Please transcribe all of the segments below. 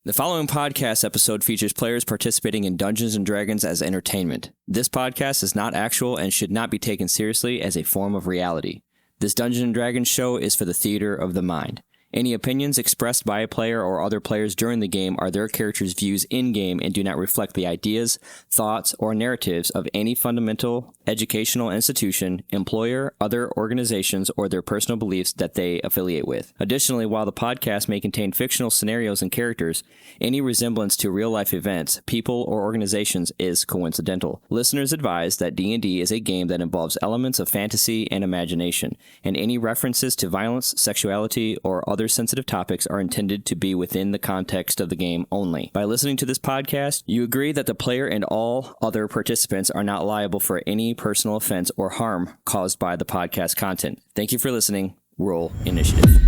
The following podcast episode features players participating in Dungeons & Dragons as entertainment. This podcast is not actual and should not be taken seriously as a form of reality. This Dungeons & Dragons show is for the theater of the mind. Any opinions expressed by a player or other players during the game are their characters' views in-game and do not reflect the ideas, thoughts, or narratives of any fundamental educational institution, employer, other organizations, or their personal beliefs that they affiliate with. Additionally, while the podcast may contain fictional scenarios and characters, any resemblance to real-life events, people, or organizations is coincidental. Listeners advise that D&D is a game that involves elements of fantasy and imagination, and any references to violence, sexuality, or other sensitive topics are intended to be within the context of the game only. By listening to this podcast, you agree that the player and all other participants are not liable for any personal offense or harm caused by the podcast content. Thank you for listening. Roll Initiative.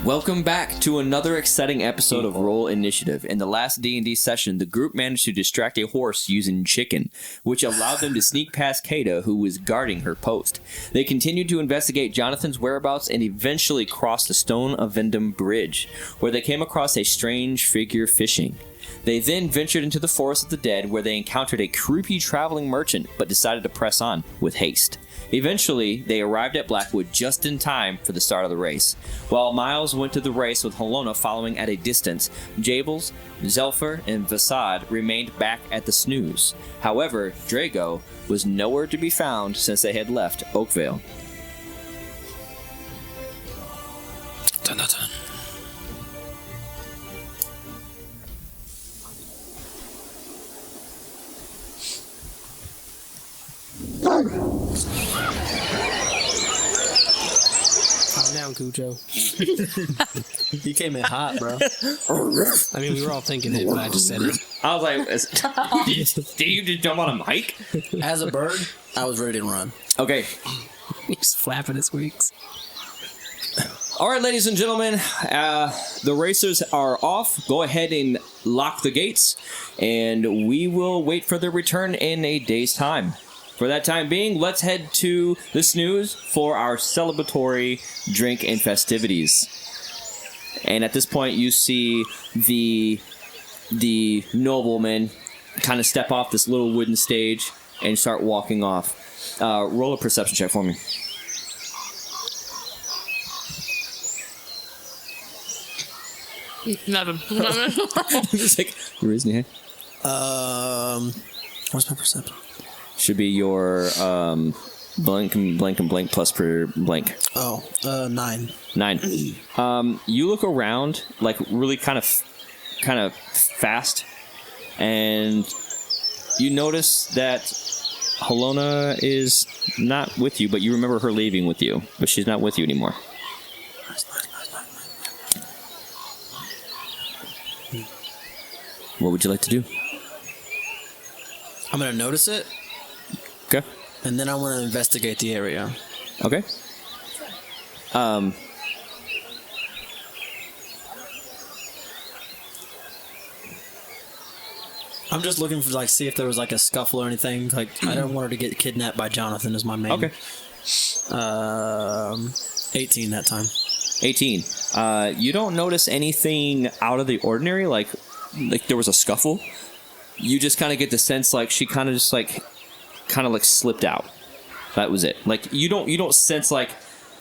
Welcome back to another exciting episode of Roll Initiative. In the last D&D session, the group managed to distract a horse using chicken, which allowed them to sneak past Kata, who was guarding her post. They continued to investigate Jonathan's whereabouts and eventually crossed the Stone of Vendham Bridge, where they came across a strange figure fishing. They then ventured into the Forest of the Dead, where they encountered a creepy traveling merchant, but decided to press on with haste. Eventually, they arrived at Blackwood just in time for the start of the race. While Miles went to the race with Helona following at a distance, Jables, Zelfer, and Vasad remained back at the snooze. However, Drago was nowhere to be found since they had left Oakvale. Dun, dun, dun. Calm down, Cujo. You came in hot, bro. I mean, we were all thinking it, but I just said it. I was like, did you just jump on a mic? As a bird, I was ready to run. Okay. He's flapping his wings. All right, ladies and gentlemen, the racers are off. Go ahead and lock the gates, and we will wait for their return in a day's time. For that time being, let's head to the snooze for our celebratory drink and festivities. And at this point, you see the nobleman kind of step off this little wooden stage and start walking off. Roll a perception check for me. Nothing. Just like, you're raising your hand. What's my perception? Should be your blank and blank plus per blank. 9. 9. You look around like really kind of fast, and you notice that Helona is not with you, but you remember her leaving with you, but she's not with you anymore. What would you like to do? I'm going to notice it. Okay. And then I want to investigate the area. Okay. I'm just looking for, like, see if there was, like, a scuffle or anything. Like, I don't want her to get kidnapped by Jonathan is my main. Okay. 18 that time. 18. You don't notice anything out of the ordinary, like there was a scuffle. You just kind of get the sense like she kind of slipped out. That was it. Like you don't sense like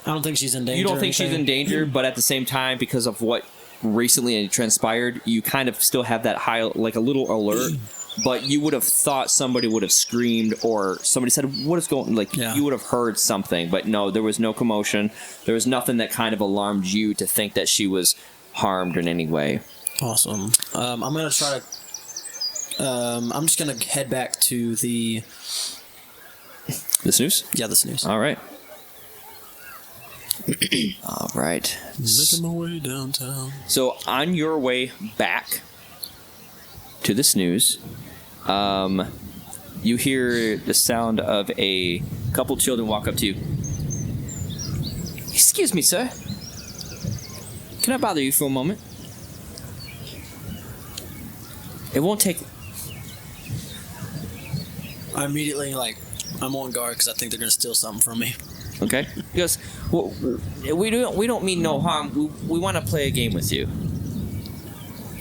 I don't think she's in danger. You don't think she's in danger, but at the same time, because of what recently transpired, you kind of still have that high, like a little alert. But you would have thought somebody would have screamed or somebody said, "What is going?" Like you would have heard something, but no, there was no commotion. There was nothing that kind of alarmed you to think that she was harmed in any way. Awesome. I'm gonna try to. I'm just gonna head back to the snooze. Yeah, the snooze. All right. All right. Making my way downtown. So on your way back to the snooze, you hear the sound of a couple children walk up to you. Excuse me, sir. Can I bother you for a moment? It won't take... I immediately, I'm on guard because I think they're going to steal something from me. Okay. He goes, well, we don't mean no harm. We want to play a game with you.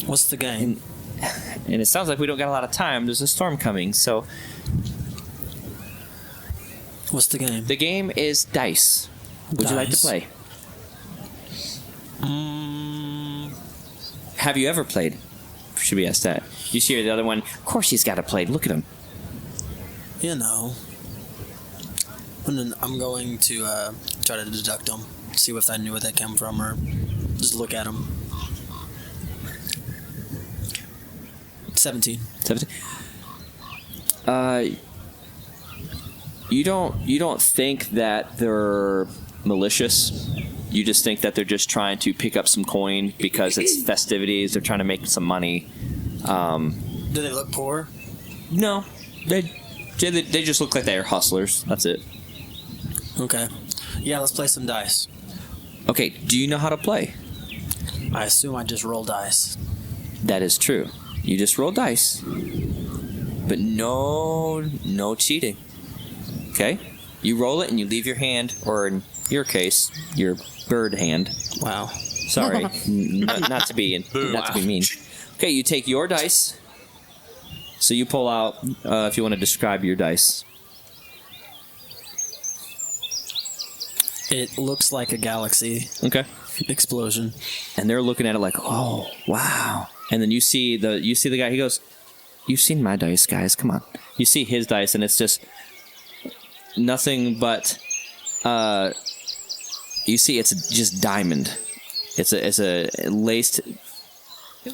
What's the game? And it sounds like we don't got a lot of time. There's a storm coming, so What's the game? the game is dice. Would you like to Dice. play? Have you ever played? Should we ask that? You see the other one? Of course he's got to play. Look at him. You know. And then I'm going to try to deduct them. See if I knew where that came from or just look at them. 17. 17. You don't think that they're malicious. You just think that they're just trying to pick up some coin because it's festivities. They're trying to make some money. Do they look poor? No, they just look like they're hustlers. That's it. Okay. Yeah, let's play some dice. Okay, do you know how to play? I assume I just roll dice. That is true. You just roll dice, but no cheating. Okay, you roll it and you leave your hand, or in your case, your bird hand. Wow. Sorry, not to be mean. Okay, you take your dice. So you pull out, if you want to describe your dice. It looks like a galaxy Okay. explosion. And they're looking at it like, oh, wow. And then you see the guy. He goes, "You've seen my dice, guys. Come on." You see his dice, and it's just nothing but. You see, it's just diamond. It's a laced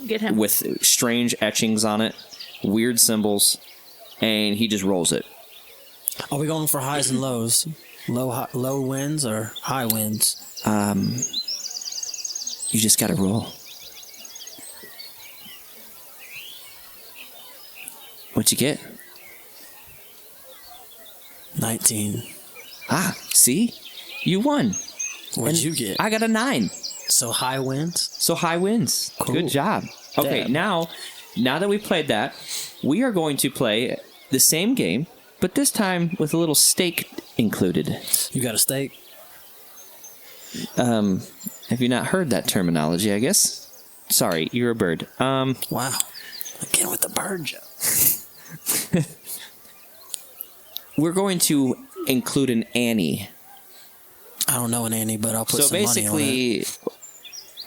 Get him. with strange etchings on it, weird symbols, and he just rolls it. Are we going for highs and lows? Low wins or high wins? You just gotta roll. What'd you get? 19. Ah, see? You won. What'd And you get? I got a 9. So high wins? So high wins. Cool. Good job. Okay, Damn. now that we played that, we are going to play the same game, but this time with a little stake included. You got a steak? Have you not heard that terminology, I guess? Sorry, you're a bird. Wow. Again with the bird joke. We're going to include an Annie. I don't know an Annie, but I'll put So some money on it. basically,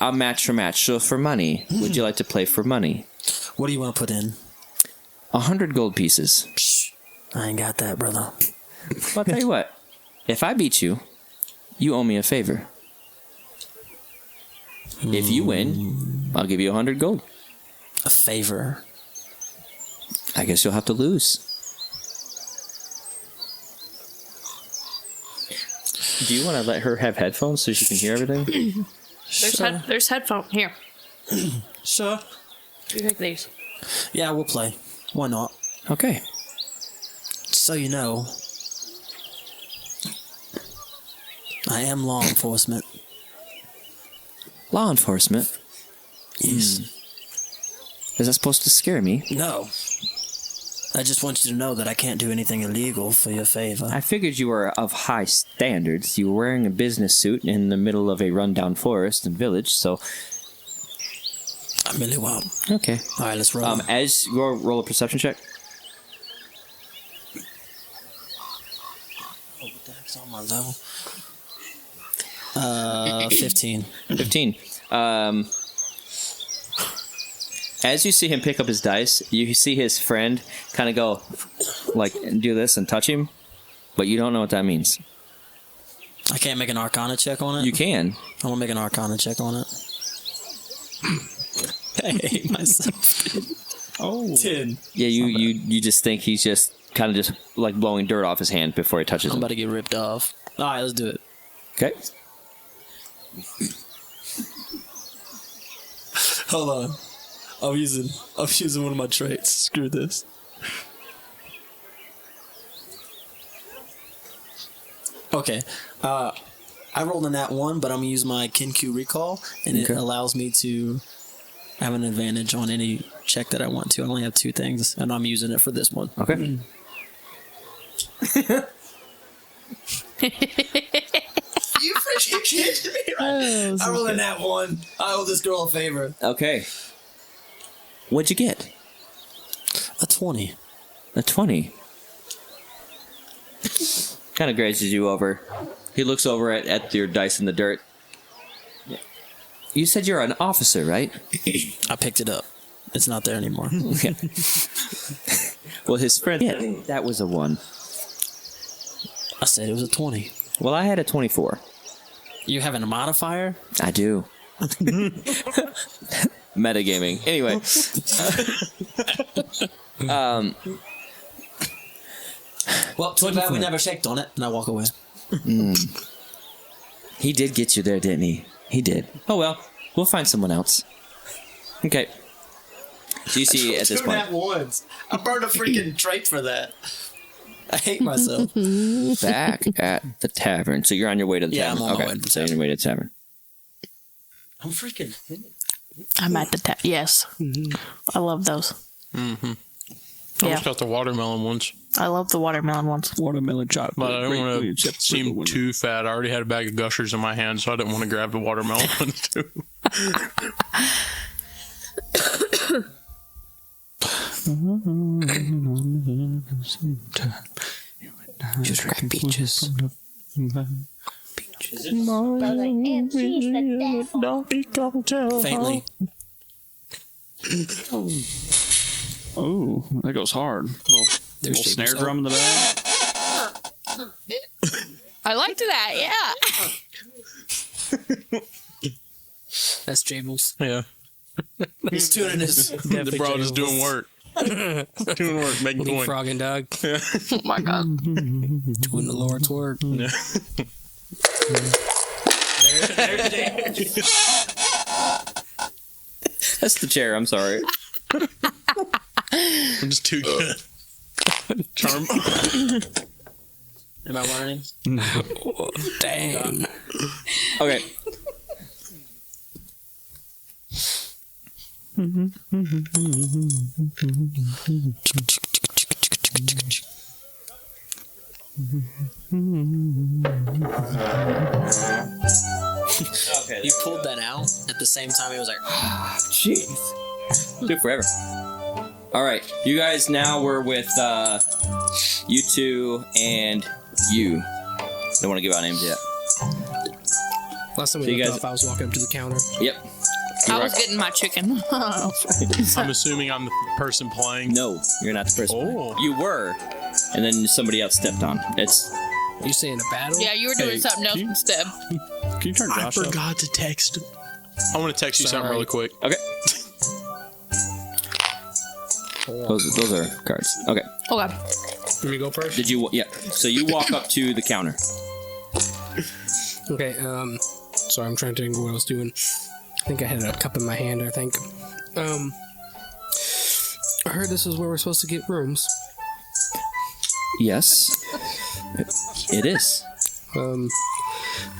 a match for match. So for money, would you like to play for money? What do you want to put in? 100 gold pieces. Psh, I ain't got that, brother. Well, I'll tell you what. If I beat you, you owe me a favor. If you win, I'll give you 100 gold. A favor. I guess you'll have to lose. Do you want to let her have headphones so she can hear everything? There's headphone here. Sure. You take these. Yeah, we'll play. Why not? Okay. So you know, I am law enforcement. Law enforcement? Yes. Is that supposed to scare me? No. I just want you to know that I can't do anything illegal for your favor. I figured you were of high standards. You were wearing a business suit in the middle of a rundown forest and village, so... I really won't. Okay. All right, let's roll. As you roll a perception check. Oh, what the heck's on my low? 15. 15. As you see him pick up his dice, you see his friend kind of go, like, do this and touch him, but you don't know what that means. I can't make an Arcana check on it? You can. I want to make an Arcana check on it. I hate myself. Oh. 10. Yeah, you just think he's just kind of just like blowing dirt off his hand before he touches I'm him. about to get ripped off. All right, let's do it. Okay. Hold on. I'm using one of my traits. Screw this. Okay. I rolled a nat 1, but I'm gonna use my Kinku recall, and it Okay. allows me to have an advantage on any check that I want to. I only have 2 things, and I'm using it for this one. Okay. You kidding me? Right? I rolled in that one. I owe this girl a favor. Okay. What'd you get? A 20. A 20. Kind of grazes you over. He looks over at your dice in the dirt. You said you're an officer, right? I picked it up. It's not there anymore. Yeah. Well, his friend... Yeah, that was a 1. I said it was a 20. Well, I had a 24. You having a modifier? I do. Metagaming. Anyway. Well, too bad we never checked on it. And I walk away. He did get you there, didn't he? He did. Oh, well. We'll find someone else. Okay. So you see at this point... Ones. I burned a freaking trait for that. I hate myself. Back at the tavern. So you're on your way to the tavern. I'm on my way to the So you're on your way to the tavern. I'm freaking... I'm at the yes. I love those. I Yeah, just got the watermelon ones. I love the watermelon ones. Watermelon chocolate. But I don't want greatly to except for the seem one- too fat. I already had a bag of Gushers in my hand, so I didn't want to grab the watermelon ones too. Just grab peaches. Faintly. Oh, that goes hard. Little snare drum in the back. I liked that. Yeah. That's Jables. Yeah. He's tuning his... The bro is doing work. Doing work, making coin. Leapfrogging, dog. Oh my god. Doing the Lord's work. That's the chair. I'm sorry. I'm just too good. Charm. Am I learning? Dang. Okay. Okay. You pulled that out at the same time. It was like... Jeez. Took forever. All right. You guys now were with you two and you. Don't want to give out names yet. Last time So we you left guys- off, I was walking up to the counter. Yep. I was getting my chicken. I'm assuming I'm the person playing. No, you're not the person. Oh. You were, and then somebody else stepped on. It's You saying a battle? Yeah, you were doing Hey, something else can you- instead. Can you turn Josh up? to text. I want to text you something Sorry. really quick. okay. Those are cards. Okay. Okay. Let me go first. Did you? Yeah. So you walk up to the counter. Okay, sorry, I'm trying to think of what I was doing. I think I had a cup in my hand, I think. I heard this is where we're supposed to get rooms. Yes. It is.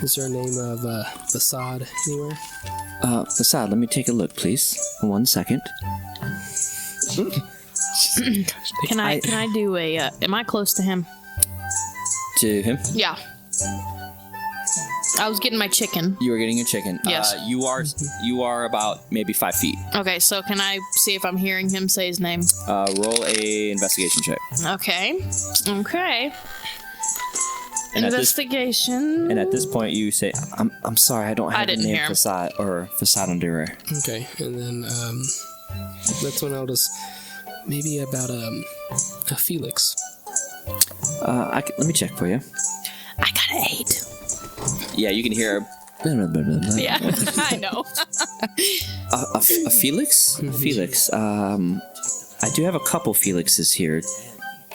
Is there a name of, Facade anywhere? Facade, let me take a look, please. 1 second. Can I do a? Am I close to him? To him. Yeah. I was getting my chicken. You are getting a chicken. Yes. You are about maybe 5 feet. Okay, so can I see if I'm hearing him say his name? Roll a investigation check. Okay. Okay. And Investigation. At this point, you say, "I'm sorry, I don't have the didn't name hear him. Facade or Facade Endurer." Okay, and then, that's when I'll just... Maybe about, a Felix. Let me check for you. I got an 8. Yeah, you can hear. Yeah, I know. A Felix? Felix. I do have a couple Felixes here.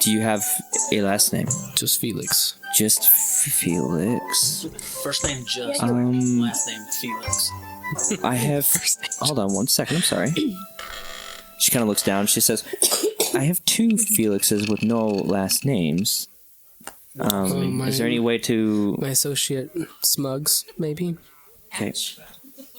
Do you have a last name? Just Felix. Just Felix. First name Just. Um, Last name Felix. I have. Hold on 1 second. I'm sorry. She kind of looks down. She says, "I have 2 Felixes with no last names. Is there any way to?" My associate Smugs, maybe? Okay.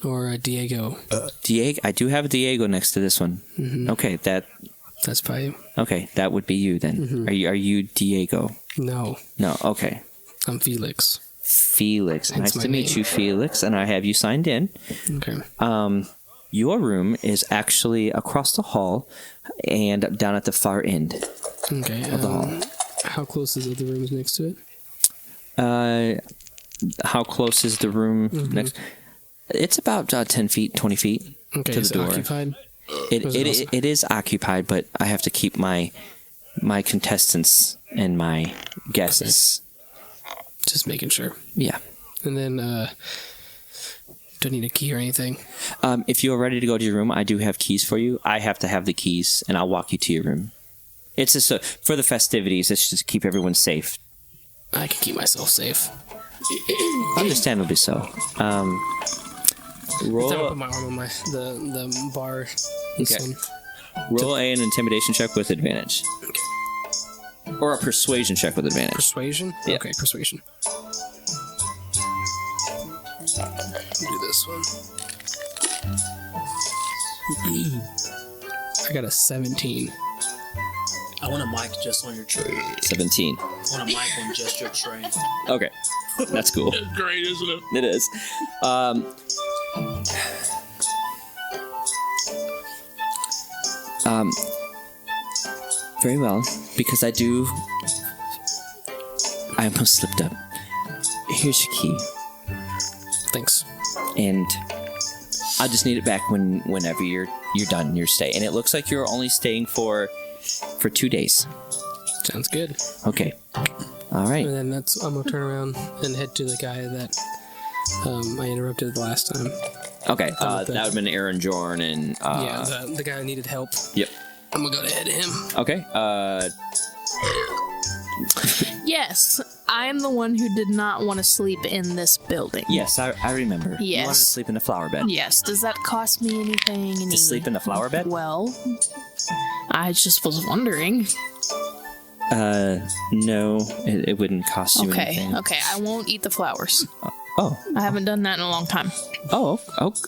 Or Diego. Diego. I do have a Diego next to this one. Okay, That's probably... Okay, that would be you then. Are you Diego? No, No. Okay. I'm Felix. Felix. Hence Nice my to meet name. you, Felix. And I have you signed in. Okay. Your room is actually across the hall and down at the far end Okay. of the hall. How close is the rooms next to it? How close is the room next? It's about 10 feet, 20 feet Okay. to the Is it door. occupied? It is occupied, but I have to keep my contestants and my guests. Just making sure. Yeah. And then, don't need a key or anything. If you are ready to go to your room, I do have keys for you. I have to have the keys, and I'll walk you to your room. It's just for the festivities. It's just to keep everyone safe. I can keep myself safe. Understandably so. Roll. I Roll, put my arm on the bar. This Okay. one. roll an intimidation check with advantage. Or a persuasion check with advantage. Persuasion? Yeah. Okay, persuasion. Do this one. I got a 17. I want a mic just on your tray. 17. I want a mic on just your tray. Okay. That's cool. Great, isn't it? It is. Very well, because I almost slipped up. Here's your key, Thanks. and I just need it back whenever you're done your stay. And it looks like you're only staying for 2 days. Sounds good. Okay. All right. And then I'm gonna turn around and head to the guy that I interrupted the last time. Okay. That would have been Aaron Jorn and Yeah, the guy that needed help. Yep. I'm gonna go to head to him. Okay. Yes, I am the one who did not want to sleep in this building. Yes, I remember. You wanted to Yes. sleep in the flower bed. Yes. Does that cost me anything? To sleep in the flower bed? Well, I just was wondering. No, it wouldn't cost you Okay. anything. Okay. I won't eat the flowers. Oh. I haven't done that in a long time. Oh.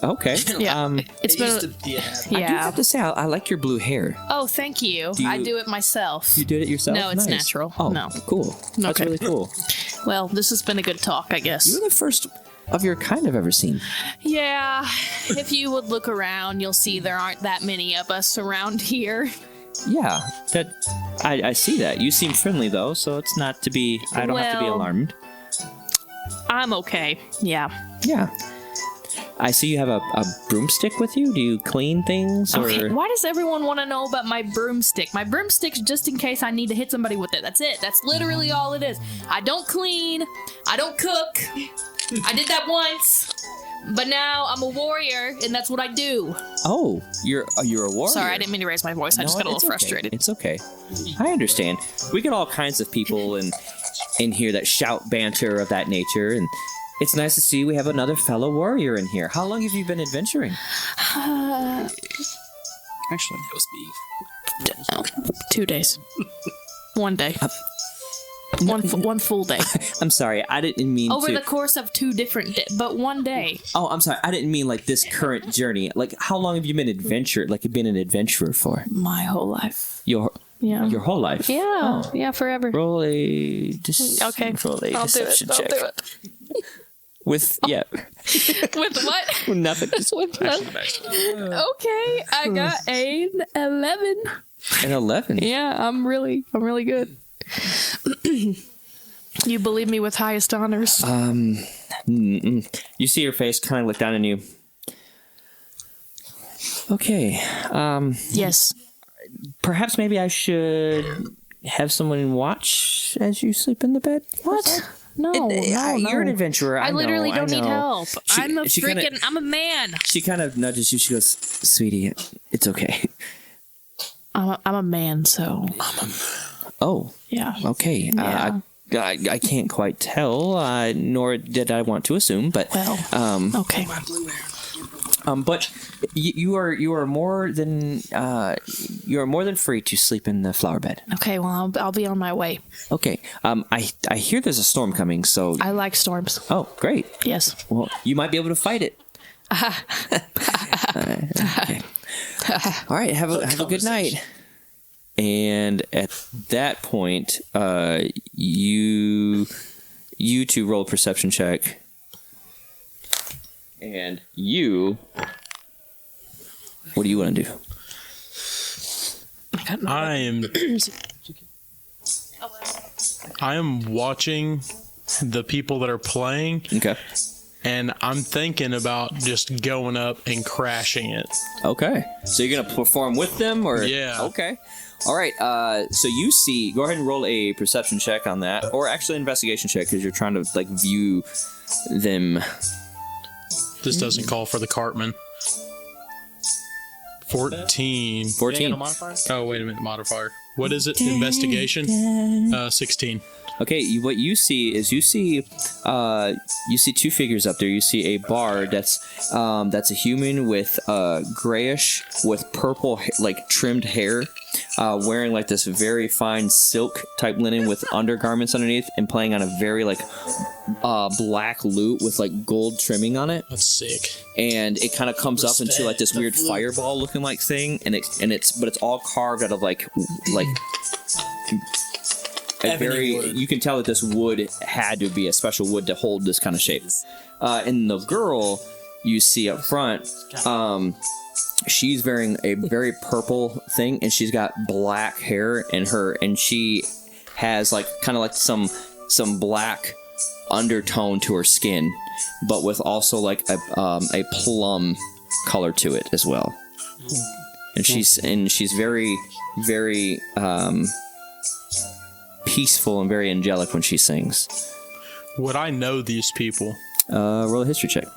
Okay. Yeah. It's It been. used to be a habit. I do Yeah. have to say, I like your blue hair. Oh, thank you. Do I you- do it myself. You did it yourself? No, it's Nice. natural. Oh, No. cool. That's Okay. really cool. Well, this has been a good talk, I guess. You're the first of your kind I've ever seen. Yeah. If you would look around, you'll see there aren't that many of us around here. Yeah, I see that. You seem friendly though, so it's not to be. I don't have to be Well- alarmed. I'm okay. Yeah. Yeah. I see you have a broomstick with you. Do you clean things or? Okay. Why does everyone want to know about my broomstick? My broomstick's just in case I need to hit somebody with it. That's it. That's literally all it is. I don't clean. I don't cook. I did that once. But now I'm a warrior, and that's what I do. Oh, you're a warrior. Sorry, I didn't mean to raise my voice. I just got a little it's okay. frustrated. It's okay. I understand. We get all kinds of people in here that shout banter of that nature, and it's nice to see we have another fellow warrior in here. How long have you been adventuring? Actually, Must be. 2 days. 1 day. One full day. I'm sorry, I didn't mean Over to. the course of 2 different days, but 1 day. Oh, I'm sorry. I didn't mean like this current journey. Like, how long have you been been an adventurer for? My whole life. Your Yeah. whole life. Yeah. Oh. Yeah, forever. Roll a Okay. Roll a I'll do it. deception I'll check. do it. With With what? with nothing. Just With what? Okay, I got an 11. an 11. Yeah, I'm really good. You believe me with highest honors. You see your face kind of look down on you. Okay. Yes. Perhaps maybe I should have someone watch as you sleep in the bed. What? No, You're an adventurer. I literally don't need help. She- I'm a she kinda- I'm a man. She kind of nudges you. She goes, "Sweetie, it's okay." I'm a man, so Oh, yeah. okay. Yeah. I can't quite tell, nor did I want to assume, but Well, okay. but you are more than free to sleep in the flower bed. Okay, well, I'll be on my way. Okay. I hear there's a storm coming, so I like storms. oh, great. Yes. Well, you might be able to fight it. Okay. All right. Have a good night. And at that point, you you to roll a perception check. And you... What do you want to do? I am watching the people that are playing. Okay. And I'm thinking about just going up and crashing it. Okay. So you're going to perform with them? Or Yeah. Okay. All right. So you see... Go ahead and roll a perception check on that. Or actually an investigation check, because you're trying to, like, view them. This doesn't call for the Cartman. 14. 14. Oh, wait a minute. Modifier. What is it? Investigation? 16. Okay, what you see is you see two figures up there. You see a bard that's a human with grayish with purple like trimmed hair, wearing like this very fine silk type linen with undergarments underneath, and playing on a very like black lute with like gold trimming on it. That's sick. And it kind of comes up into like this weird fireball looking like thing, and it's all carved out of like a very wood. You can tell that this wood had to be a special wood to hold this kind of shape. And the girl you see up front, she's wearing a very purple thing, and she's got black hair in her, and she has like kind of like some black undertone to her skin, but with also like a plum color to it as well. And she's very very peaceful and very angelic when she sings. Would I know these people? Roll a history check.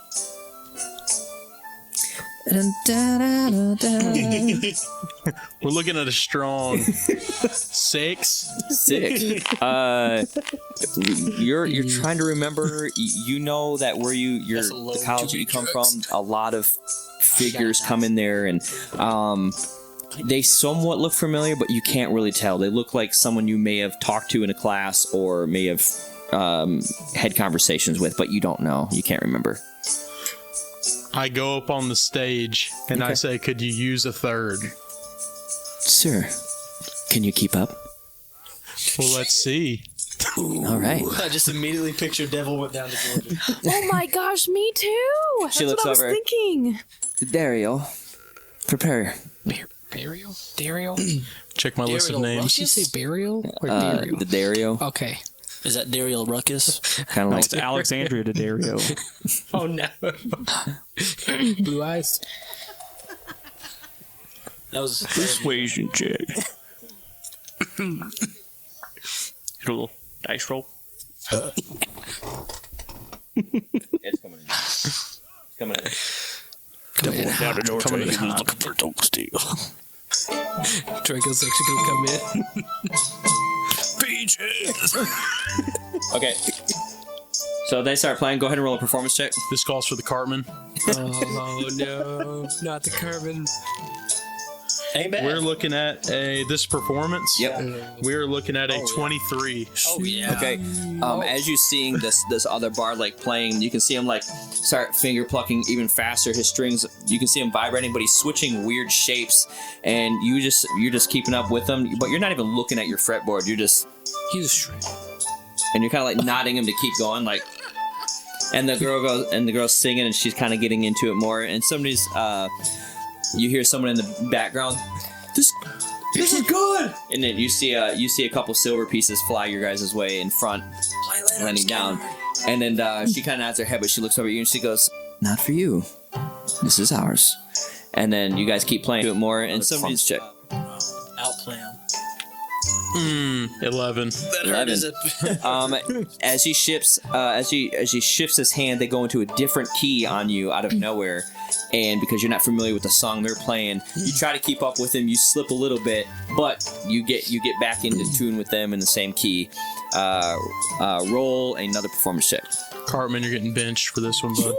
We're looking at a strong 6. 6. You're trying to remember. You know that where the college that you come from, a lot of figures come in there, and they somewhat look familiar, but you can't really tell. They look like someone you may have talked to in a class or may have had conversations with, but you don't know. You can't remember. I go up on the stage and I say, could you use a third? Sir, can you keep up? Well, let's see. All right. I just immediately picture Devil went down to Georgia. Oh my gosh, me too. That's She looks what I was over. thinking. Dario, prepare. Burial? Dario? Check my list of Dario Did names. she say burial or Dario? The Dario. Okay. Is that Dario Ruckus? Kind of No, like it's Alexandria Daddario. Oh, no. Blue eyes? That was Persuasion check. Hit a little dice roll. It's coming in. It's coming in. Down to Georgia. Coming in. Who's looking for dog steel? Draco's actually gonna come in. Peaches. Okay. So they start playing. Go ahead and roll a performance check. This calls for the Cartman. Oh no, not the carbon. Ain't bad. We're looking at this performance. Yep. We're looking at a 23. Oh, yeah. Okay. As you seeing this other bard like playing, you can see him like start finger plucking even faster. His strings, you can see him vibrating, but he's switching weird shapes, and you're just keeping up with him. But you're not even looking at your fretboard. You're just He's a shred. and you're kind of like nodding him to keep going, like. And the girl's singing, and she's kind of getting into it more. And somebody's you hear someone in the background. This is good. And then you see a couple silver pieces fly your guys' way in front, landing down. And then she kind of nods her head, but she looks over at you and she goes, "Not for you. This is ours." And then you guys keep playing it more, and somebody's check. Outplan. 11. As he shifts his hand, they go into a different key on you out of nowhere, and because you're not familiar with the song they're playing, you try to keep up with them. You slip a little bit, but you get back into tune with them in the same key. Roll another performance check. Cartman, you're getting benched for this one, bud.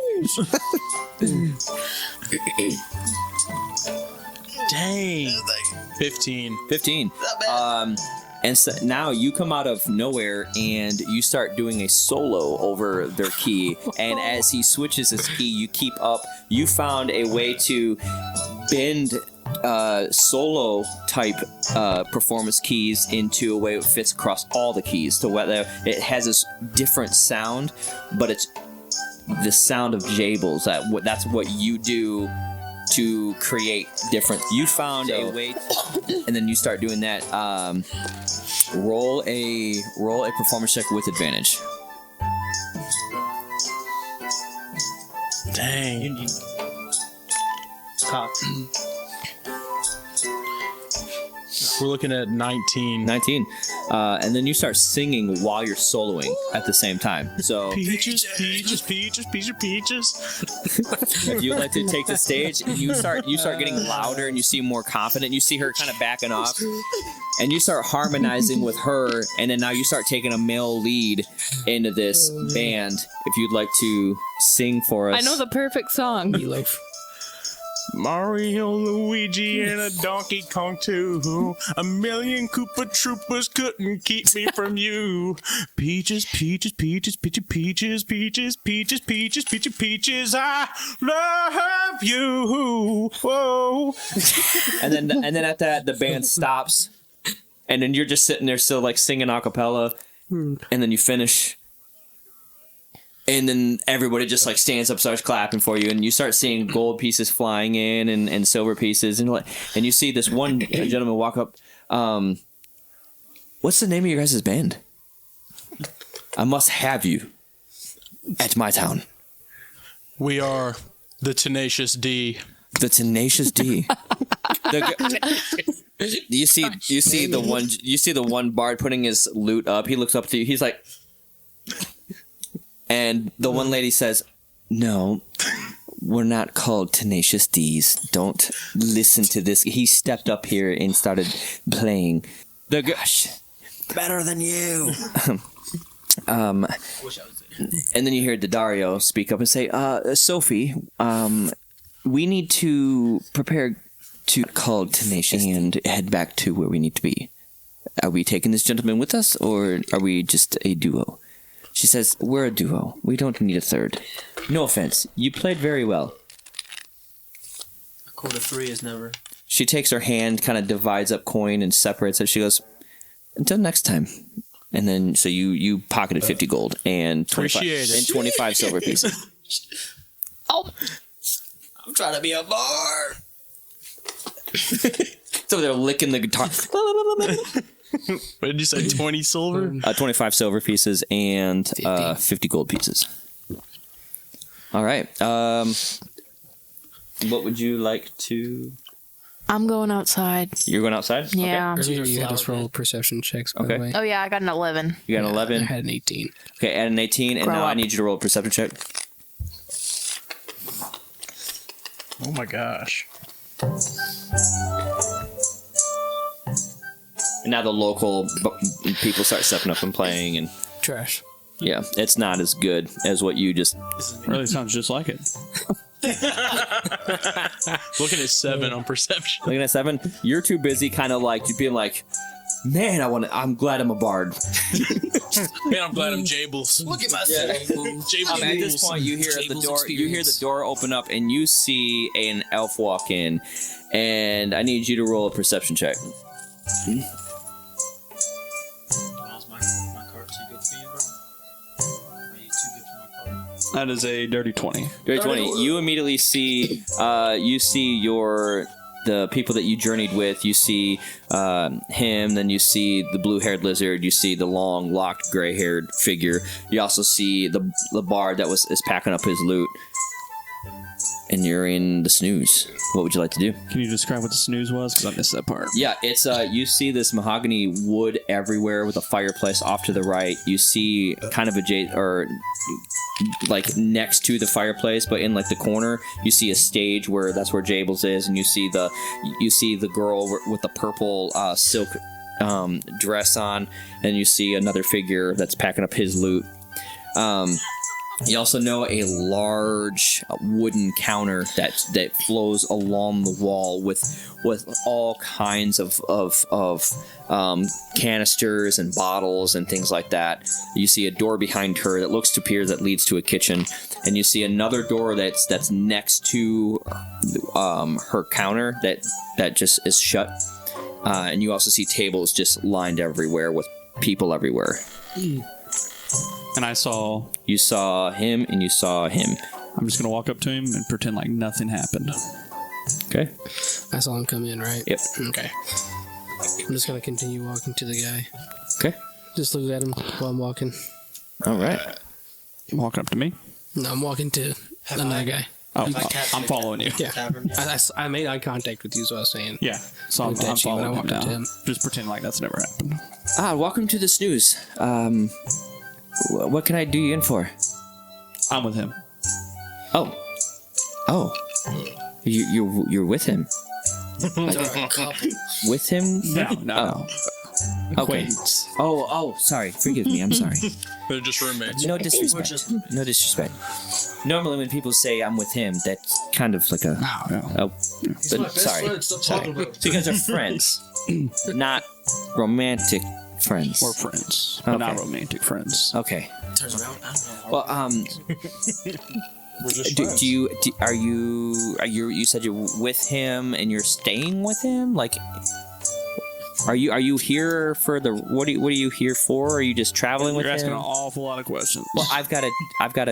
Dang. 15. 15. And so now you come out of nowhere and you start doing a solo over their key. And as he switches his key, you keep up. You found a way to bend solo type performance keys into a way it fits across all the keys. So whether it has this different sound, but it's the sound of Jables. That's what you do to create different. You found a way, and then you start doing that. Roll a performance check with advantage. Dang. We're looking at 19. 19. And then you start singing while you're soloing at the same time. So Peaches, peaches, peaches, peaches, peaches. if you'd like to take the stage, you start getting louder and you seem more confident. You see her kind of backing off. And you start harmonizing with her, and then now you start taking a male lead into this band. If you'd like to sing for us. I know the perfect song. Meatloaf. Mario, Luigi, and a Donkey Kong too. A million Koopa Troopers couldn't keep me from you. Peaches, peaches, peaches, peaches, peaches, peaches, peaches, peaches, peaches, peaches. I love you. Whoa. And then at that, the band stops, and then you're just sitting there still like singing a cappella, and then you finish. And then everybody just like stands up, starts clapping for you, and you start seeing gold pieces flying in and silver pieces, and you see this one gentleman walk up. What's the name of your guys' band? I must have you at my town. We are the Tenacious D. The Tenacious D. You see the one bard putting his lute up. He looks up to you. He's like. And the one lady says, "No, we're not called Tenacious D's. Don't listen to this." He stepped up here and started playing. Gosh, Better than you. and then you hear Daddario speak up and say, "Sophie, we need to prepare to call Tenacious and head back to where we need to be. Are we taking this gentleman with us, or are we just a duo?" She says, "We're a duo. We don't need a third. No offense. You played very well." A quarter three is never. She takes her hand, kind of divides up coin and separates it. She goes, "Until next time." And then, so you pocketed 50 gold and 25 silver pieces. Oh, I'm trying to be a bard. So they're licking the guitar. What did you say? 20 silver? 25 silver pieces and 50 gold pieces. All right. What would you like to? I'm going outside. You're going outside? Yeah. Okay. Earlier you had us roll perception checks, by the way. Oh yeah, I got an 11. You got an 11? I had an 18. Okay, add an 18, and Grow now I up. need you to roll a perception check. Oh my gosh. And now the local people start stepping up and playing, and Trash. yeah, it's not as good as what you just. Really sounds just like it. Looking at 7 on perception. Looking at 7, you're too busy, kind of like you being like, "Man, I'm glad I'm a bard." Man, I'm glad I'm Jables. Look at my Jables. At this point, you hear the Jables door. You hear the experience. door open up, and you see an elf walk in. And I need you to roll a perception check. Miles, my card too good for you, bro? Are you too good for my card? That is a dirty 20. Dirty 20. You immediately see. You see the people that you journeyed with. You see him. Then you see the blue-haired lizard. You see the long, locked, gray-haired figure. You also see the bard that is packing up his loot. And you're in the snooze. What would you like to do? Can you describe what the snooze was? Because I missed that part. Yeah, it's you see this mahogany wood everywhere with a fireplace off to the right. You see kind of like next to the fireplace, but in like the corner, you see a stage where that's where Jables is, and you see the girl with the purple silk dress on, and you see another figure that's packing up his loot. You also know a large wooden counter that flows along the wall with all kinds of canisters and bottles and things like that. You see a door behind her that looks to appear that leads to a kitchen, and you see another door that's next to her counter that just is shut. And you also see tables just lined everywhere with people everywhere. And You saw him, and you saw him. I'm just going to walk up to him and pretend like nothing happened. Okay. I saw him come in, right? Yep. Okay. I'm just going to continue walking to the guy. Okay. Just look at him while I'm walking. All right. Walking up to me? No, I'm walking to another guy. Oh, I'm following you. Yeah. I made eye contact with you, so I was saying. Yeah. So I'm Looked at you when I following him walked up to now. him. Just pretend like that's never happened. Welcome to the snooze. What can I do you in for? I'm with him. Oh. You're with him. With him? No. Okay. Oh, sorry. Forgive me. I'm sorry. They're just roommates. No disrespect. No disrespect. Normally, when people say I'm with him, that's kind of like a. No. But sorry. Because they're friends, not romantic friends. We're friends, but not Okay. romantic friends. Okay. Turns around. I don't know. Well, We're just friends. are you said you're with him and you're staying with him? Like, are you here for the what are you here for? Are you just traveling with You're asking him? an awful lot of questions. Well, I've got a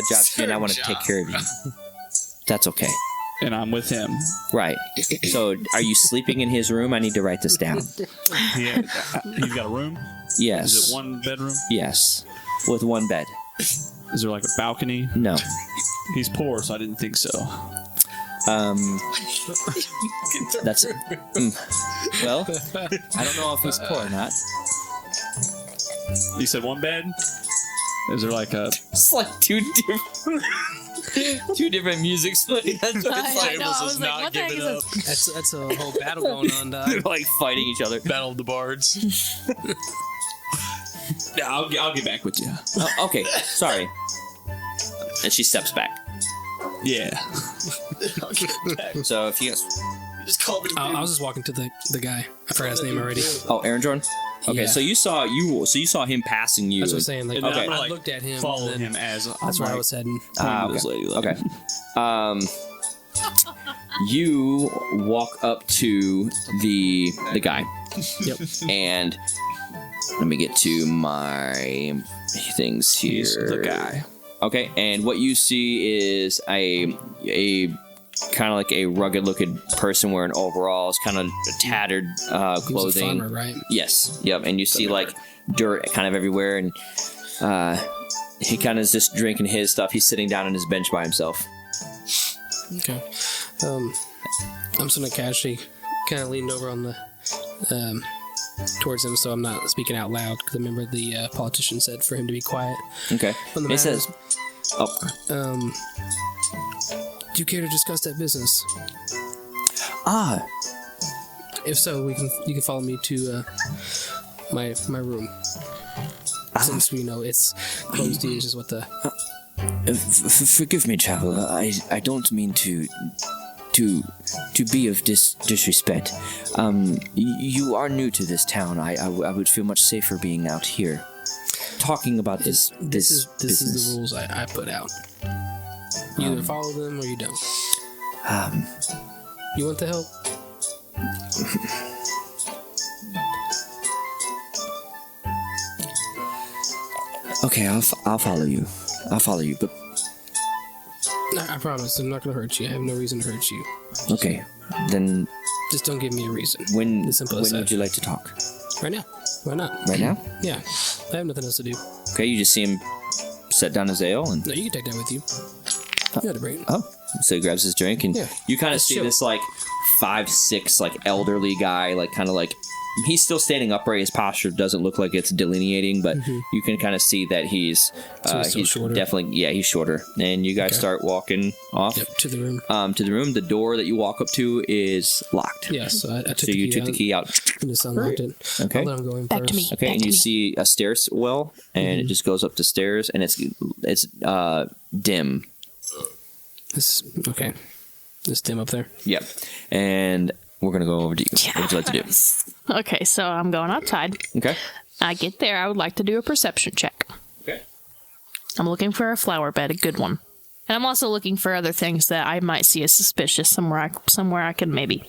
job to do, and I want to take care of you. That's okay. And I'm with him. Right. So, are you sleeping in his room? I need to write this down. Yeah. He's got a room? Yes. Is it one bedroom? Yes. With one bed. Is there like a balcony? No. He's poor, so I didn't think so. That's it. Well, I don't know if he's poor or not. You said one bed? Is there like a... It's like two different music splitting. That's what it's I know. I was like, what the heck is this? That's a whole battle going on, dog. They're like fighting each other. Battle of the Bards. Yeah, I'll get back with you. Oh, okay, sorry. And she steps back. Yeah. So if you guys... Just call me. I was just walking to the guy. I forgot his name already. Oh, Aaron Jordan? Okay, Yeah. so you saw him passing you. That's what I'm saying. Like, And then Okay. I'm gonna, I looked at him. Follow and then him as... That's where I was heading. this lady. Like, Okay. You walk up to the guy. Yep. And let me get to my things here. He's the guy. Okay, and what you see is a kind of like a rugged looking person wearing overalls, kind of tattered He was a clothing. farmer, right? Yes, yep, and you see like dirt kind of everywhere, and he kind of is just drinking his stuff. He's sitting down on his bench by himself. Okay. I'm just gonna casually kind of leaned over on the towards him, so I'm not speaking out loud because I remember the politician said for him to be quiet. Okay, On the he matter. says, "Oh, Do you care to discuss that business? If so, you can follow me to my room. Since we know it's closed ears is what the forgive me, traveler. I don't mean to be of disrespect. You are new to this town. I would feel much safer being out here, talking about this this business. is the rules I put out. You either follow them or you don't. You want the help? Okay, I'll follow you. I'll follow you, but No, I promise. I'm not gonna hurt you. I have no reason to hurt you. okay. Then Just don't give me a reason. when As simple as would that. you like to talk? Right now. Why not? Right now? Yeah. I have nothing else to do. Okay, you just see him set down his ale, and No, you can take that with you. You got to bring it. oh, so he grabs his drink, and Yeah. you kind of Let's see chill. this like 5'6" like elderly guy, like kind of like he's still standing upright. His posture doesn't look like it's delineating, but you can kind of see that he's shorter. definitely he's shorter. And you guys start walking off to the room. To the room. The door that you walk up to is locked. Yeah, so I took So the you key took out the key out. and just unlocked it. Okay. I'll let him go in Back first. to me. Okay, Back and to you me. see a stairwell, and it just goes up the stairs, and it's dim. Okay. This dim up there. Yep. And we're gonna go over to you. What would you like to do? Okay, so I'm going outside. Okay. I get there. I would like to do a perception check. Okay. I'm looking for a flower bed, a good one. And I'm also looking for other things that I might see as suspicious somewhere I can maybe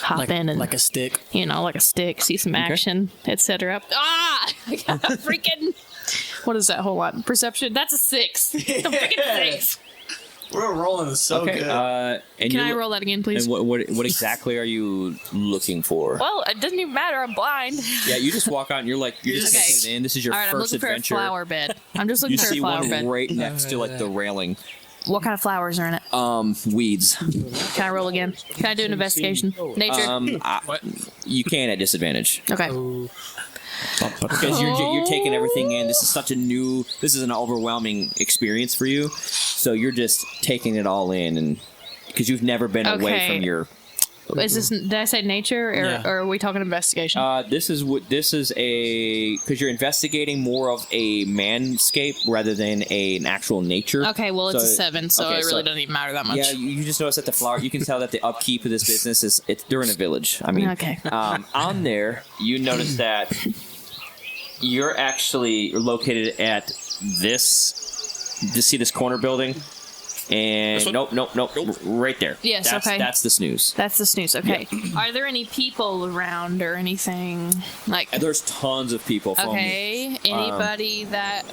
hop in and like a stick. like a stick, see some action, etc. Ah! I got a freaking what is that? Hold on. Perception. That's a 6. The freaking 6. We're rolling so Okay. good. And Can I roll that again, please? And what exactly are you looking for? Well, it doesn't even matter. I'm blind. Yeah, you just walk out and you're just Okay. taking it in. This is your All right, I'm first looking adventure. for a flower bed. I'm just looking You for a see flower one bed. right next to like the railing. What kind of flowers are in it? Weeds. Can I roll again? Can I do an investigation? Nature. You can at disadvantage Okay. because you're taking everything in. This is an overwhelming experience for you. So you're just taking it all in, and because you've never been away Okay. from your. Is this? Did I say nature, or are we talking investigation? This is because you're investigating more of a manscape rather than an actual nature. Okay, well it's So- a 7, so okay, it really doesn't even matter that much. Yeah, you just notice that the flower. You can tell that the upkeep of this business they're in a village. I mean, Okay. On there, you notice that you're actually located at this. Just see this corner building, and nope, right there. Yes, that's, okay. That's the snooze. That's the snooze. Okay. Are there any people around or anything like? And there's tons of people. Okay. Anybody that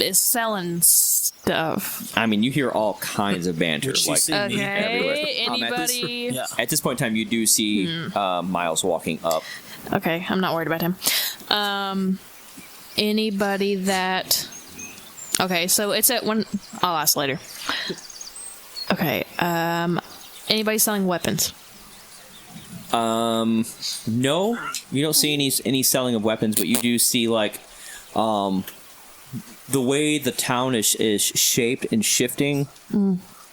is selling stuff? I mean, you hear all kinds of banter. Which you Like see me everywhere. Okay. Anybody? Yeah. At this point in time, you do see Miles walking up. Okay, I'm not worried about him. Anybody that? Okay, so it's at one. I'll ask later. Okay. Anybody selling weapons? No, you don't see any selling of weapons, but you do see like the way the town is shaped and shifting,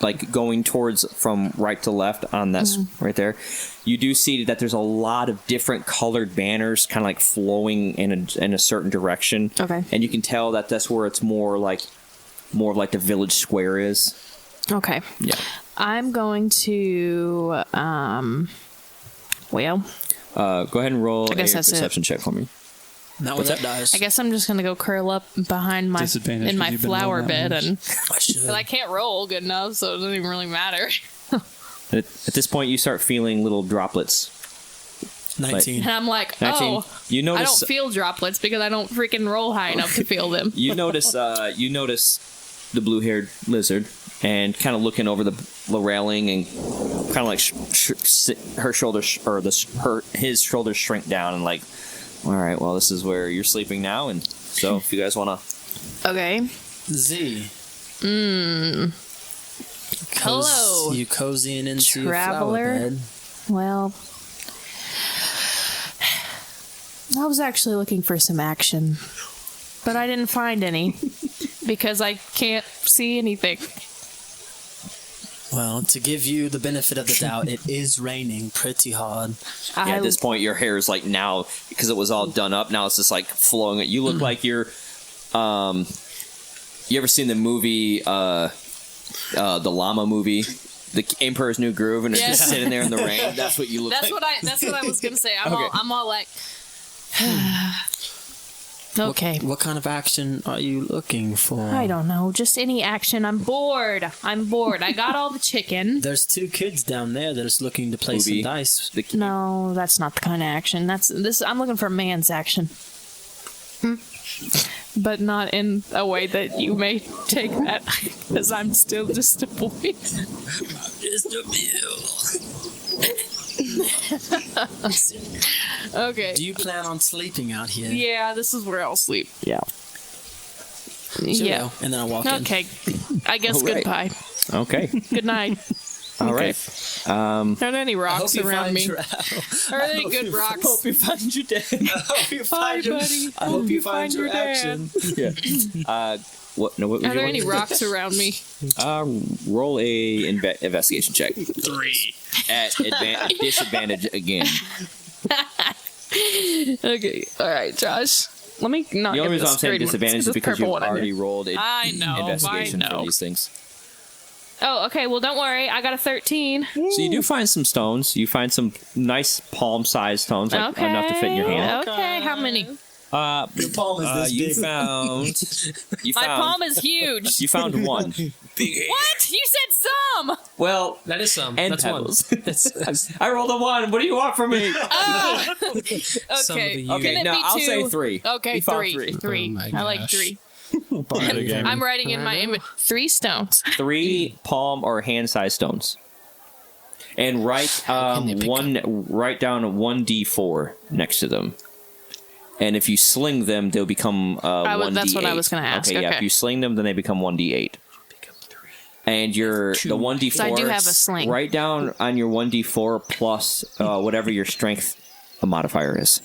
like going towards from right to left on this right there. You do see that there's a lot of different colored banners, kind of like flowing in a certain direction. Okay. And you can tell that that's where it's more of like the village square is. Okay. Yeah. I'm going to. Well, Go ahead and roll a guess that's it. perception check for me. Not with that dice. I guess I'm just gonna go curl up behind my Disadvantage in 'cause my you've been flower rolling that bed, much. and I should. I can't roll good enough, so it doesn't even really matter. At this point, you start feeling little droplets. 19. And I'm like, 19. oh, You I notice. don't feel droplets because I don't freaking roll high enough to feel them. You notice. You notice the blue-haired lizard, and kind of looking over the railing, and kind of like her shoulders or his shoulders shrink down, and like, all right, well, this is where you're sleeping now, and so if you guys want to. Okay. Z. Hello, You cozying into your traveler. flower bed. Well, I was actually looking for some action, but I didn't find any because I can't see anything. Well, to give you the benefit of the doubt, it is raining pretty hard. Yeah, at this point, your hair is like now because it was all done up. Now it's just like flowing. You look like you're. You ever seen the movie, the llama movie, The Emperor's New Groove, and it's Yes. just sitting there in the rain? That's what you look That's like. That's what I was gonna say. Okay. I'm all like. Okay. What kind of action are you looking for? I don't know. Just any action. I'm bored. I got all the chicken. There's 2 kids down there that's looking to play Movie. some dice. No, that's not the kind of action. That's this. I'm looking for man's action. But not in a way that you may take that, because I'm still just a boy. Just a Okay. Do you plan on sleeping out here? Yeah, this is where I'll sleep. Yeah. Cheerio. Yeah. And then I'll walk in. Okay. I guess All right. goodbye. Okay. Good night. All right. Are there any rocks around me? Your Are there any good rocks? Hope you find your dad. Hi, buddy. I hope you find your action. Yeah. What? No. What would Are you there want? any rocks around me? Roll a investigation check 3. at disadvantage again. Okay. All right, Josh. Let me not The get only reason this I'm saying green one. disadvantage It's is this because you've purple one in already here. rolled I know. investigation I know. for these things. Oh, okay. Well, don't worry. I got a 13. So you do find some stones. You find some nice palm-sized stones, like Okay. enough to fit in your hand. Okay. How many? Your palm is this You big. My palm is huge. You found one. What? You said some. Well, That is some. and That's pebbles. one. That's I rolled a 1. What do you want from me? Oh. Some of Okay. the Can Okay, it no, be I'll two? say 3. Okay, You found three. 3. Oh my I like gosh. 3. Again. I'm writing in my inventory 3 stones. 3 palm or hand-sized stones. And write can they pick write down 1d4 next to them. And if you sling them, they'll become 1d8. That's what I was gonna ask. Okay, yeah. Okay. If you sling them, then they become 1d8. And the 1d4. So I do have a sling. Write down on your 1d4 plus whatever your strength modifier is.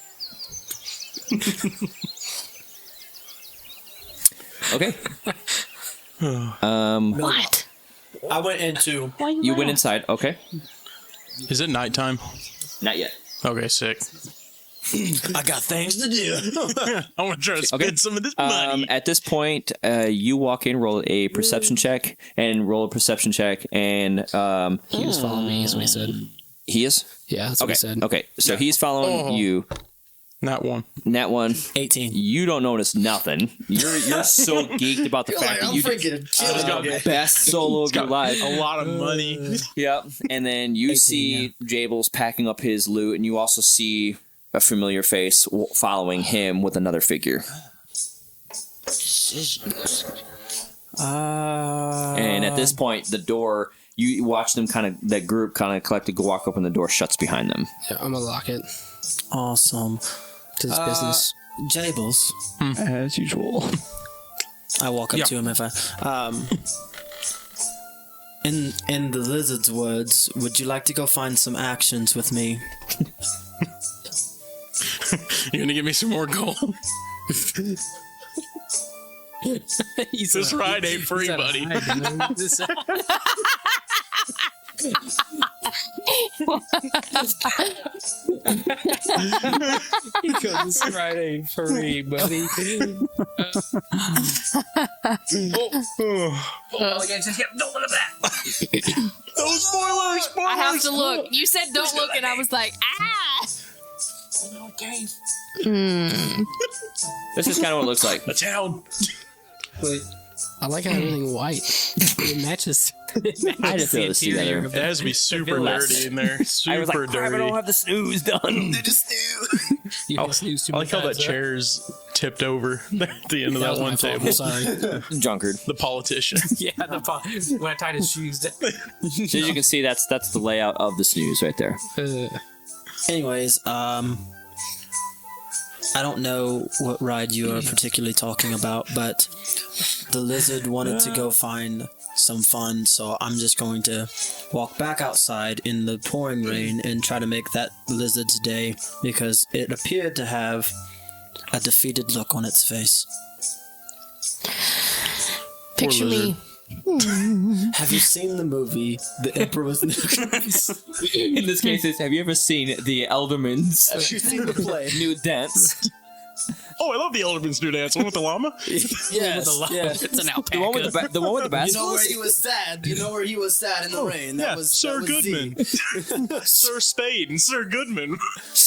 Okay. What? I went into. Why You went inside. Okay. Is it nighttime? Not yet. Okay, sick. I got things to do. I want to try to spend Okay. some of this money. At this point, you walk in, roll a perception check, and He was following me, is what he said. he is? Yeah, that's what Okay. he said. Okay. So he's following you. Not one. Nat 1. 18. You don't notice nothing. You're so geeked about the fact that you just got the best solo of your life. A lot of money. Yep. And then you see Jables packing up his loot, and you also see a familiar face following him with another figure. And at this point, the door, you watch them that group collectively walk up, and the door shuts behind them. Yeah, I'm gonna lock it Awesome. to this business. Jables. As usual. I walk up to him if I. In the lizard's words, would you like to go find some actions with me? You're going to give me some more gold? This ride ain't free, buddy. This Friday free, buddy. Oh, spoilers! I have to look. You said don't look, and I was like, ah. This is kind of what it looks like. A town. Wait, I like how everything white. It matches. I had to throw this together. It has to be super less. dirty in there. Super I was like, crap, I dirty. don't have the snooze done. You can snooze too I many like how that times, huh? chair's tipped over at the end of that was one my fault. table. I'm sorry. Drunkard. The politician. Yeah, when I tied his shoes down. So as you can see, that's the layout of the snooze right there. Anyways, I don't know what ride you are particularly talking about, but the lizard wanted to go find some fun, so I'm just going to walk back outside in the pouring rain and try to make that lizard's day, because it appeared to have a defeated look on its face. Picture me. Have you seen the movie The Emperor's New Clothes? In this case, it's, have you ever seen the Elderman's Have you seen the play? new dance? Oh, I love the Elderman's new dance. One with the llama? Yes, yes. It's an alpaca. The one with the one with the You know basketball. where he was sad. You know where he was sad in the rain. That Yeah, was Sir that was Z. Goodman. Sir Spade and Sir Goodman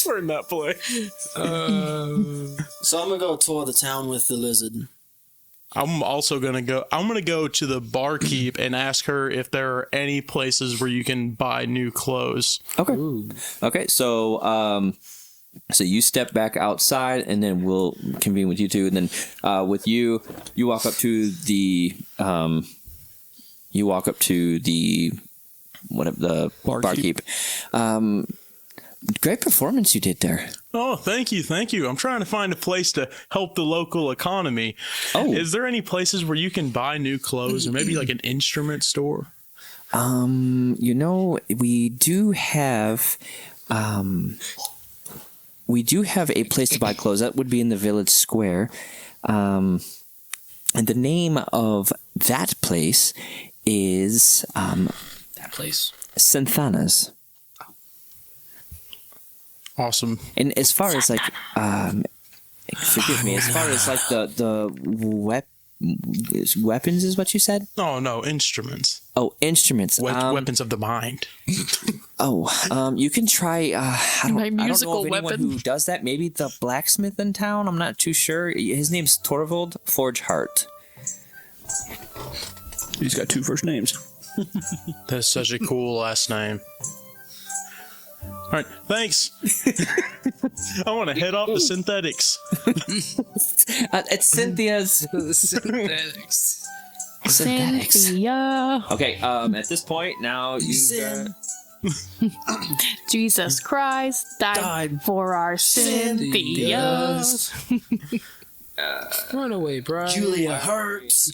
were in that play. So I'm gonna go tour the town with the lizard. I'm also gonna go to the barkeep and ask her if there are any places where you can buy new clothes. Okay. Okay. So you step back outside, and then we'll convene with you two, and then with you walk up to the barkeep. Great performance you did there. Oh, thank you. I'm trying to find a place to help the local economy. Oh. Is there any places where you can buy new clothes, or maybe like an instrument store? We do have a place to buy clothes. That would be in the village square. And the name of that place is That place. Synthana's. Awesome. And as far as like forgive me, as far as like the weapons is what you said? No, instruments. Oh, instruments. Weapons of the mind. You can try. I don't know musical of anyone weapon. who does that. Maybe the blacksmith in town. I'm not too sure. His name's Torvald Forgeheart. He's got 2 first names. That's such a cool last name. All right, thanks. I want to head off to synthetics. It's Cynthia's. Synthetics. Synthetics. Cynthia. Okay. At this point, now you. Jesus Christ died for our Cynthias. Run away, Brian. Julia hurts.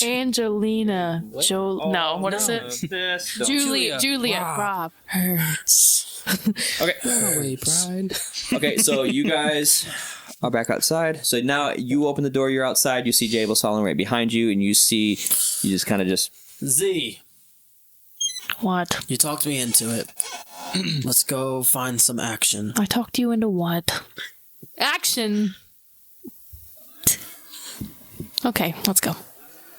Angelina. No, what is it? Julia. Rob hurts. Okay. Run away, Brian. Okay. So you guys are back outside. So now you open the door. You're outside. You see Jables falling right behind you, and you just kind of just. Z, What? you talked me into it. Let's go find some action. I talked you into what? Action. Okay, let's go.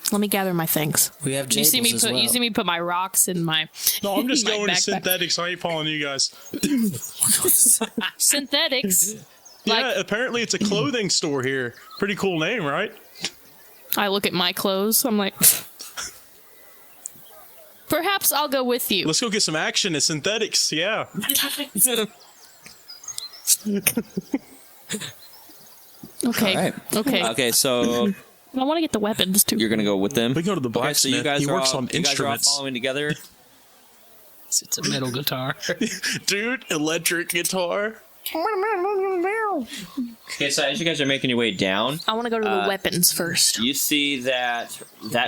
Let me gather my things. We have You see me Jables as put well. you see me put my rocks in my No, I'm just my going to backpack. synthetics. I ain't following you guys. Synthetics. Yeah, apparently it's a clothing store here. Pretty cool name, right? I look at my clothes. I'm like, perhaps I'll go with you. Let's go get some action at synthetics. Yeah. Okay. All right. Okay. Okay. So I want to get the weapons too. you're gonna go with them. We go to the Okay, so blacksmith. you guys He are works all, on you guys are all instruments. following together. It's a metal guitar. Dude, electric guitar. Okay, so as you guys are making your way down, I want to go to the weapons first. you see that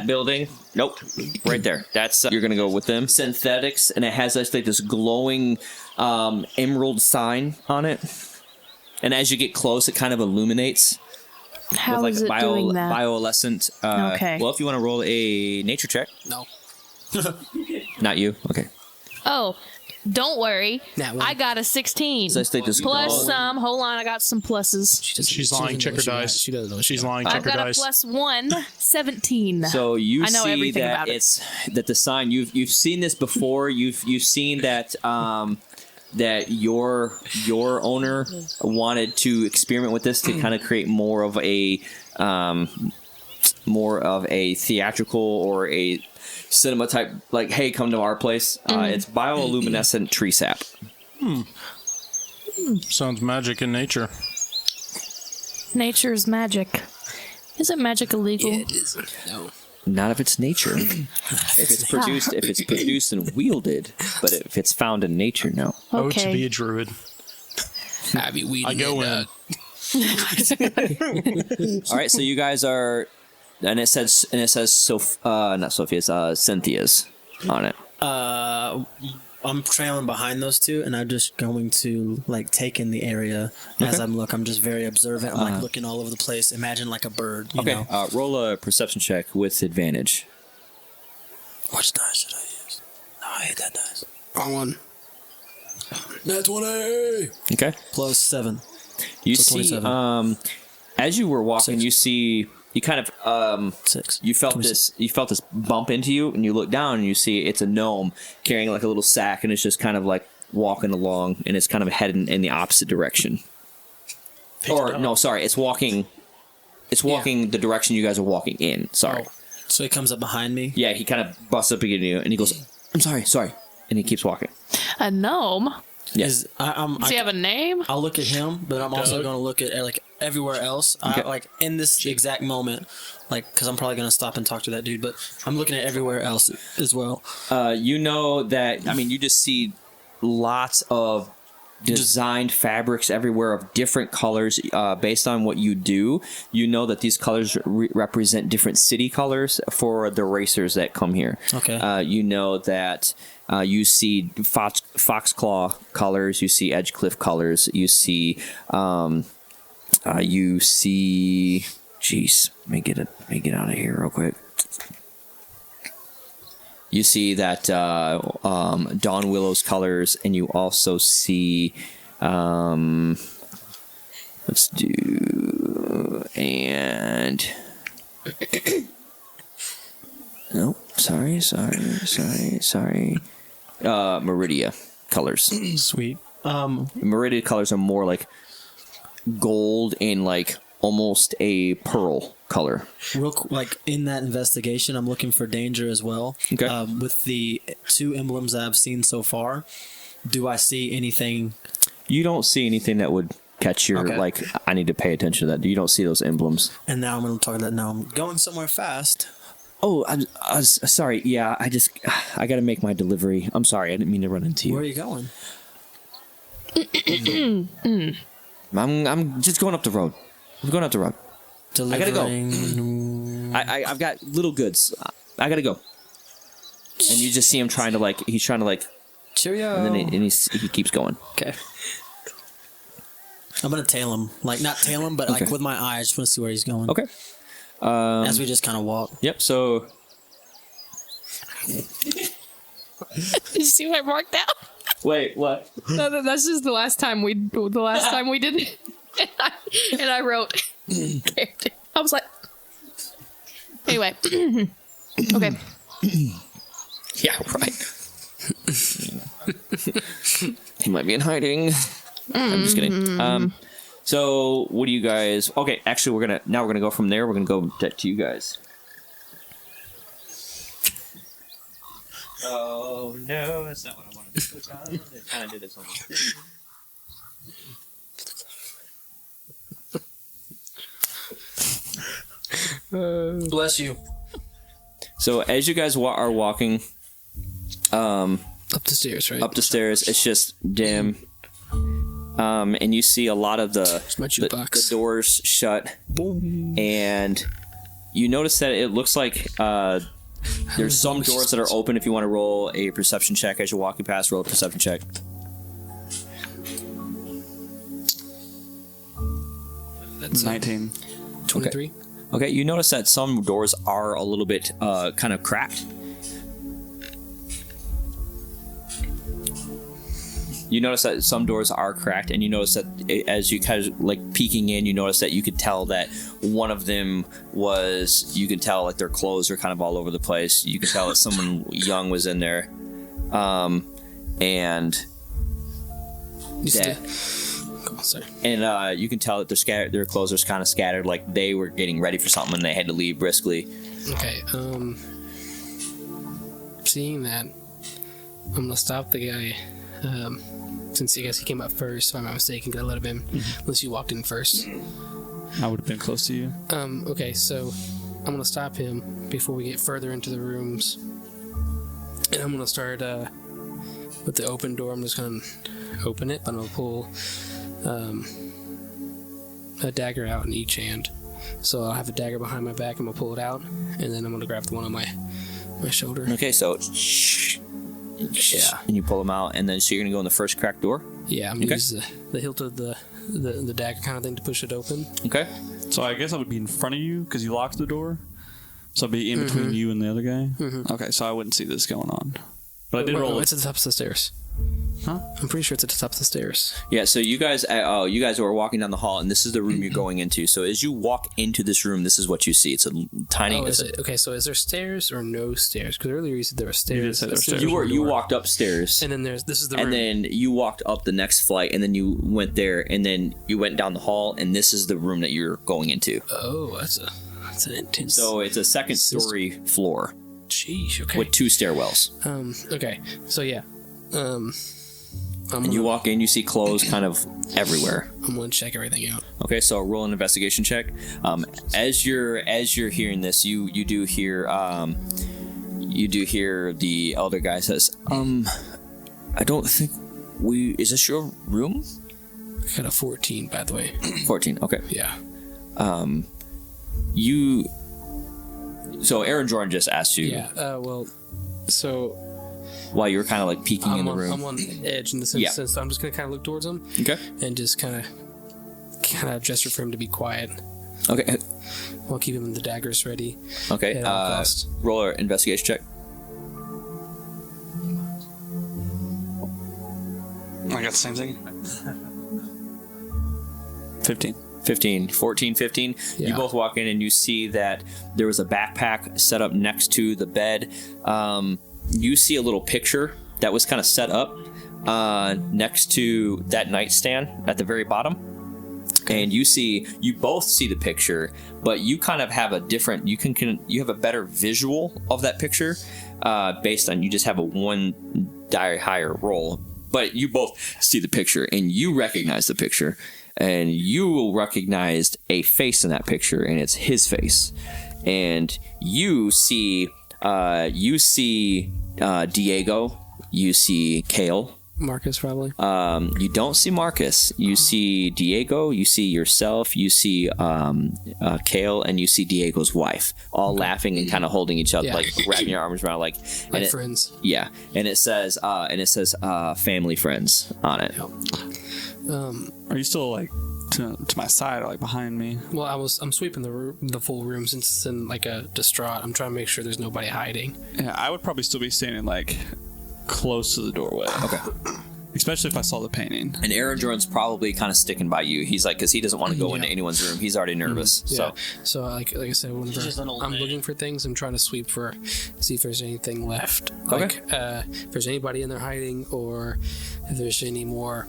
building. Nope, right there. That's you're gonna go with them. Synthetics, and it has like this glowing emerald sign on it. And as you get close, it kind of illuminates How with is like it doing that? bioluminescent. Okay. Well, if you want to roll a nature check, No. not you. Okay. Oh, don't worry. That one. I got a 16. So let's take this Plus glowing- some. Hold on, I got some pluses. She's lying. Check her dice. She doesn't know. She's lying. I've Check her got a dice. plus 1, 17. So you I know see everything that about it. it's that the sign you've seen this before. You've seen that that your owner wanted to experiment with this to kind of create more of a theatrical or a cinema type, like, hey, come to our place. It's bioluminescent tree sap. Sounds magic in nature. Nature's magic. Isn't magic illegal? It is. No. Not if it's nature. if it's produced and wielded, but if it's found in nature, no. Oh, to Okay. be a druid. I be weeding I go in. All right, so you guys are, and it says not Sophia's, Cynthia's on it. I'm trailing behind those two, and I'm just going to like take in the area as I'm just very observant. I'm like looking all over the place. Imagine like a bird. You know? Roll a perception check with advantage. Which dice should I use? No, I hate that dice. Wrong one. That's 20. Okay. Plus 7. You So see, 27. as you were walking, 6. you see, you kind of, 6. you felt 26. this bump into you, and you look down and you see it's a gnome carrying like a little sack, and it's just kind of like walking along, and it's kind of heading in the opposite direction. It's walking the direction you guys are walking in. Sorry. Oh. So he comes up behind me. Yeah, he kind of busts up against you, and he goes, "I'm sorry," and he keeps walking. A gnome? Yes. Does he have a name? I'll look at him, but I'm also going to look at like everywhere else. Okay. Like in this exact moment, like because I'm probably going to stop and talk to that dude. But I'm looking at everywhere else as well. You know that. I mean, you just see lots of designed fabrics everywhere of different colors. Based on what you do, you know that these colors represent different city colors for the racers that come here. Okay. You know that you see Foxclaw colors, you see Edgecliff colors, you see. Jeez, let me get out of here real quick. You see that Dawn Willow's colors, and you also see, let's do, and no, sorry. Meridia colors. Sweet. Meridia colors are more like gold and like almost a pearl color. Like in that investigation, I'm looking for danger as well. Okay. With the 2 emblems that I've seen so far, do I see anything? You don't see anything that would catch your like. I need to pay attention to that. You don't see those emblems. And now I'm going to talk about. Now I'm going somewhere fast. Oh, I was sorry. Yeah, I got to make my delivery. I'm sorry. I didn't mean to run into you. Where are you going? I'm just going up the road. I'm going up the road. Delivering. I gotta go. I've got little goods. I gotta go. And you just see him trying to like. He's trying to like. Cheerio. And then he keeps going. Okay. I'm gonna tail him, like not tail him, but like with my eyes, just want to see where he's going. Okay. As we just kind of walk. Yep. So. Did you see what I marked out? Wait. What? No, that's just the last time we did it. And I wrote character. I was like, anyway. Okay. Yeah, right. He might be in hiding. I'm just kidding. So what do you guys? Okay, actually, we're gonna go from there. We're gonna go to you guys. Oh no, that's not what I wanted to put on. It kind of did its own thing. Bless you. So as you guys are walking, Up the stairs, right? up the stairs, it's just dim, and you see a lot of the doors shut. Boom. And you notice that it looks like there's some doors that are open. If you want to roll a perception check as you're walking past, roll a perception check. That's 19. 23. Okay, you notice that some doors are a little bit kind of cracked. You notice that some doors are cracked, and you notice that as you kind of like peeking in, you notice that you could tell that one of them was, you can tell like their clothes are kind of all over the place. You can tell that someone young was in there. And Sorry. And you can tell that they're scattered. Their clothes are kind of scattered, like they were getting ready for something and they had to leave briskly. Okay. Seeing that, I'm gonna stop the guy. Since I guess he came up first, if I'm not mistaken, because I let him in. Unless you walked in first. I would have been close to you. Okay, so I'm gonna stop him before we get further into the rooms, and I'm gonna start with the open door. I'm just gonna open it. I'm gonna pull a dagger out in each hand. So I'll have a dagger behind my back. I'm gonna pull it out, and then I'm gonna grab the one on my shoulder. Okay, so yeah, and you pull them out, and then so you're gonna go in the first cracked door. Yeah, I'm gonna use the hilt of the dagger kind of thing to push it open. Okay. So I guess I would be in front of you because you locked the door. So I'd be in between you and the other guy. Okay, so I wouldn't see this going on. But I did roll. It's at the top of the stairs. Huh? I'm pretty sure it's at the top of the stairs. Yeah, so you guys are walking down the hall, and this is the room you're going into. So as you walk into this room, this is what you see. It's a tiny. Oh, is it? Okay, so is there stairs or no stairs? Because earlier you said there were stairs. You did say there were stairs. You walked upstairs, and then this is the room. and then you walked up the next flight, and then you went there, and then you went down the hall, and this is the room that you're going into. Oh, that's an intense. So it's a second story floor. Sheesh. Okay. With 2 stairwells. Okay. So yeah. And you walk in, you see clothes kind of everywhere. I'm gonna check everything out. Okay, so roll an investigation check. As you're hearing this, you do hear the elder guy says, I don't think Is this your room? I got a 14, by the way. 14. Okay. Yeah. So Aaron Jordan just asked you. Yeah. So while you were kind of like peeking in the room. I'm on the edge in the sense, so I'm just gonna kind of look towards him. Okay. And just kind of gesture for him to be quiet. Okay. We'll keep him the daggers ready. Okay. Roll an investigation check. I got the same thing. 15. 14, 15. Yeah. You both walk in and you see that there was a backpack set up next to the bed. You see a little picture that was kind of set up next to that nightstand at the very bottom. And you both see the picture, but you kind of have a different, you have a better visual of that picture based on, you just have a one die higher roll, but you both see the picture and you recognize the picture. And you will recognize a face in that picture, and it's his face. And you see Diego. You see Kale. Marcus, probably. You don't see Marcus. You see Diego. You see yourself. You see Kale, and you see Diego's wife, all laughing and kind of holding each other, like wrapping your arms around, like friends. Yeah, and it says family friends on it. Yep. Are you still like to my side or like behind me? Well, I'm sweeping the full room since it's in like a distraught. I'm trying to make sure there's nobody hiding. Yeah, I would probably still be standing like close to the doorway. Okay. Especially if I saw the painting. And Aaron Jordan's probably kind of sticking by you. He's like, because he doesn't want to go into anyone's room. He's already nervous. So like I said, whenever I'm looking for things, I'm trying to sweep see if there's anything left. Like if there's anybody in there hiding, or if there's any more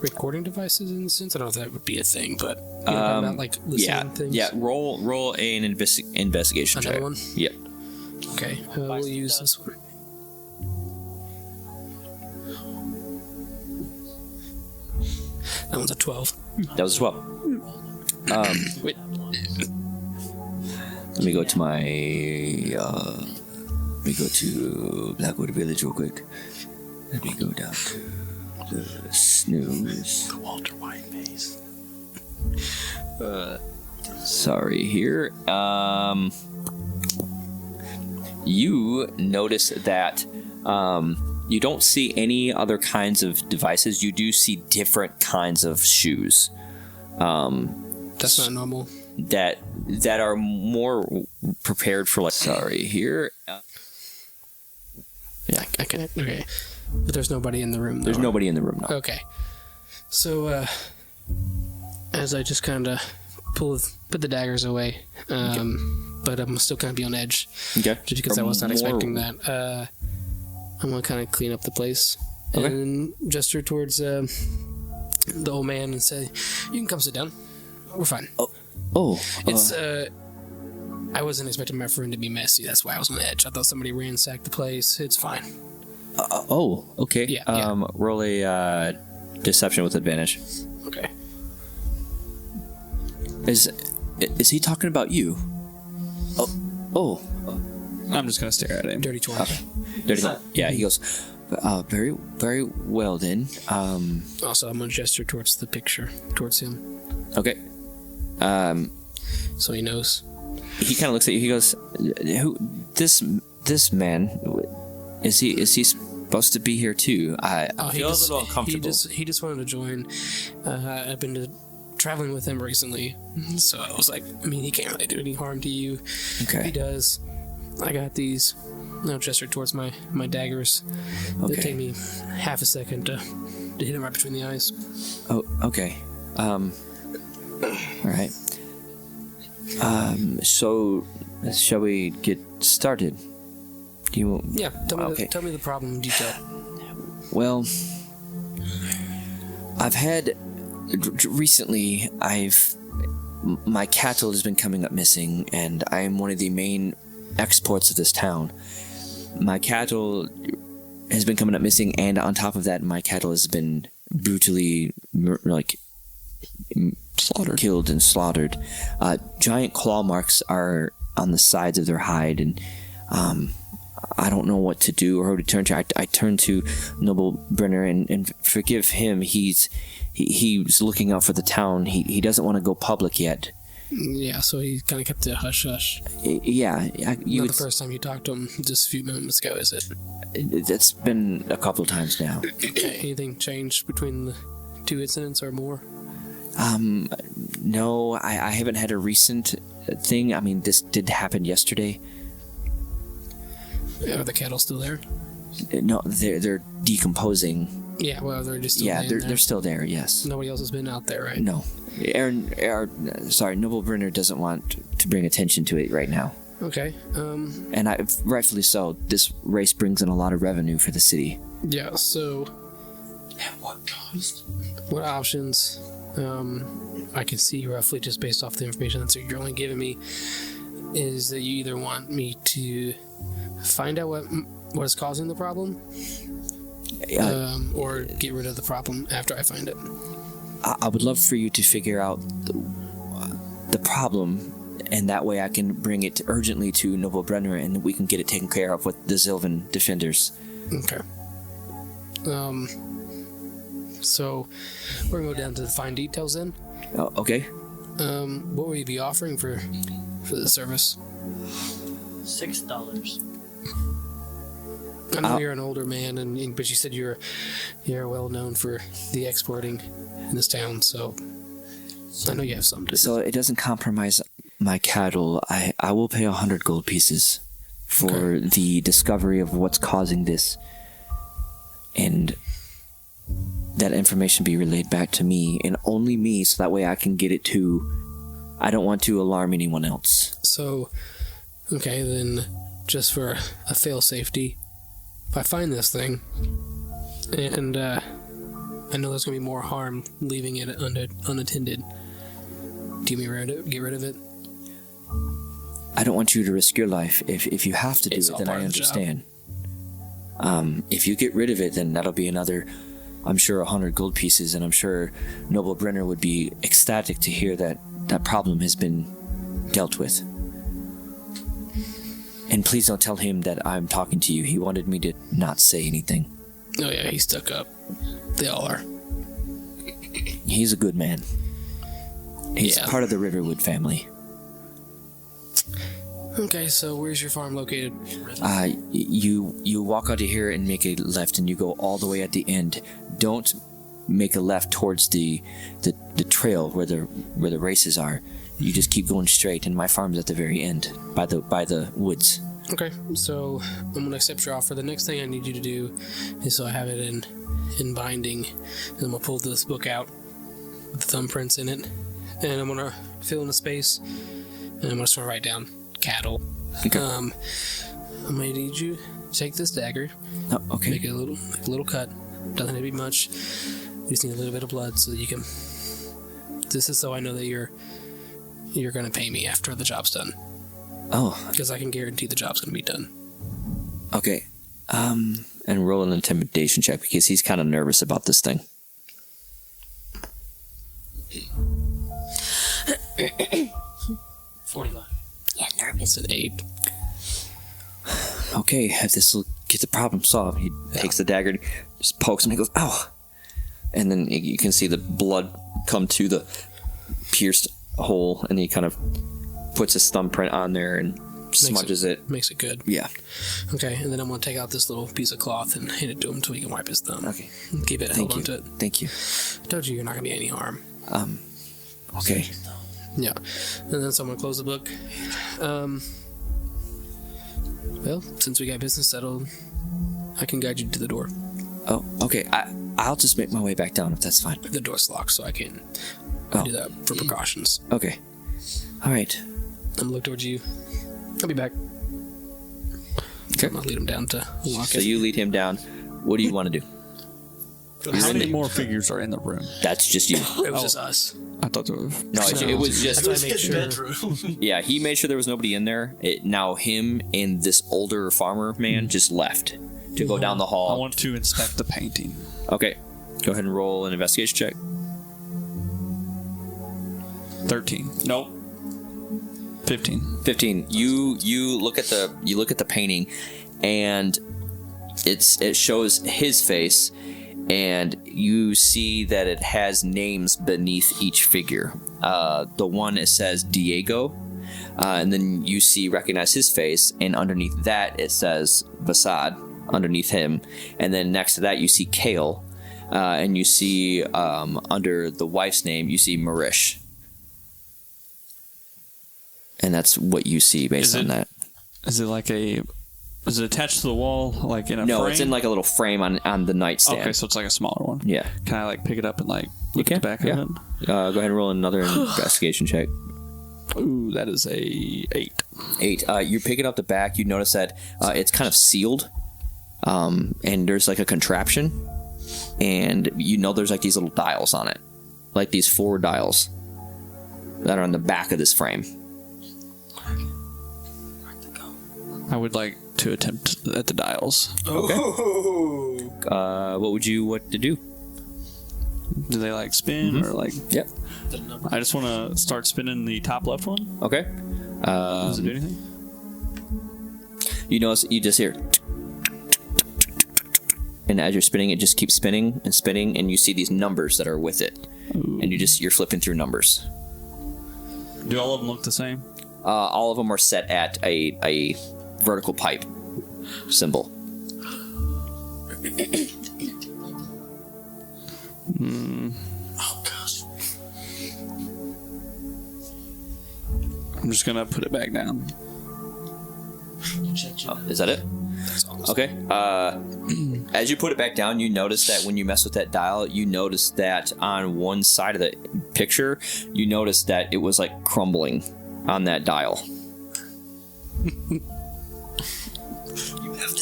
recording devices in the sense. I don't know if that would be a thing, but about like listening things. Yeah. Roll an investigation check. Another one. Yep. Okay. We'll use this one. That one's a 12. That was a 12. Wait. Let me go to my. Let me go to Blackwood Village real quick. Let me go down to the snooze. Walter White face. Sorry here. You notice that you don't see any other kinds of devices. You do see different kinds of shoes. That's not normal. That are more prepared for like. Sorry here. Yeah, I can. Okay, but there's nobody in the room. There's nobody in the room now. Okay, so as I just kind of put the daggers away, but I'm still kind of be on edge. Okay. Just because I was not expecting that. I'm gonna kind of clean up the place and gesture towards the old man and say, "You can come sit down. We're fine." It's I wasn't expecting my friend to be messy. That's why I was on edge. I thought somebody ransacked the place. It's fine. Okay. Yeah. Roll a deception with advantage. Okay. Is he talking about you? I'm just gonna stare at him. Dirty 20. Okay. Dirty 20. Yeah. He goes. Very, very well then. Also, I'm gonna gesture towards the picture, towards him. Okay. So he knows. He kind of looks at you. He goes, "Who? This man? Is he supposed to be here too?" I feel a little uncomfortable. He just wanted to join. I've been traveling with him recently, so I was like, I mean, he can't really do any harm to you. Okay. If he does, I got these. I'll gesture towards my daggers. Okay. It'll take me half a second to hit him right between the eyes. Oh, okay. All right. So, shall we get started? Do you? Yeah. Tell me the problem in detail. Well, I've had recently. My cattle has been coming up missing, and I am one of the main exports of this town. My cattle has been coming up missing, and on top of that, my cattle has been brutally killed and slaughtered. Giant claw marks are on the sides of their hide, and I don't know what to do or who to turn to. I turn to Noble Brenner and forgive him. He's looking out for the town. He doesn't want to go public yet. Yeah, so he kind of kept it hush-hush. Yeah. Not the first time you talked to him just a few moments ago, is it? It's been a couple of times now. Okay, anything changed between the two incidents or more? No, I haven't had a recent thing. I mean, this did happen yesterday. Are the cattle still there? No, they're decomposing. Yeah, well, they're just still they're still there. Yes. Nobody else has been out there, right? No, Noble Brenner doesn't want to bring attention to it right now. Okay. And rightfully so. This race brings in a lot of revenue for the city. Yeah. So. At what cost? What options? I can see roughly just based off the information that you're only giving me is that you either want me to find out what is causing the problem, or get rid of the problem after I find it. I would love for you to figure out the problem, and that way I can bring it urgently to Noble Brenner, and we can get it taken care of with the Sylvan Defenders. Okay. So we're gonna go down to the fine details then. Okay. What will you be offering for the service? $6. I know you're an older man, but you said you're well known for the exporting in this town, so I know you have something. So it doesn't compromise my cattle. I will pay 100 gold pieces for the discovery of what's causing this, and that information be relayed back to me, and only me, so that way I can get it to... I don't want to alarm anyone else. So, okay, then just for a fail safety, if I find this thing, and I know there's going to be more harm leaving it unattended, do you want me to get rid of it? I don't want you to risk your life. If you have to do It's it, all then part I of the job. understand. If you get rid of it, then that'll be another, I'm sure, 100 gold pieces, and I'm sure Noble Brenner would be ecstatic to hear that that problem has been dealt with. And please don't tell him that I'm talking to you. He wanted me to not say anything. Oh yeah, he's stuck up. They all are. He's a good man. He's part of the Riverwood family. Okay, so where's your farm located? You walk out of here and make a left, and you go all the way at the end. Don't make a left towards the trail where the races are. You just keep going straight, and my farm's at the very end, by the woods. Okay, so I'm gonna accept your offer. The next thing I need you to do is so I have it in binding, and I'm gonna pull this book out with the thumbprints in it, and I'm gonna fill in the space, and I'm gonna start write down cattle. Okay. I'm gonna need you to take this dagger, Oh, okay. make a little cut. Doesn't need to be much. You just need a little bit of blood so that you can. This is so I know that you're gonna pay me after the job's done. Oh, Because I can guarantee the job's gonna be done. okay. And roll an intimidation check because he's kind of nervous about this thing. 45. Yeah, nervous. It's an 8. Okay, if this will get the problem solved, he takes the dagger, just pokes him, and he goes, "Ow!" And then you can see the blood come to the pierced hole, and he kind of puts his thumbprint on there and smudges it. Makes it good. Yeah. Okay, and then I'm going to take out this little piece of cloth and hand it to him until he can wipe his thumb. Okay. Keep it, Thank hold you. on to it. Thank you. I told you you're not going to be any harm. Okay. Yeah. And then so I'm going to close the book. Well, since we got business settled, I can guide you to the door. Oh, okay. I'll just make my way back down if that's fine. The door's locked, so I can do that for precautions. Okay. All right. I'm going to look towards you. I'll be back. Okay. I'm going to lead him down to lock So it. you lead him down. What do you want to do? How many more figures are in the room? That's just you. It was just us. I thought there was... No, it was just... That's why I made sure. Yeah, he made sure there was nobody in there. Now him and this older farmer man just left to go down the I hall. want to inspect the painting. Okay. Go ahead and roll an investigation check. 13. Nope. 15. 15. You look at the painting, and it shows his face, and you see that it has names beneath each figure. The one, it says Diego, and then you recognize his face, and underneath that it says Vasad underneath him, and then next to that you see Kale, and you see under the wife's name you see Marish, and that's what you see based on that. Is it attached to the wall, like in a frame? No, it's in like a little frame on the nightstand. Okay, so it's like a smaller one. Yeah. Can I like pick it up and like look at the back of it? Go ahead and roll another investigation check. Ooh, that is a 8. 8. You're picking up the back. You notice that it's kind of sealed, and there's like a contraption, and there's like these little dials on it, like these 4 dials that are on the back of this frame. I would like to attempt at the dials. Okay. What to do? Do they like spin or like? Yep. I just want to start spinning the top left one. Okay. Does it do anything? You notice you just hear, and as you're spinning, it just keeps spinning and spinning, and you see these numbers that are with it. Ooh. And you're flipping through numbers. Do all of them look the same? All of them are set at a vertical pipe symbol. Oh gosh. I'm just gonna put it back down. Is that it? Okay. As you put it back down, you notice that when you mess with that dial, you notice that on one side of the picture, you notice that it was like crumbling on that dial.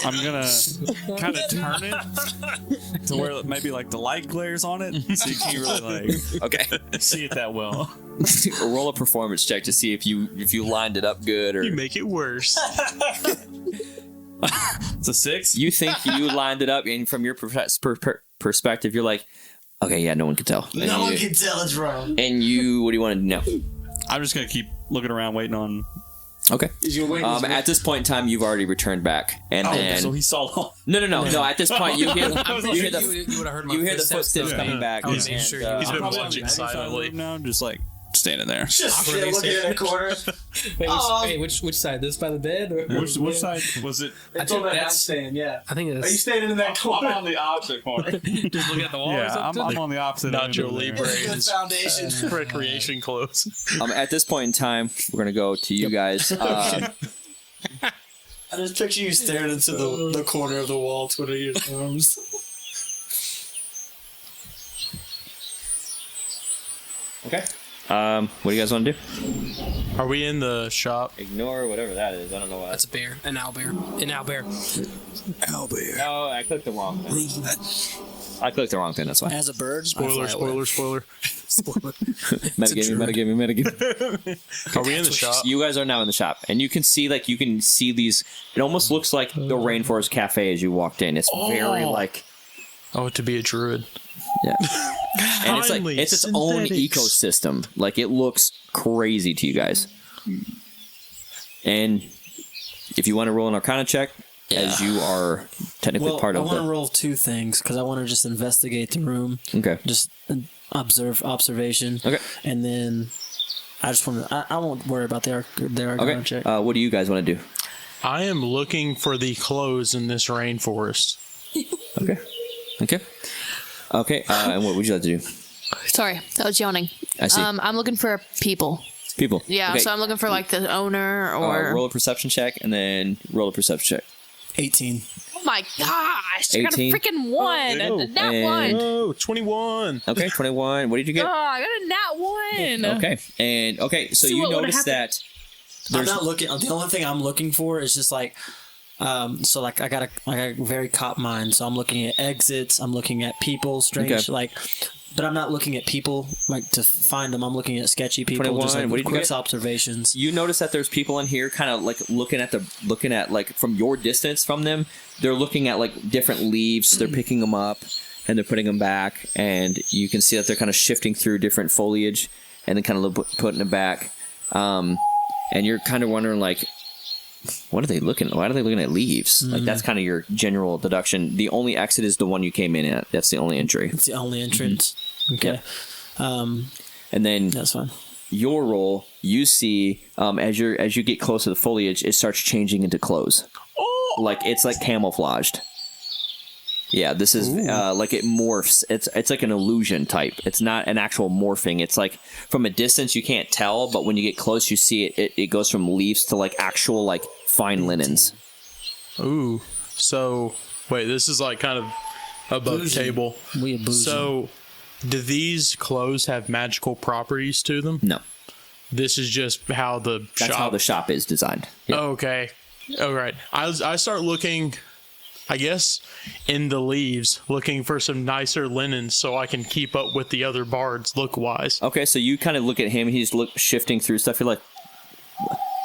I'm gonna kind of turn it to where maybe like the light glares on it, so you can't really like see it that well. Roll a performance check to see if you lined it up good, or you make it worse. It's a 6. You think you lined it up, and from your perspective, you're like, okay, yeah, no one can tell. No one can tell it's wrong. And you, what do you want to know? I'm just gonna keep looking around, waiting on. Okay. At this point in time, you've already returned back, and then so he saw. No. At this point, you hear you would have heard my the footsteps coming back. He's been watching silently now, just like standing there. Just looking in the corner. Wait, which side? This by the bed? Or? Which side was it? It's on that nightstand, yeah. I think it's. Are you standing in that corner? I'm on the opposite corner. Just looking at the wall. Yeah, I'm on the opposite. Nacho Libre foundation. recreation clothes. At this point in time, we're gonna go to you guys. I just picture you staring into the corner of the wall, twiddling your thumbs. Okay. What do you guys want to do? Are we in the shop? Ignore whatever that is. I don't know why. That's a bear. An owlbear. Owlbear. No, I clicked the wrong thing. I clicked the wrong thing. That's why. As a bird. Spoiler. Metagaming. Are we in the shop? You guys are now in the shop, and you can see these. It almost looks like the Rainforest Cafe as you walked in. It's very like. Oh, to be a druid. Yeah. And it's its own ecosystem. Like, it looks crazy to you guys. And if you want to roll an Arcana check, as you are technically part of it. I want to roll 2 things because I want to just investigate the room. Okay. Just observation. Okay. And then I just want to. I won't worry about their Arcana check. What do you guys want to do? I am looking for the clothes in this rainforest. Okay. And what would you like to do? Sorry, I was yawning. I see. I'm looking for people. Yeah, Okay. so I'm looking for like the owner or. Roll a perception check, and then roll a perception check. 18. Oh my gosh! I got a 18? freaking 1. Nat 1. Oh, 21. Okay, 21. What did you get? Oh, I got a nat 1. Okay, and so See you what would've notice that. I'm not looking. The only thing I'm looking for is just like. So like I got a very cop mind. So I'm looking at exits. I'm looking at people. Strange but I'm not looking at people like to find them. I'm looking at sketchy people. 21, just like what did you quick get? observations. You notice that there's people in here kind of like looking at like from your distance from them. They're looking at like different leaves. They're picking them up and they're putting them back, and you can see that they're kind of shifting through different foliage and then kind of putting it back. And you're kind of wondering like, What are they looking? Why are they looking at leaves? Like that's kind of your general deduction. The only exit is the one you came in at. That's the only entry. It's the only entrance. Okay. And then That's fine. your roll, you see as you get close to the foliage, it starts changing into clothes. Oh, Like it's like camouflaged. Yeah, this is like it morphs. It's like an illusion type. It's not an actual morphing. It's like from a distance you can't tell, but when you get close, you see it goes from leaves to like actual like fine linens. ooh. So wait, this is like kind of above Bougie. table. We a bougie. So, do these clothes have magical properties to them? No, This is just how the that's shop. how the shop is designed. Yeah. Okay. All right. I start looking, I guess, in the leaves, looking for some nicer linens so I can keep up with the other bards look-wise. Okay, so you kind of look at him. He's shifting through stuff. You're like,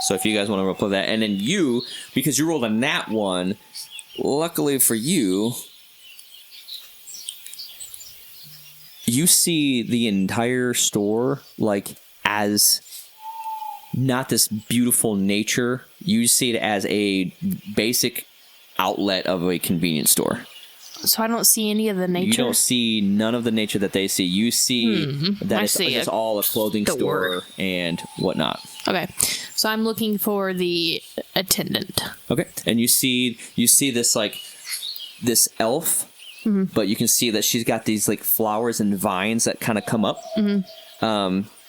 so if you guys want to roleplay that, and then you, because you rolled a nat 1, luckily for you, you see the entire store like as not this beautiful nature. You see it as a basic outlet of a convenience store. So I don't see any of the nature. You don't see none of the nature that they see. You see that I it's see just a all a clothing store. store and whatnot. Okay, so I'm looking for the attendant. Okay, and you see this like this elf, but you can see that she's got these like flowers and vines that kind of come up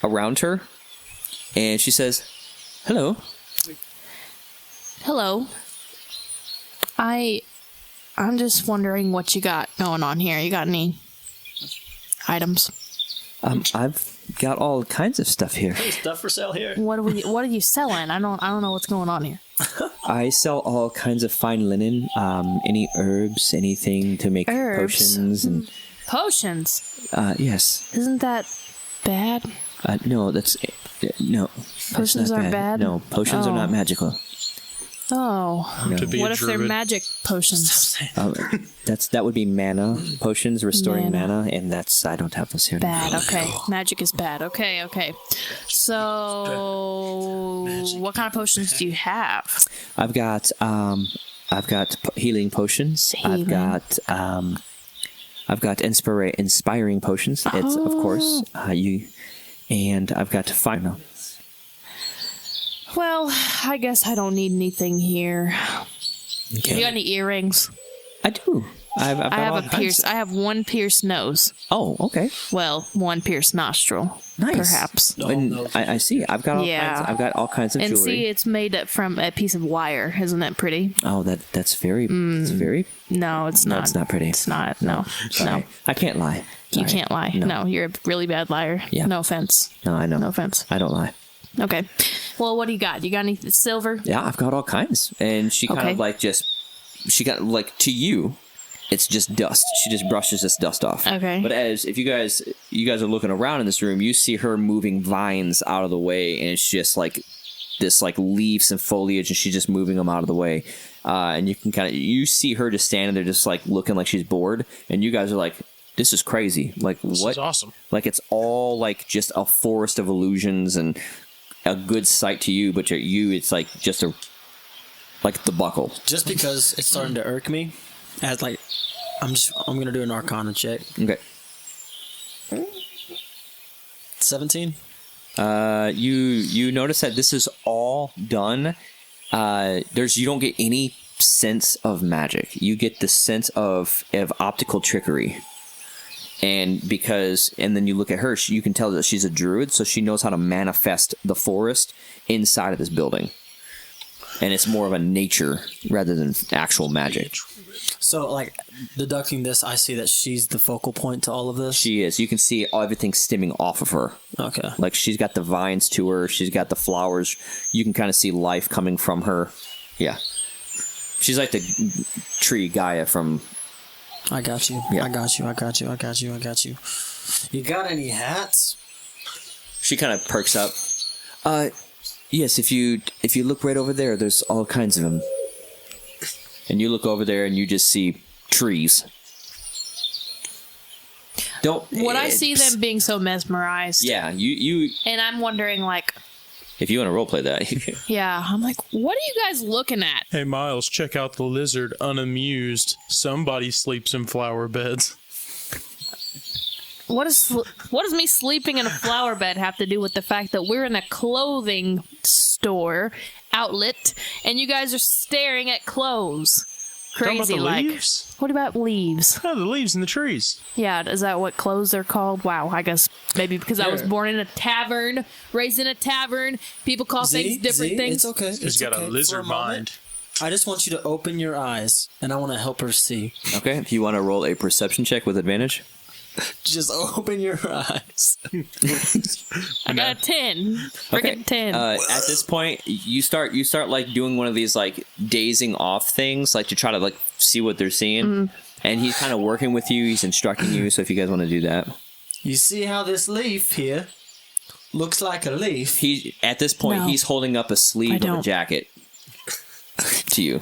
around her, and she says, "Hello." Hello. I'm just wondering what you got going on here. You got any items? I've got all kinds of stuff here. Stuff for sale here. What are you selling? I don't know what's going on here. I sell all kinds of fine linen, any herbs, anything to make Herbs? potions and Potions? yes. Isn't that bad? No, that's no. Potions that's not aren't bad? No, potions are not magical. Oh. To be What a if they're druid. magic potions? That would be mana potions, restoring Mana. mana, and I don't have those here. Bad. Okay. Magic is bad. Okay. So, what kind of potions do you have? I've got healing potions. Healing. I've got inspiring potions. It's of course and I've got fire. No. Well, I guess I don't need anything here. Okay. You got any earrings? I do. I've got I have all a kinds. pierced. I have one pierced nose. Oh, okay. Well, one pierced nostril. Nice. Perhaps. And I see. I've got all Yeah. kinds. I've got all kinds of And jewelry. see, it's made up from a piece of wire. Isn't that pretty? Oh, that's very. It's very. No, it's not. No, it's not pretty. It's not. No. Sorry. No. I can't lie. You Sorry. can't lie. No. No, you're a really bad liar. Yeah. No offense. No, I know. No offense. I don't lie. Okay. Well, what do you got? You got any silver? Yeah, I've got all kinds. And she kind Okay. of like she got like to you, it's just dust. She just brushes this dust off. Okay. But if you guys are looking around in this room, you see her moving vines out of the way, and it's just like this like leaves and foliage, and she's just moving them out of the way. And you can you see her just standing there, just like looking like she's bored, and you guys are like, "This is crazy! Like This what? is awesome. Like it's all like just a forest of illusions and a good sight to you, but to you, it's like just like the buckle." Just because it's starting to irk me, as like, I'm gonna do an Arcana check. Okay. 17. You notice that this is all done. You don't get any sense of magic. You get the sense of optical trickery. And then you look at her, you can tell that she's a druid, so she knows how to manifest the forest inside of this building. And it's more of a nature rather than actual magic. So, like, deducting this, I see that she's the focal point to all of this. She is. You can see everything stemming off of her. Okay. Like, she's got the vines to her. She's got the flowers. You can kind of see life coming from her. Yeah. She's like the tree Gaia from... I got you. Yeah. I got you. You got any hats? She kind of perks up. Yes, if you look right over there, there's all kinds of them. And you look over there and you just see trees. Would I see them being so mesmerized? Yeah, you And I'm wondering, like, If you want to roleplay that. Yeah, I'm like, what are you guys looking at? Hey, Miles, check out the lizard, unamused. Somebody sleeps in flower beds. What does me sleeping in a flower bed have to do with the fact that we're in a clothing store outlet and you guys are staring at clothes? Talking about Crazy the like. leaves? What about leaves? Oh, the leaves in the trees. Yeah, is that what clothes are called? Wow, I guess maybe because I was born in a tavern, raised in a tavern, people call things different things. It's okay. He's got okay. a lizard mind. I just want you to open your eyes, and I want to help her see. Okay, if you want to roll a perception check with advantage. Just open your eyes. I got a 10. Freaking 10. At this point, you start like doing one of these like dazing off things, like to try to like see what they're seeing. Mm-hmm. And he's kind of working with you. He's instructing you. So if you guys want to do that, you see how this leaf here looks like a leaf. At this point, he's holding up a sleeve of a jacket to you.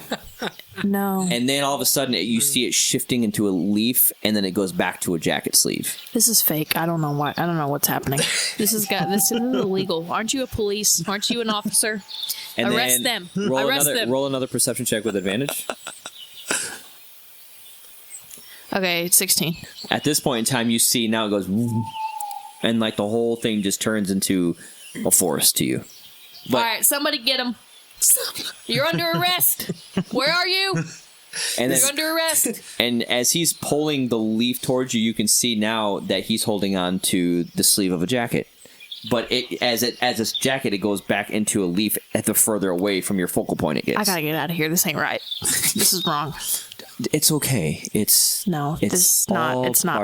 No. And then all of a sudden, you see it shifting into a leaf, and then it goes back to a jacket sleeve. This is fake. I don't know why. I don't know what's happening. This is illegal. Aren't you a police? Aren't you an officer? And Arrest them. Roll another perception check with advantage. Okay, 16. At this point in time, you see now it goes, and like the whole thing just turns into a forest to you. All right, somebody get him. You're under arrest. Where are you? And You're under arrest. And as he's pulling the leaf towards you, you can see now that he's holding on to the sleeve of a jacket. But as this jacket, it goes back into a leaf at the further away from your focal point it gets. I gotta get out of here. This ain't right. This is wrong. It's okay. It's not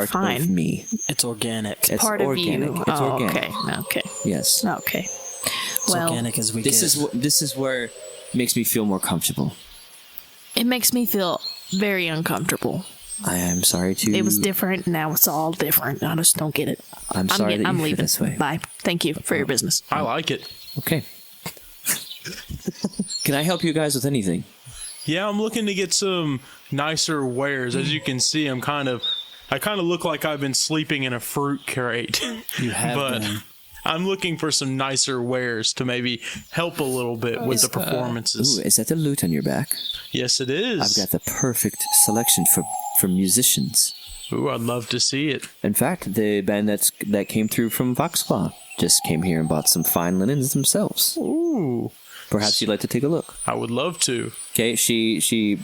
fine. Of me. It's organic. It's part organic. of you. It's organic. Okay. Yes. Okay. It's organic as we this get. This is where it makes me feel more comfortable. It makes me feel very uncomfortable. I am sorry to... It was different. Now it's all different. I just don't get it. I'm sorry that you feel leaving this way. Bye. Thank you for your business. I like it. Okay. Can I help you guys with anything? Yeah, I'm looking to get some nicer wares. As you can see, I kind of look like I've been sleeping in a fruit crate. You have been. I'm looking for some nicer wares to maybe help a little bit with the performances. Ooh, is that the loot on your back? Yes, it is. I've got the perfect selection for musicians. Ooh, I'd love to see it. In fact, the band that came through from Foxclaw just came here and bought some fine linens themselves. Ooh. Perhaps you'd like to take a look. I would love to. Okay, she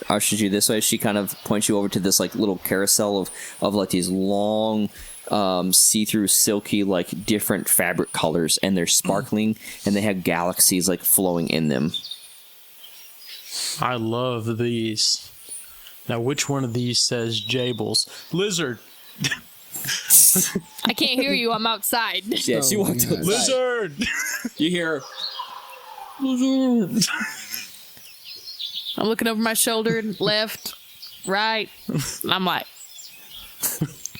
ushers you this way. She kind of points you over to this like little carousel of like these long see-through silky like different fabric colors, and they're sparkling and they have galaxies like flowing in them. I love these. Now which one of these says Jables? Lizard. I can't hear you. I'm outside. Yeah, she walked outside. Lizard. You hear Lizard. I'm looking over my shoulder, left, right. I'm like,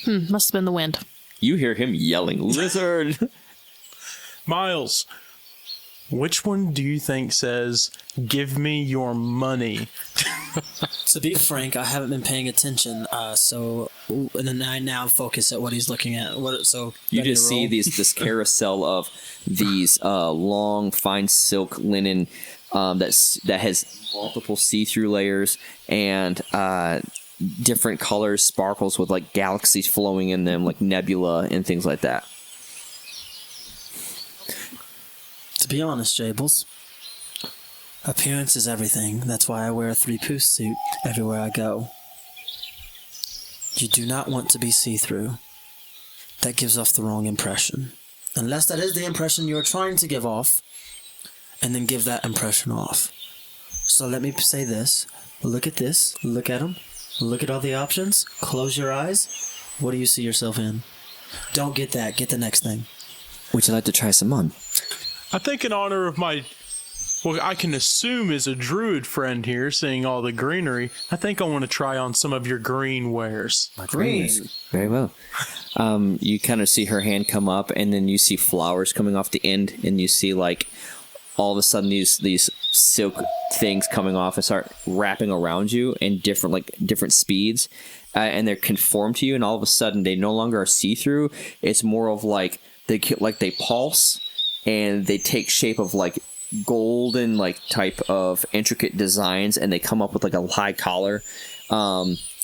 must have been the wind. You hear him yelling, "Lizard!" Miles, which one do you think says, "Give me your money"? To be frank, I haven't been paying attention, and then I now focus at what he's looking at. You just see this carousel of these long, fine silk linen that has multiple see-through layers and different colors, sparkles with like galaxies flowing in them, like nebula and things like that. To be honest, Jables, appearance is everything. That's why I wear a three-piece suit everywhere I go. You do not want to be see-through. That gives off the wrong impression. Unless that is the impression you're trying to give off, and then give that impression off. So let me say this. Look at this. Look at them. Look at all the options. Close your eyes. What do you see yourself in? Don't get that. Get the next thing. Would you like to try some on? I think in honor of my, well, I can assume is a druid friend here, seeing all the greenery, I think I want to try on some of your green wares. Green. Very well. You kind of see her hand come up, and then you see flowers coming off the end, and you see like all of a sudden these silk things coming off and start wrapping around you in different speeds, and they're conformed to you, and all of a sudden they no longer are see-through. It's more of like they pulse, and they take shape of like golden like type of intricate designs, and they come up with like a high collar.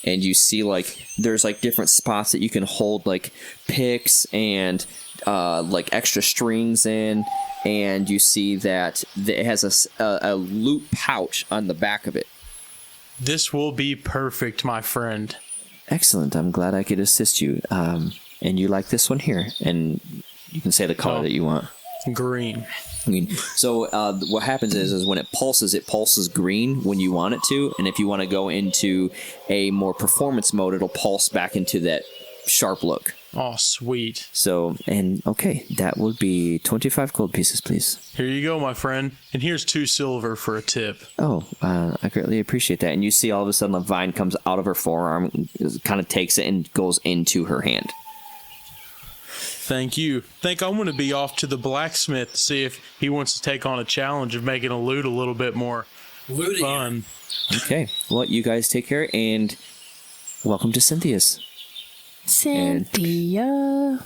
And you see like there's like different spots that you can hold like picks and like extra strings in, and you see that it has a loop pouch on the back of it. This will be perfect, my friend. Excellent. I'm glad I could assist you. And you like this one here, and you can say the color that you want. Green. So what happens is when it pulses green when you want it to, and if you want to go into a more performance mode, it'll pulse back into that sharp look. Oh, sweet. So, and okay, that would be 25 gold pieces, please. Here you go, my friend. And here's 2 silver for a tip. Oh, I greatly appreciate that. And you see all of a sudden a vine comes out of her forearm, kind of takes it and goes into her hand. Thank you. Think I'm going to be off to the blacksmith to see if he wants to take on a challenge of making a lute a little bit more fun. Okay, well, you guys take care, and welcome to Cynthia's. Cynthia.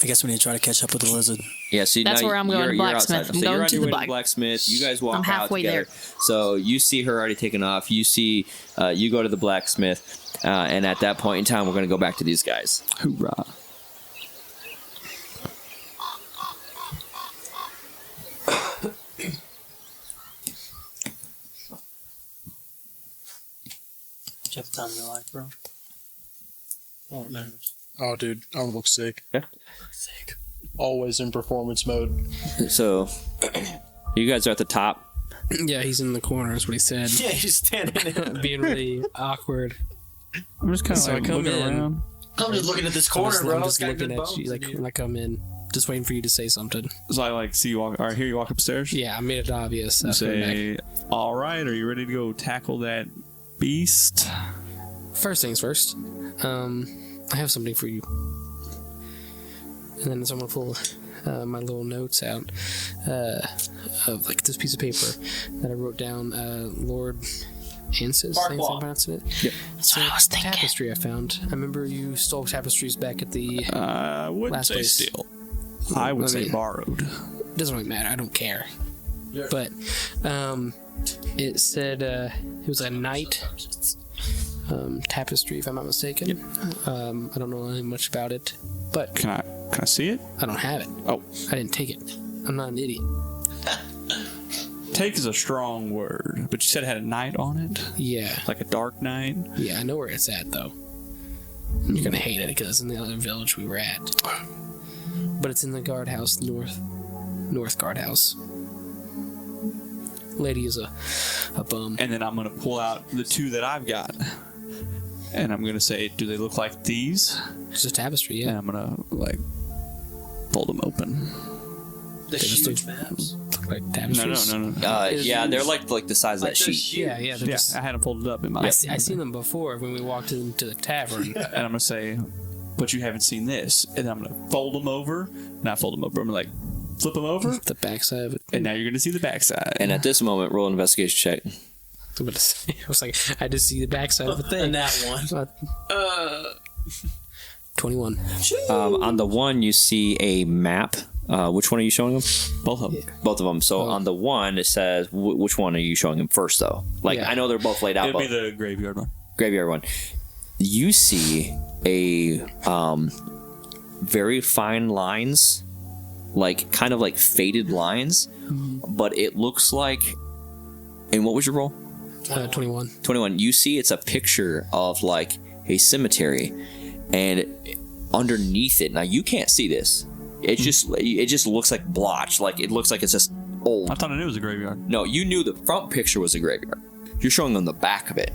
I guess we need to try to catch up with the lizard. Yeah, so That's now where I'm going to blacksmith. I'm going to the blacksmith. You guys walk I'm halfway out together. So you see her already taken off. You see, you go to the blacksmith. And at that point in time, we're going to go back to these guys. Hoorah. Jeff, time of your life, bro. Oh, it matters. Oh, dude, I look sick. Yeah. Sick. Always in performance mode. So, you guys are at the top. Yeah, he's in the corner, is what he said. Yeah, he's standing there. Being really awkward. I'm just kind of So like I come looking in. around. I'm just looking at this I'm corner, just, bro. I'm just It's got looking good at you, bones in like I'm in, just waiting for you to say something. So I like see you walk, or I hear you walk upstairs. Yeah, I made it obvious. You after say, all right, are you ready to go tackle that beast? First things first, I have something for you. And then someone pull my little notes out of like this piece of paper that I wrote down. Lord Ansis, I think I'm pronouncing it. Yep. That's what I was thinking. Tapestry I found. I remember you stole tapestries back at the. I wouldn't Last say place. steal. I would say borrowed. Doesn't really matter. I don't care. Yeah. But it said it was a knight tapestry, if I'm not mistaken. Yep. I don't know anything much about it, but Can I see it? I don't have it. Oh, I didn't take it. I'm not an idiot. take is a strong word, but you said it had a knight on it, Yeah. like a dark knight. Yeah, I know where it's at, though. You're gonna hate it because it's in the other village we were at. But it's in the guardhouse, north guardhouse. Lady is a bum. And then I'm gonna pull out the 2 that I've got, and I'm gonna say, do they look like these? It's a tapestry, And yeah. I'm gonna like fold them open. The just huge look- maps. Like No, tapestries. no. Yeah, they're like the size of that sheet. Yeah, yeah. They're Yeah, just, I had them folded up in my. I seen them before when we walked into the tavern. And I'm gonna say, but you haven't seen this. And I'm gonna fold them over. Not fold them over. I'm gonna like flip them over. The backside of it. And now you're gonna see the backside. And at this moment, roll an investigation check. I was like, I just see the backside of the thing. And that one. 21. On the one, you see a map. Which one are you showing them? Both of them. Both of them. So on the one, it says, which one are you showing them first, though? Like, Yeah. I know they're both laid out, It'd be but the graveyard one. graveyard one. You see a very fine lines, like kind of like faded lines, but it looks like. And what was your roll? 21. 21. You see, it's a picture of like a cemetery, and underneath it. Now you can't see this. It just looks like blotch. Like it looks like it's just old. I thought I knew it was a graveyard. No, you knew the front picture was a graveyard. You're showing them the back of it.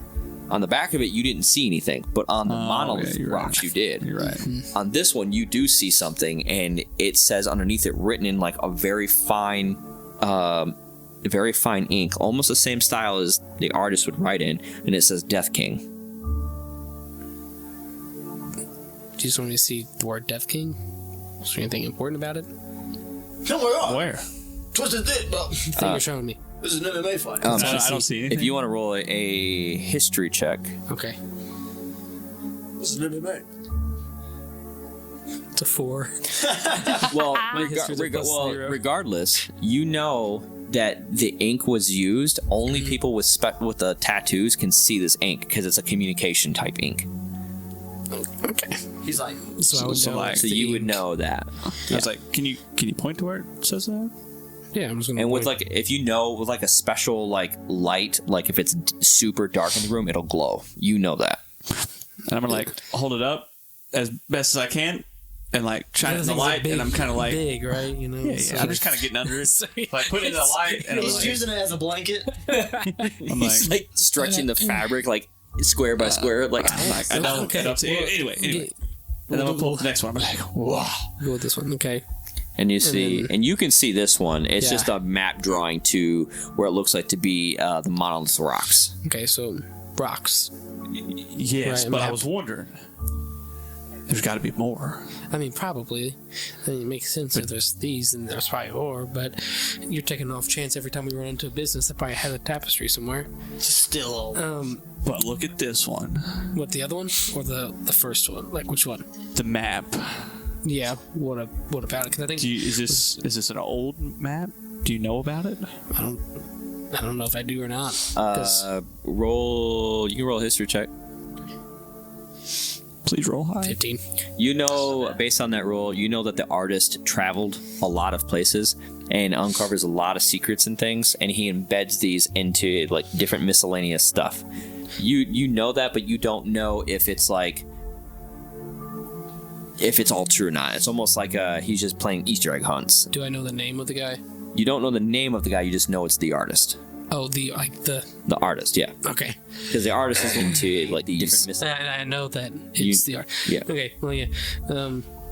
On the back of it, you didn't see anything, but on the monolith you're rocks, right. you did. You're right. On this one, you do see something, and it says underneath it, written in like a very fine ink, almost the same style as the artist would write in, and it says Death King. Do you just want me to see the word Death King? Is there anything important about it? Oh my god. Where? Twisted dick, bro. The thing you're showing me. This is an MMA fight. I don't see anything. If you want to roll a history check, Okay. This is an MMA. It's a 4. Well, history's a plus 0. regardless, you know that the ink was used. Only people with the tattoos can see this ink because it's a communication type ink. Okay. He's like, So I would know. like- it's So the you would ink. know that. I was like, can you point to where it says that? Yeah, I'm just gonna. And with point- like, if you know, with like a special like light, like if it's super dark in the room, it'll glow. You know that. And I'm gonna like hold it up as best as I can, and like shine it in the Things are light. big, and I'm kind of like, big, right? You know. yeah. so I'm just kind of getting under it. Like put it in the light, and I'm he's like, using it as a blanket. I'm He's like, like stretching the fabric like square by square. Like, I don't. Okay. Anyway. And then I'll pull up the next one. I'm like, wow. Go with this one. Okay. and you see, and you can see this one. It's Yeah. just a map drawing to where it looks like to be the monolith rocks. Okay. So rocks. Yes, Right, but I map. was wondering. There's got to be more. I mean, probably. I mean, it makes sense if there's these, and there's probably more. But you're taking off chance every time we run into a business that probably has a tapestry somewhere. Still, But look at this one. What, the other one or the first one? Like which one? The map. Yeah. What about it? Because I think Is this an old map? Do you know about it? I don't know if I do or not. 'Cause Roll. You can roll a history check. Please roll high. 15. You know, based on that roll, you know that the artist traveled a lot of places and uncovers a lot of secrets and things, and he embeds these into like different miscellaneous stuff. You know that, but you don't know if it's like if it's all true or not. It's almost like he's just playing Easter egg hunts. Do I know the name of the guy? You don't know the name of the guy. You just know it's the artist. Oh, the artist, yeah, okay. because the artist is into like the different miscellaneous. I know that it's the art. Yeah. Okay. Well, yeah.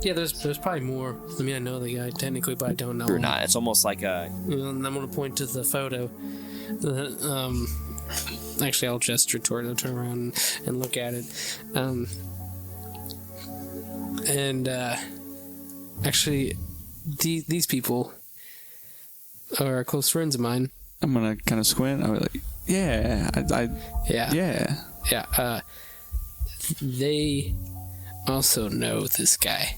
Yeah. There's probably more. I mean, I know the guy technically, but I don't know Or him. not. It's almost like a. And I'm gonna point to the photo. Actually, I'll gesture toward it. I'll turn around and look at it. Actually, these people are close friends of mine. I'm gonna kind of squint. I'm like, yeah, Yeah. yeah. They also know this guy.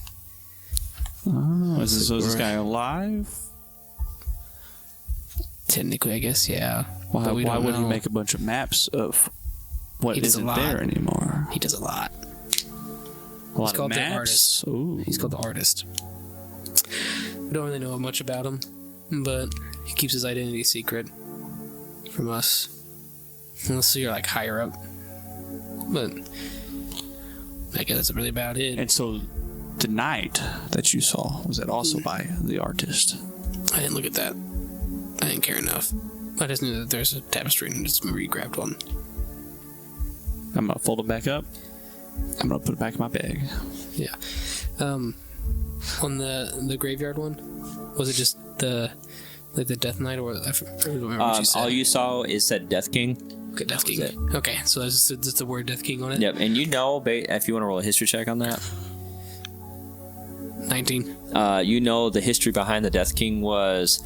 Oh, is this guy alive? Technically, I guess, yeah. Why But we don't would he know. make a bunch of maps of what He does a isn't lot. there anymore? He does a lot. A lot He's called of the maps. artist. Ooh. He's called the artist. We don't really know much about him, but he keeps his identity secret from us. Unless you're like higher up. But I guess that's really about it. And so, the night that you saw, was that also by the artist? I didn't look at that. I didn't care enough. I just knew that there's a tapestry and just grabbed one. I'm gonna fold it back up. I'm gonna put it back in my bag. Yeah. On the graveyard one, was it just the Death Knight, or I don't remember what you said? All you saw is said Death King. Okay, Death that was King. Okay, so that's just the word Death King on it. Yep, and you know, if you want to roll a history check on that, 19. you know the history behind the Death King was,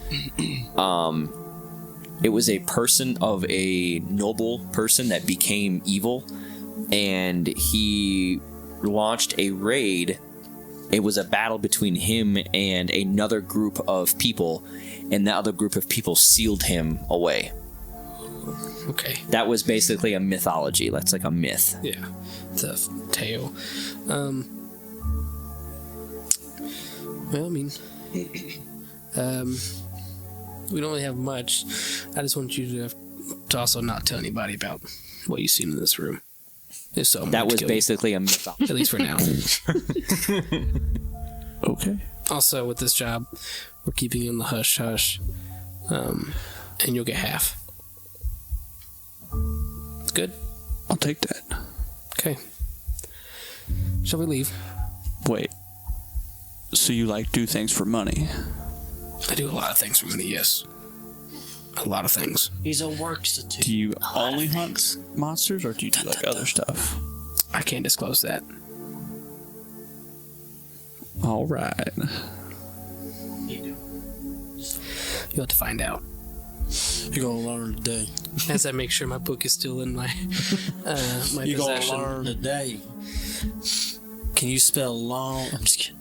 it was a person of a noble person that became evil, and he launched a raid. It was a battle between him and another group of people, and the other group of people sealed him away. Okay. That was basically a mythology. That's like a myth. Yeah. The tale. Well, I mean, we don't really have much. I just want you to also not tell anybody about what you've seen in this room. If so, I'm That going to was kill you. basically a mythology. At least for now. Okay. Also, with this job, we're keeping you in the hush hush, and you'll get half. Good. I'll take that. Okay. Shall we leave? Wait. So you like do things for money? I do a lot of things for money. Yes. A lot of things. he's a workstitute. Do you only hunt monsters, or do you do like other stuff? I can't disclose that. All right. You'll have to find out. You're gonna learn today. As I make sure my book is still in my my You're gonna possession. learn today. Can you spell long? I'm just kidding.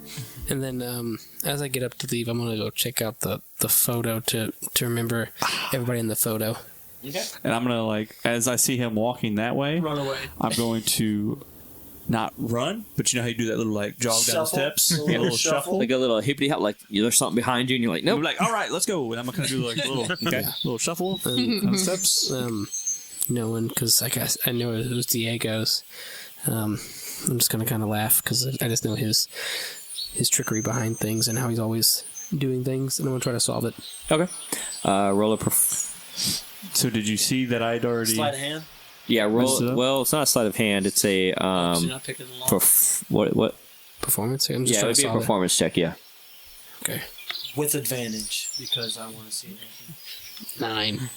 And then as I get up to leave, I'm gonna go check out the photo to remember everybody in the photo. Okay. And I'm gonna like, as I see him walking that way, Run away. I'm going to not run, but you know how you do that little like jog down the steps, A little shuffle. Like a little hippity hop, like there's something behind you, and you're like, Nope. nope. Like, all right, let's go. And I'm gonna do like a little, little shuffle down the steps. No one, because I know it was Diego's. I'm just gonna kind of laugh because I just know his trickery behind things and how he's always doing things, and I'm gonna try to solve it. Okay. Roll a. So did you see that I'd already? Sleight of hand. Yeah, roll. Well, it's not a sleight of hand. It's a So you're not picking along. what? Performance. I'm just Yeah, it trying would to be a solve performance check. Yeah. Okay. With advantage, because I want to see anything.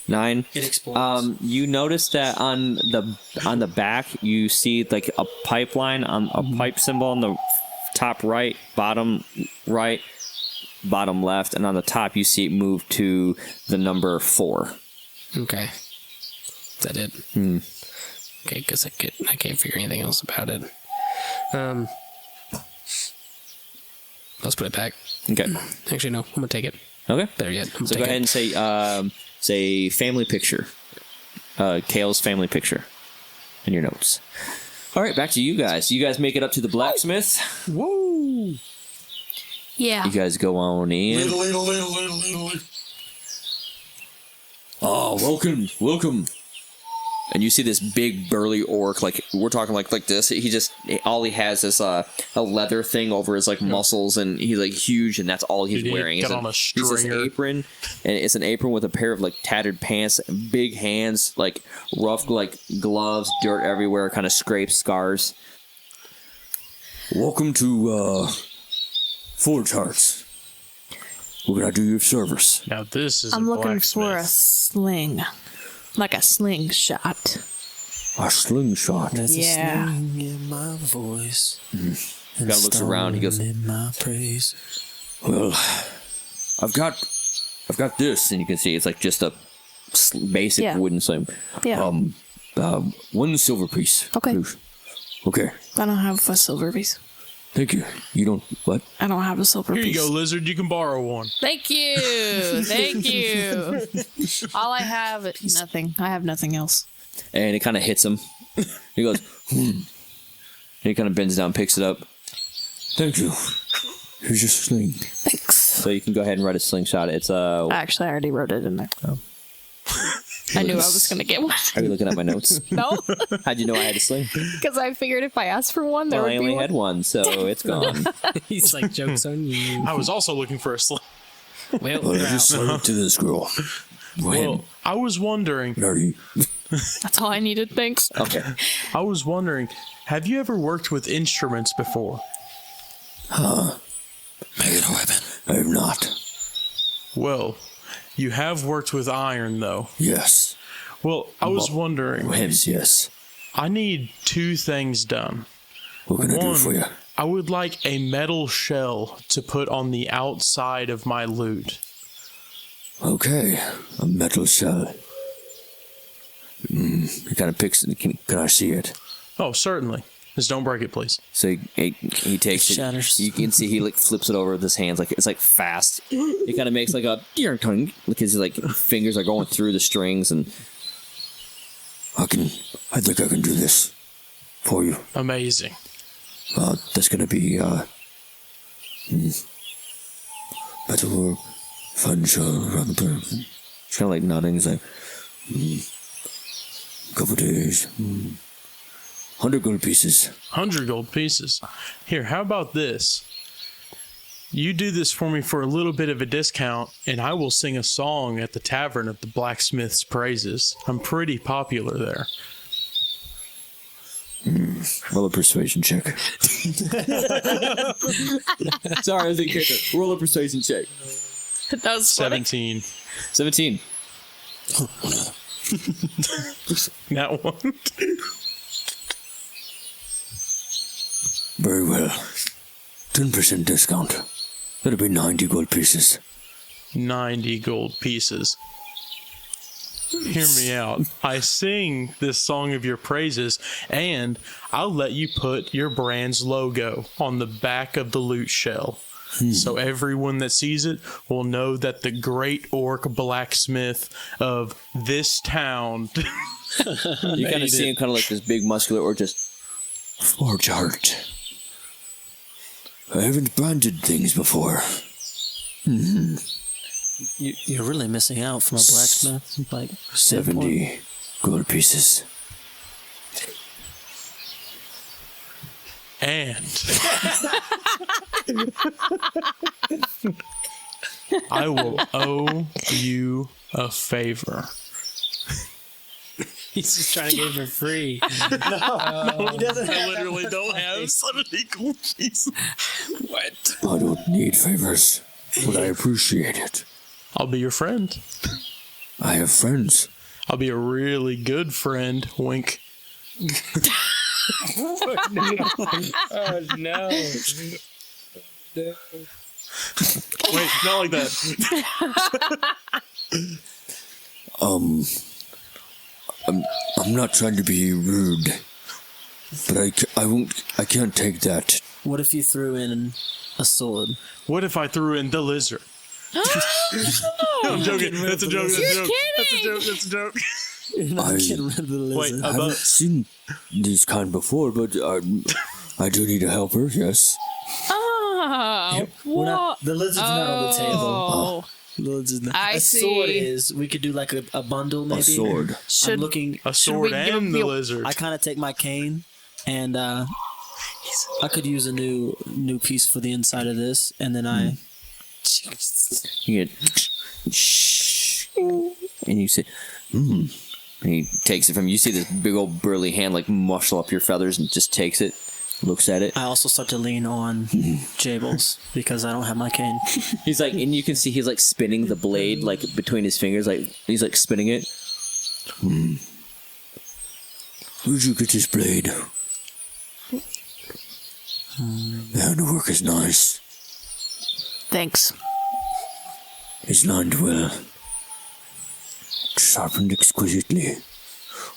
9. It explodes. You notice that on the back you see like a pipeline on a pipe symbol on the top right, bottom left, and on the top you see it move to the number 4. Okay. Is that it? Okay, because I can't figure anything else about it. Let's put it back. Okay. Actually, no. I'm gonna take it. Okay. Better yet. I'm So gonna go take ahead and say family picture. Kale's family picture in your notes. All right, back to you guys. You guys make it up to the blacksmith. Whoa! Yeah. You guys go on in. Little. Oh, welcome. And you see this big burly orc, like we're talking like this. All he has is a leather thing over his like muscles, and he's like huge, and that's all he's wearing. Got on a He's this stringer. apron, and it's an apron with a pair of like tattered pants, big hands, like rough like gloves, dirt everywhere, kind of scrapes, scars. Welcome to Forge Hearts. We're gonna do your service. Now this is I'm a looking for a blacksmith. sling. Like a slingshot. A slingshot. There's Yeah. a sling in my voice. And Guy looks around, he goes, stone in my praise. Well, I've got this, and you can see it's like just a basic Yeah. wooden sling. Yeah. 1 silver piece. Okay. Please. Okay. I don't have a silver piece. Thank you. You don't what? I don't have a silver Here piece. you go, lizard. You can borrow one. Thank you. Thank you. All I have is nothing. I have nothing else. And it kind of hits him. He goes, And he kind of bends down, picks it up. Thank you. Here's your sling. Thanks. So you can go ahead and write a slingshot. It's Actually, I already wrote it in there. Oh. I knew I was going to get one. Are you looking at my notes? No, How'd you know I had a sling? because I figured if I asked for one, there Well, I would be only one. had one, so it's gone. He's like, joke's on you. I was also looking for a sling. Well, Sling to this girl. Well, I was wondering. That's all I needed. Thanks. Okay. I was wondering. Have you ever worked with instruments before? Make it a weapon. I have not. Well, you have worked with iron, though. Yes. Well, I was wondering. Yes. I need 2 things done. What can I do for you? I would like a metal shell to put on the outside of my lute. Okay. A metal shell. He kind of picks it. Can I see it? Oh, certainly. Just don't break it, please. So he takes it. Shatters. You can see he like flips it over with his hands, like it's like fast. He kind of makes like a because his like fingers are going through the strings, and I think I can do this for you. Amazing. That's gonna be metal fun shell around the turn. It's kind of like nodding. He's like, couple days. 100 gold pieces. 100 gold pieces. Here, how about this? You do this for me for a little bit of a discount, and I will sing a song at the tavern of the blacksmith's praises. I'm pretty popular there. Roll a persuasion check. Sorry, I was thinking. Roll a persuasion check. That was funny. 17. 17. That one. Very well. 10% discount. That'll be 90 gold pieces. 90 gold pieces. Hear me out. I sing this song of your praises, and I'll let you put your brand's logo on the back of the loot shell. So everyone that sees it will know that the great orc blacksmith of this town. You kind of see him kind of like this big muscular or just forge art. I haven't branded things before. You're really missing out from a blacksmith. Like 70 gold pieces. And I will owe you a favor. He's just trying to get it for free. No, he doesn't. I literally don't have 70 gold pieces. What? I don't need favors, but I appreciate it. I'll be your friend. I have friends. I'll be a really good friend. Wink. Oh no. Wait, not like that. I'm not trying to be rude, but I can't take that. What if you threw in a sword? What if I threw in the lizard? I'm joking. That's a joke. That's a joke. That's a joke. That's a joke. You're not getting rid of the lizard. Wait, I haven't seen these kind before, but I do need a helper, yes. Oh, what? The lizard's not on the table. Oh, The lizard's not. I a sword see. is. We could do like a bundle, maybe. A sword. I'm looking. A sword we give and the you- lizard. I kind of take my cane, and I could use a new piece for the inside of this, and then I. You get, and you say, And he takes it from you. You see this big old burly hand like muscle up your feathers and just takes it, looks at it. I also start to lean on Jables because I don't have my cane. He's like, and you can see he's like spinning the blade like between his fingers, like he's like spinning it. Where'd you get this blade? The handwork is nice. thanks. It's lined well. Sharpened exquisitely.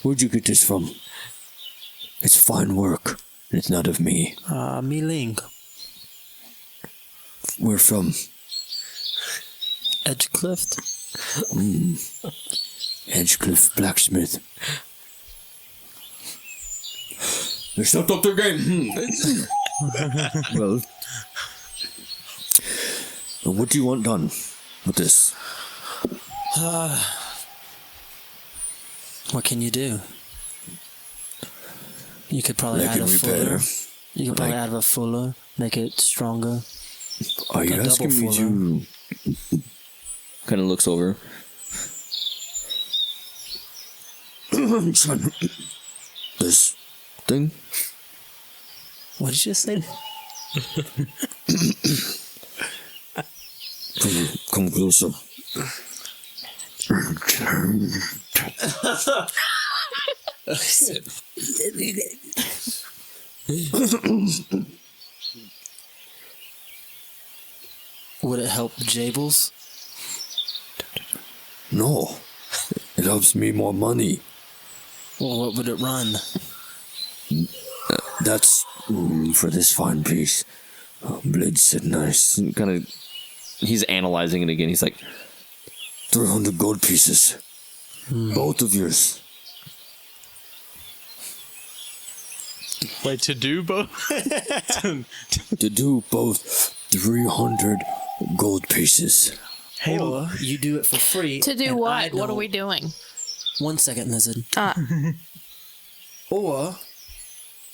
Where'd you get this from? It's fine work, and it's not of me. Mi Ling. Where from? Edgecliff. Edgecliff Blacksmith. They stepped up their game. Well, what do you want done with this? What can you do? You could probably Like add a and repair. fuller. You could probably add a fuller, make it stronger. Are you A asking double me to... Kind of looks over. This thing? What did you just say? Come closer. Would it help Jables? No. It helps me more money. Well, what would it run? That's for this fine piece. Blade said nice. Kind of. He's analyzing it again. He's like, 300 gold pieces. Both of yours. Wait, to do both? To do both 300 gold pieces. Hey, Or you do it for free. To do and I what? What are don't- we doing? 1 second, Lizard. Or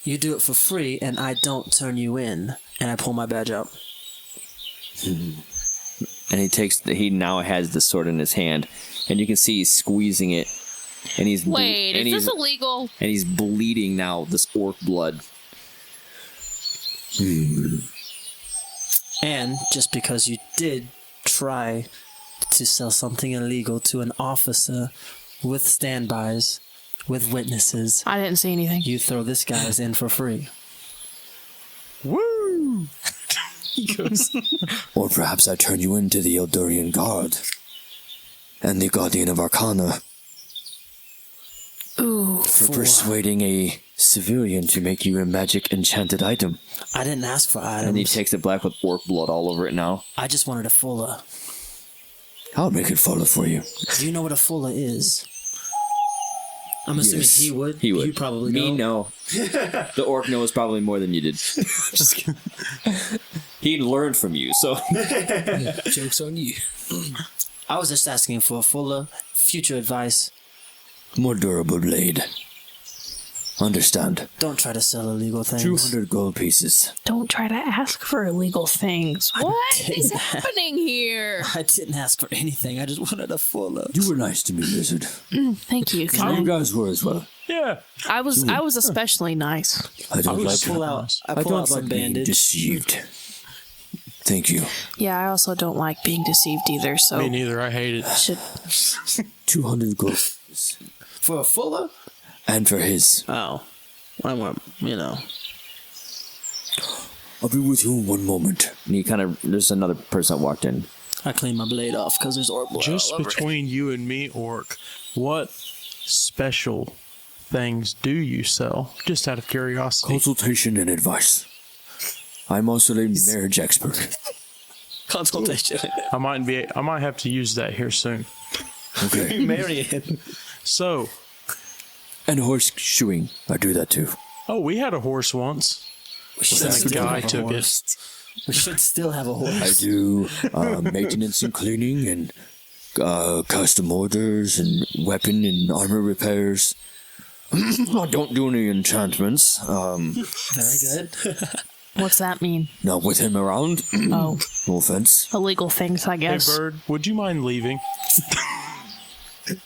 you do it for free and I don't turn you in and I pull my badge out. And he now has the sword in his hand, and you can see he's squeezing it, and he's Wait, and is this illegal? and he's bleeding now, this orc blood. And just because you did try to sell something illegal to an officer with standbys, with witnesses, I didn't see anything. you throw this guy's in for free. woo! He goes, Or perhaps I turn you into the Eldurian Guard and the Guardian of Arcana. For persuading a civilian to make you a magic enchanted item. I didn't ask for items. And he takes it black with orc blood all over it now. I just wanted a fulla. I'll make it fuller for you. Do you know what a fulla is? I'm assuming Yes, he would. He would. You probably Me, know. no. The orc knows probably more than you did. Just kidding. He learned from you, so. Joke's on you. I was just asking for a fuller future advice. More durable blade. Understand. Don't try to sell illegal things. 200 gold pieces. Don't try to ask for illegal things. What is didn't. happening here? I didn't ask for anything. I just wanted a fuller. You were nice to me, Lizard. Thank you. You guys were as well. Yeah. I was especially nice. I don't like pull out. I pull out my being bandage. deceived. Thank you. Yeah, I also don't like being deceived either. So Me neither. I hate it. should 200 gold. For a fuller? And for his. Oh. I want, I'll be with you in one moment. And he there's another person that walked in. I cleaned my blade off because there's orc blood Just all over between you and me, Orc, what special things do you sell? Just out of curiosity. Consultation and advice. I'm also a marriage expert. it. Consultation. I might have to use that here soon. Okay. Marry him. So, And horse shoeing. I do that too. we had a horse once. should Then a still guy have a took horse. We should still have a I horse. do maintenance and cleaning and custom orders and weapon and armor repairs. I don't do any enchantments. Very good. what's that mean? Not with him around. Oh, No offense. illegal things, I Hey, guess. Bird, would you mind leaving?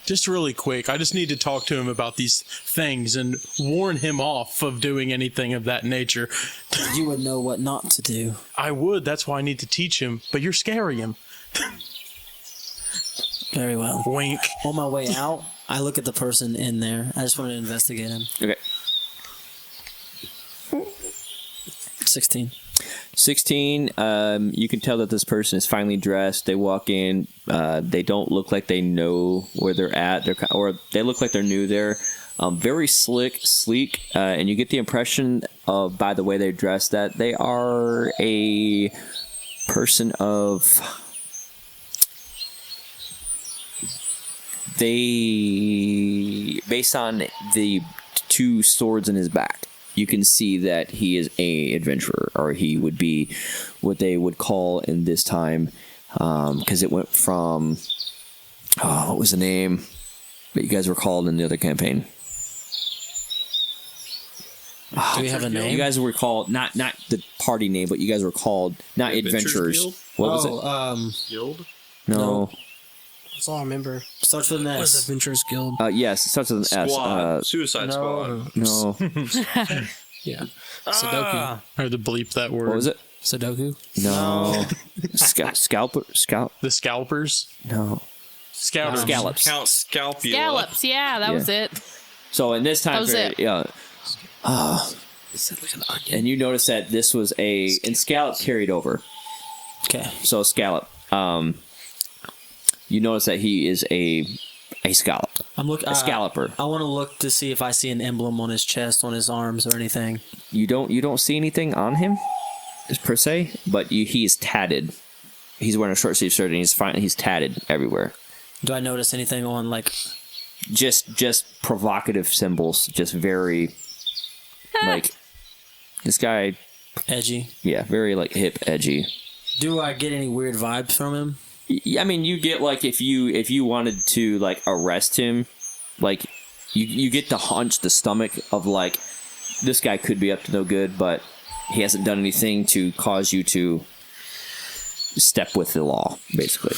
Just really quick. I just need to talk to him about these things and warn him off of doing anything of that nature. You would know what not to do. I would. That's why I need to teach him. But you're scaring him. Very well. Wink. On my way out, I look at the person in there. I just want to investigate him. Okay. 16. 16, you can tell that this person is finely dressed. They walk in, they don't look like they know where they're at, or they look like they're new there. Very slick, sleek, and you get the impression of, by the way they dress, that they are a person of... based on the 2 swords in his back, you can see that he is a adventurer, or he would be what they would call in this time, because it went from what was the name that you guys were called in the other campaign? Do we have a name? You guys were called not the party name, but you guys were called not adventurers. Guild? What was it? Guild? No. That's all I remember. Starts with an Was S. Adventurers Guild. Yes, it starts with an S. Squad. Suicide Squad. No. Yeah. Sudoku. I had to bleep that word. What was it? Sudoku. No. Scalper. The Scalpers? No. Scouters. Scallops. Count Scalpula. Scallops, yeah, that was it. So in this time That was period, it. yeah. It said like an onion. And you notice that this was and scallop carried over. Okay. So scallop. You notice that he is a scallop. I'm looking. A scalloper. I want to look to see if I see an emblem on his chest, on his arms, or anything. You don't see anything on him, per se, but he is tatted. He's wearing a short sleeve shirt and he's tatted everywhere. Do I notice anything on like? Just provocative symbols. Just very like this guy. Edgy. Yeah, very like hip, edgy. Do I get any weird vibes from him? I mean, you get like if you wanted to like arrest him, like you get the hunch, the stomach of like this guy could be up to no good, but he hasn't done anything to cause you to step with the law, basically.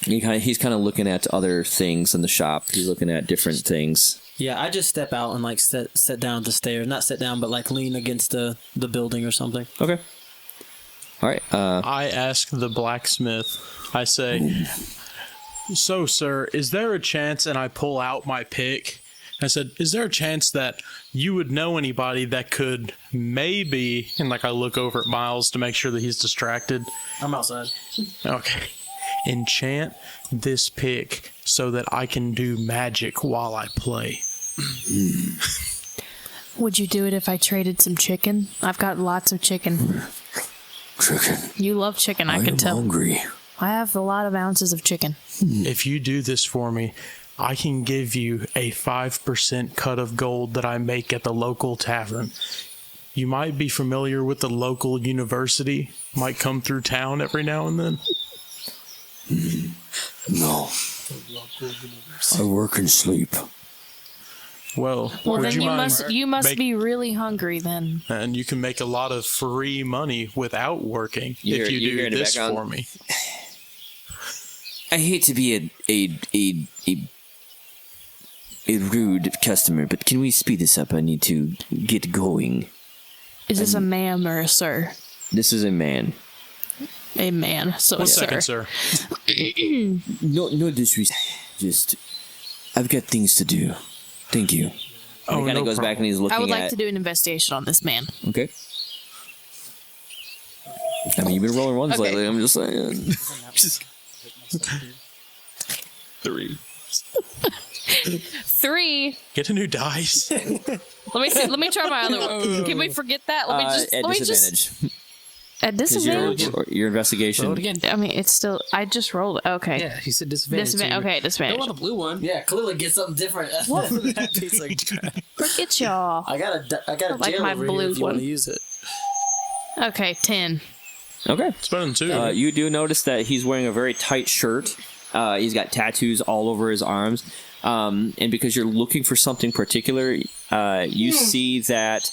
He's kind of looking at other things in the shop. He's looking at different things. Yeah, I just step out and like sit down the stairs. Not sit down, but like lean against the building or something. Okay. All right. I ask the blacksmith, I say, so, sir, is there a chance, and I pull out my pick, I said, is there a chance that you would know anybody that could maybe, and like I look over at Miles to make sure that he's distracted. I'm outside. Okay. enchant this pick so that I can do magic while I play. Would you do it if I traded some chicken? I've got lots of chicken. Chicken. You love chicken, I can tell. I'm hungry. I have a lot of ounces of chicken. If you do this for me, I can give you a 5% cut of gold that I make at the local tavern. You might be familiar with the local university. Might come through town every now and then. No. I work and sleep. Well, Well, would then you must make- be really hungry then. And you can make a lot of free money without working if you you hear do in the this background? for me. I hate to be a rude customer, but can we speed this up? I need to get going. Is this a ma'am or a sir? This is a man. A man, so a One sir. second, sir. No disrespect. Just, I've got things to do. Thank you. Oh, he kind of goes back and he's looking I would at... like to do an investigation on this man. Okay. I mean, you've been rolling ones Okay. lately. I'm just saying. 3. 3. Get a new dice. Let me see. Let me try my other one. Can we forget that? Let me just. at Let me disadvantage. just. At 'Cause disadvantage. your investigation... Roll it again. I mean, it's still. I just rolled it. Okay. Yeah, he said disadvantage. Disadvantage. Okay, Don't disadvantage. want a blue one. Yeah, clearly get something different. That piece of crap. Look at y'all. I got a like jail my over blue here if you want one. to use it. Okay, 10. Okay. It's better than 2. You do notice that he's wearing a very tight shirt. He's got tattoos all over his arms. And because you're looking for something particular, you see that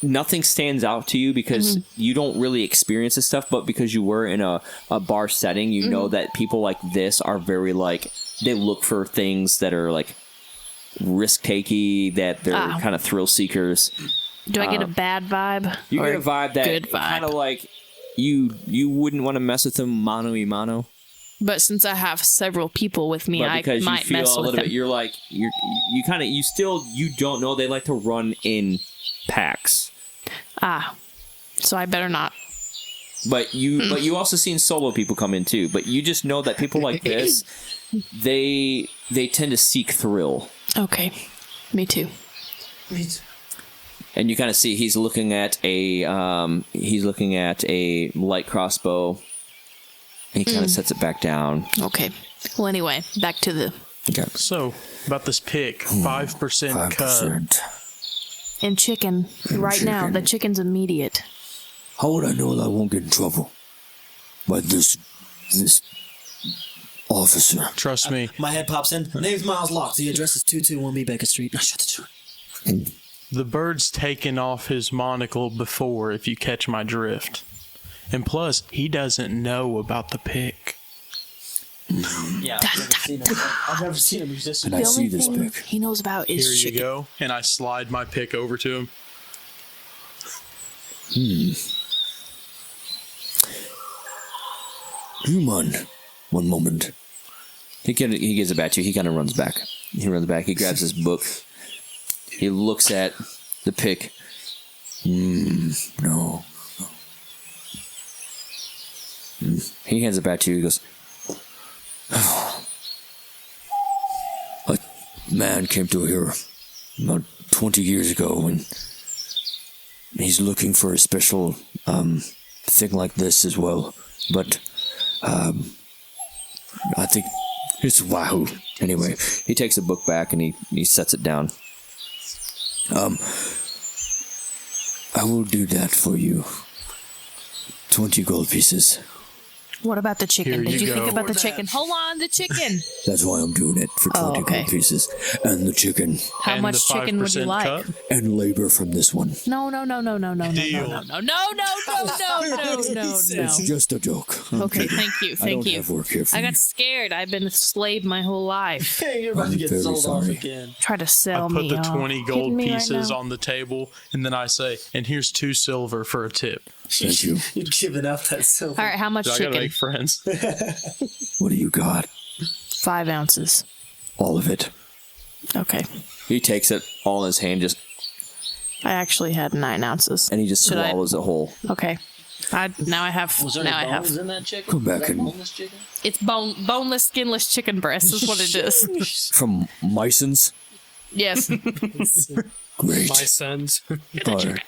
nothing stands out to you because you don't really experience this stuff, but because you were in a bar setting, you know that people like this are very, like, they look for things that are, like, risk-takey, that they're kind of thrill seekers. Do I get a bad vibe? You Or get a vibe that good vibe? kind of like you wouldn't want to mess with them mano a mano. But since I have several people with me, But I because you might feel mess a with little them. bit, you're like you don't know they like to run in packs. So I better not. But you also seen solo people come in too. But you just know that people like this, they tend to seek thrill. Okay. Me too. And you kind of see he's looking at a light crossbow. And he kind of sets it back down. Okay. Well, anyway, back to the. Okay. So, about this pick, 5% cut. 5%. And chicken. Right now, the chicken's immediate. How would I know that I won't get in trouble? By this officer. Trust me, My head pops in. My name's Miles Locke. The address is 221B Baker Street. Now shut the door. the bird's taken off his monocle before, if you catch my drift. And plus, he doesn't know about the pick. Yeah, I've never seen him use this. And I The see only this thing pick. he knows about is Here you chicken. go. And I slide my pick over to him. Human. One moment. He gives it back to you. He kind of runs back. He runs back. He grabs his book. He looks at the pick. No. He hands it back to you. He goes, A man came through here about 20 years ago, and he's looking for a special thing like this as well. But I think it's Wahoo. anyway, he takes the book back and he sets it down. I will do that for you. 20 gold pieces. What about the chicken? Here Did you you think go. about the chicken? Hold on, the chicken. That's why I'm doing it for 20 okay. gold pieces. And the chicken. How And much the chicken would you 5% like? cut. And labor from this one. No. Deal. It's just a joke. Okay, thank you, I thank don't you. have work here for I you. got scared. I've been a slave my whole life. Hey, you're about to get very sold off sorry. again. Try to I sell put me. the y'all. 20 Kidding gold me right pieces now? on the table, and then I say, and here's 2 silver for a tip. Thank you. You're giving up that silver. All right, how much I gotta chicken? make friends. What do you got? 5 ounces. All of it. Okay. He takes it all in his hand, just I actually had 9 ounces. and he just Should I- swallows it whole. Okay. Now I have. Was there Now I any bones have. in that chicken? Come back Was that and- boneless chicken? It's boneless, skinless chicken breast is what it is. From Myson's? Yes. Great. My sons. Alright.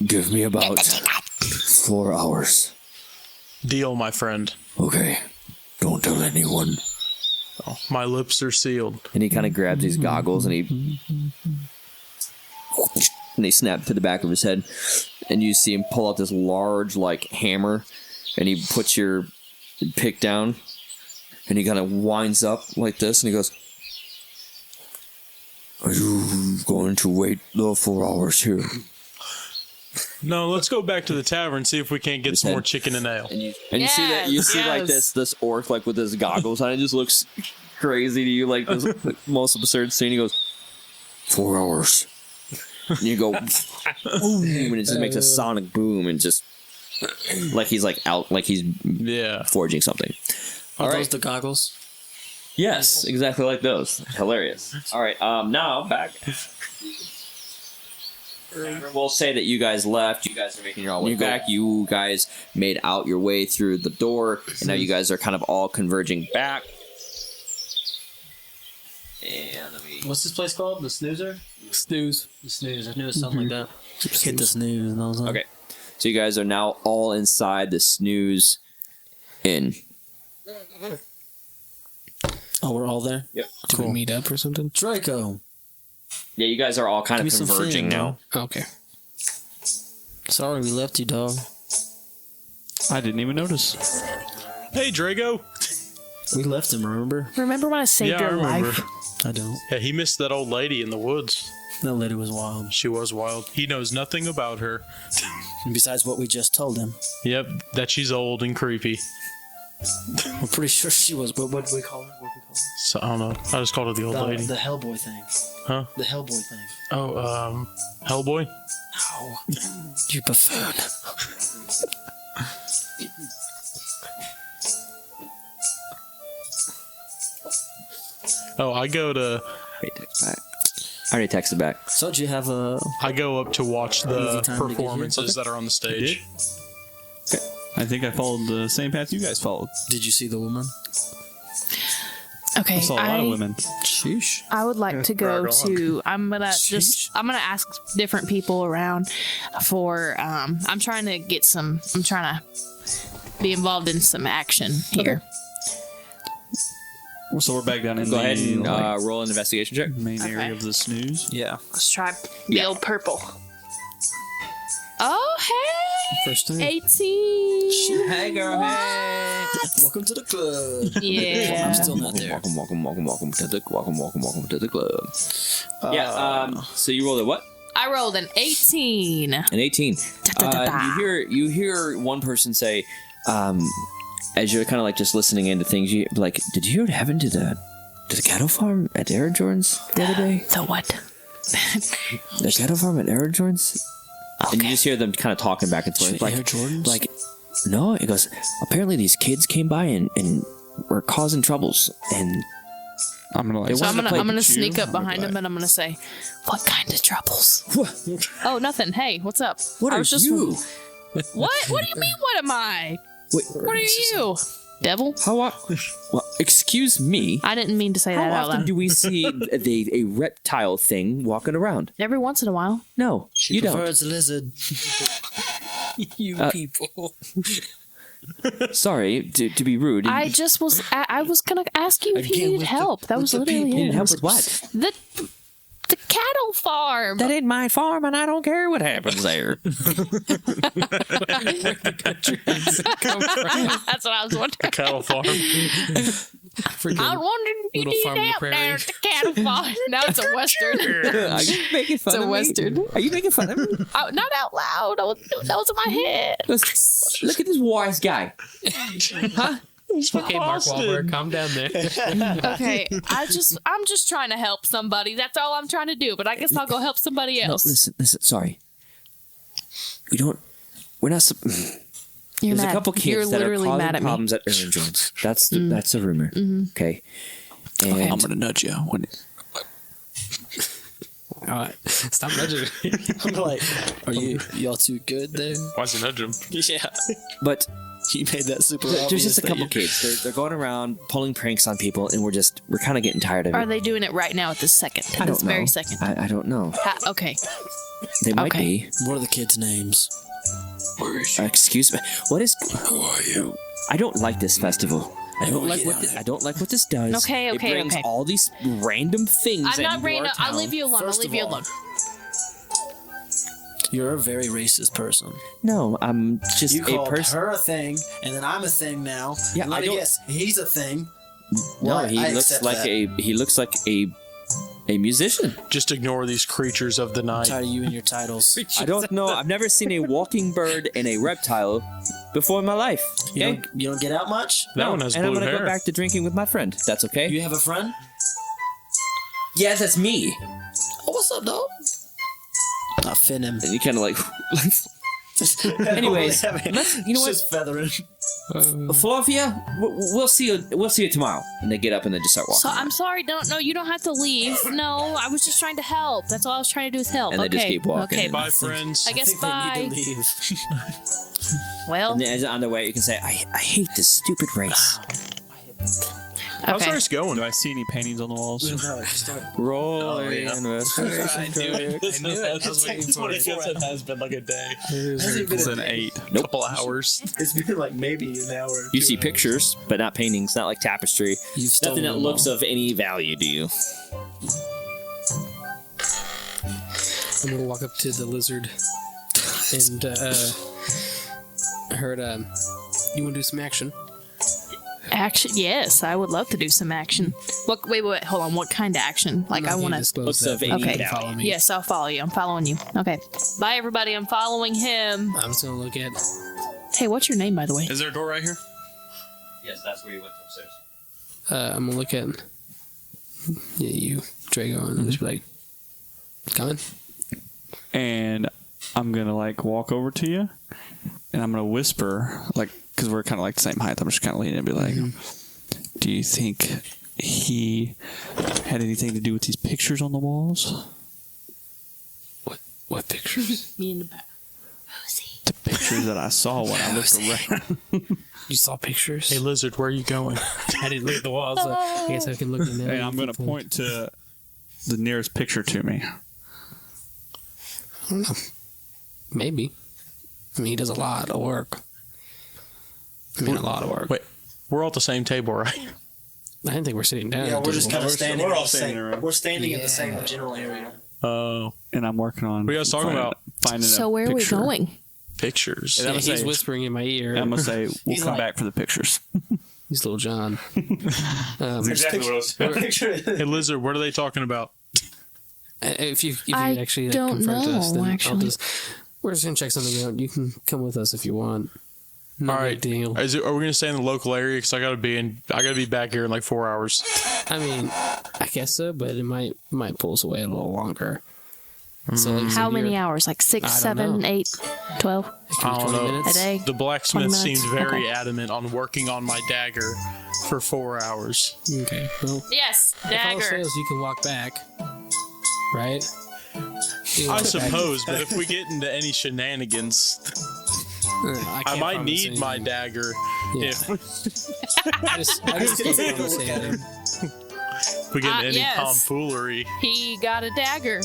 Give me about 4 hours. Deal, my friend. Okay. Don't tell anyone. My lips are sealed. And he kind of grabs these goggles and they snap to the back of his head, and you see him pull out this large like hammer, and he puts your pick down, and he kind of winds up like this, and he goes, "Are you going to wait the 4 hours here?" No, let's go back to the tavern, see if we can't get some head. more chicken and ale. And you see that you see like this orc like with his goggles on, it just looks crazy to you, like this like, most absurd scene. He goes, 4 hours. and you go, boom, and it just makes a sonic boom, and just like he's like out, like he's Yeah. forging something. Are All those right. the goggles? Yes, exactly like those. Hilarious. All right, now back. We'll say that you guys left. You guys are making your own way back. You guys made out your way through the door, and now you guys are kind of all converging back. And let me. What's this place called? The Snoozer? Snooze. The Snooze. I knew it was something like that. Hit the snooze. And I was like, Okay, so you guys are now all inside the Snooze Inn. oh, we're all there? Yep. Do we meet up or something? Draco. Yeah, you guys are all kind Give of me some converging fan, now. Okay. Sorry we left you, dog. I didn't even notice. Hey, Drago. We left him, remember? Remember when I saved Yeah, I your remember. life? I don't. Yeah, he missed that old lady in the woods. That lady was wild. She was wild. He knows nothing about her. And besides what we just told him, Yep, that she's old and creepy. I'm pretty sure she was. What do we call her? What do we call her? So I don't know. I just called her the old lady. The Hellboy thing. Huh? The Hellboy thing. Oh, Hellboy? Oh, you buffoon. Oh, I go to. Wait, text back. I already texted back. So did you have a... I go up to watch the Easy time to get here. performances that are on the stage. I think I followed the same path you guys followed. Did you see the woman? Okay. I saw a lot of women. Sheesh. I would like to go to. I'm gonna ask different people around for. I'm trying to get some. I'm trying to be involved in some action here. So we're back down in Go the ahead and like, roll an investigation check. main area Okay. of the Snooze. Yeah. Let's try the old purple. Oh hey, First time. 18. Hey, girl. Hey. Welcome to the club. Yeah. I'm still not there. Welcome to the club. So you rolled a what? I rolled an 18. An 18. Da-da-da-da. You hear one person say, as you're kind of like just listening into things, you like, did you hear what happened to the cattle farm at Aerodorn's the other day? The what? The cattle farm at Aerodorn's? And you just hear them kind of talking back and forth. Like, Air Jordans? like, no, it goes, apparently these kids came by and were causing troubles. And I'm gonna like. So I'm wanted to play gonna with you. sneak up I'm gonna behind be him like, and I'm gonna say, "What kind of troubles?" Oh, nothing. Hey, what's up? what I are was just- you? What? What do you mean? What am I? Wait, What are you? Devil? well, excuse me. I didn't mean to say How that out often loud. do we see a reptile thing walking around? Every once in a while. No, you don't. Prefers the lizard. You people. Sorry to be rude. I just was. I was gonna ask you if you Again, needed with help. That was with the literally people. You it. need help with what? The cattle farm. That ain't my farm, and I don't care what happens there. That's what I was wondering. Cattle farm. I wondered if you Little needed farm in the help prairie. down at the cattle farm. Now it's a western. Are you making fun It's a of western. me? Are you making fun of me? Not out loud. That was in my head. Look at this wise guy. Okay, Mark Wahlberg, calm down there. Okay, I'm just trying to help somebody. That's all I'm trying to do. But I guess I'll go help somebody No, else. listen. Sorry. We're not. You're There's mad. a couple kids You're that are literally causing mad at me. problems at Aaron Jones. That's a rumor. Okay. And I'm gonna nudge you. Stop nudging me. I'm like, are y'all too good there? Why's he nudge him? Yeah. But You made that super obvious. there's just a that couple you- kids. They're going around pulling pranks on people, and we're kind of getting tired of it. Are they doing it right now at this second? I At don't this know. very second? I don't know. Okay. They might Okay. be. What are the kids' names? Excuse me. What is? Who are you? I don't like this festival. I don't like what I don't like what this does. Okay, It brings okay. all these random things. I'm not into our random. I'll town. leave you alone. First I'll of leave you all- alone. You're a very racist person. No, I'm just You a called person. her a thing, and then I'm a thing now. Yeah, and let I me don't- guess, he's a thing. No, Well, he I looks accept like that. he looks like a musician. Just ignore these creatures of the I'm night. tired of you and your titles. I don't know. I've never seen a walking bird and a reptile before in my life. Okay? You don't get out much? That one has and I'm blue gonna hair. go back to drinking with my friend. That's okay. You have a friend? Yeah, that's me. Oh, what's up, dog? I fin him. And you kind of like. Anyways, you know what? Just feathering. Fluffia, we'll see you. We'll see you tomorrow. And they get up and they just start walking. So I'm sorry. No, you don't have to leave. No, I was just trying to help. That's all I was trying to do is help. And they okay. just keep walking. Okay. Bye, friends. I guess I think they bye. need to leave. Well, And then as on the way, you can say, I hate this stupid race. How's okay. ours going? Do I see any paintings on the walls? Rolling I knew it. I was waiting for it. It has been like a day. It's an 8. A couple hours. It's been like maybe an hour. You see pictures, but not paintings. Not like tapestry. You've Nothing that stolen looks them all. of any value to you. I'm gonna walk up to the lizard and I heard you wanna do some action? Action? Yes, I would love to do some action. What? Wait, hold on. What kind of action? Like I want to. Looks of any Okay. value. Follow me. Yes, I'll follow you. I'm following you. Okay. Bye, everybody. I'm following him. I'm just gonna look at. Hey, what's your name, by the way? Is there a door right here? Yes, that's where you went upstairs. I'm gonna look at you, Drago, and just be like, coming. And I'm gonna like walk over to you, and I'm gonna whisper, like, because we're kind of like the same height. I'm just kind of leaning and be like, "Do you think he had anything to do with these pictures on the walls? What pictures? Me in the back. The pictures that I saw when I looked around." You saw pictures? Hey, lizard, where are you going? I didn't look at the walls. So I guess I can look in there. And I'm gonna point to the nearest picture to me. I don't know. Maybe. I mean, he does a lot of work. I mean, a lot of work. Wait, we're all at the same table, right? I didn't think we're sitting down. Yeah, we're just kind of standing. we're all in the standing same- around. We're standing in Yeah. the same general area. Oh, And I'm working on. What are you guys talking about? Finding So a where are we picture. going? pictures. And I'm Yeah, gonna he's say, whispering in my ear. I'm gonna say we'll He's come like- back for the pictures. He's little John. Exactly what I was saying. Picture it. Hey, lizard, what are they talking about? If you I actually don't confront us, know, then I'll actually. just. We're just gonna check something out. You can come with us if you want. No All big right, deal. are we gonna stay in the local area? Because I gotta be back here in like 4 hours. I mean, I guess so, but it might pull us away a little longer. So like you How said, many you're- hours? Like 6, I don't 7, know. 8, 12 I don't 20 know. minutes? a day? The blacksmith 20 seemed minutes? very Okay. adamant on working on my dagger for 4 hours. Okay. Well, Yes, if all dagger. fails, you can walk back. Right? You can I walk back. suppose, but if we get into any shenanigans, I can't might promise need my anything. dagger. Yeah. If I just can't promise anything. we get into any yes. tomfoolery. He got a dagger.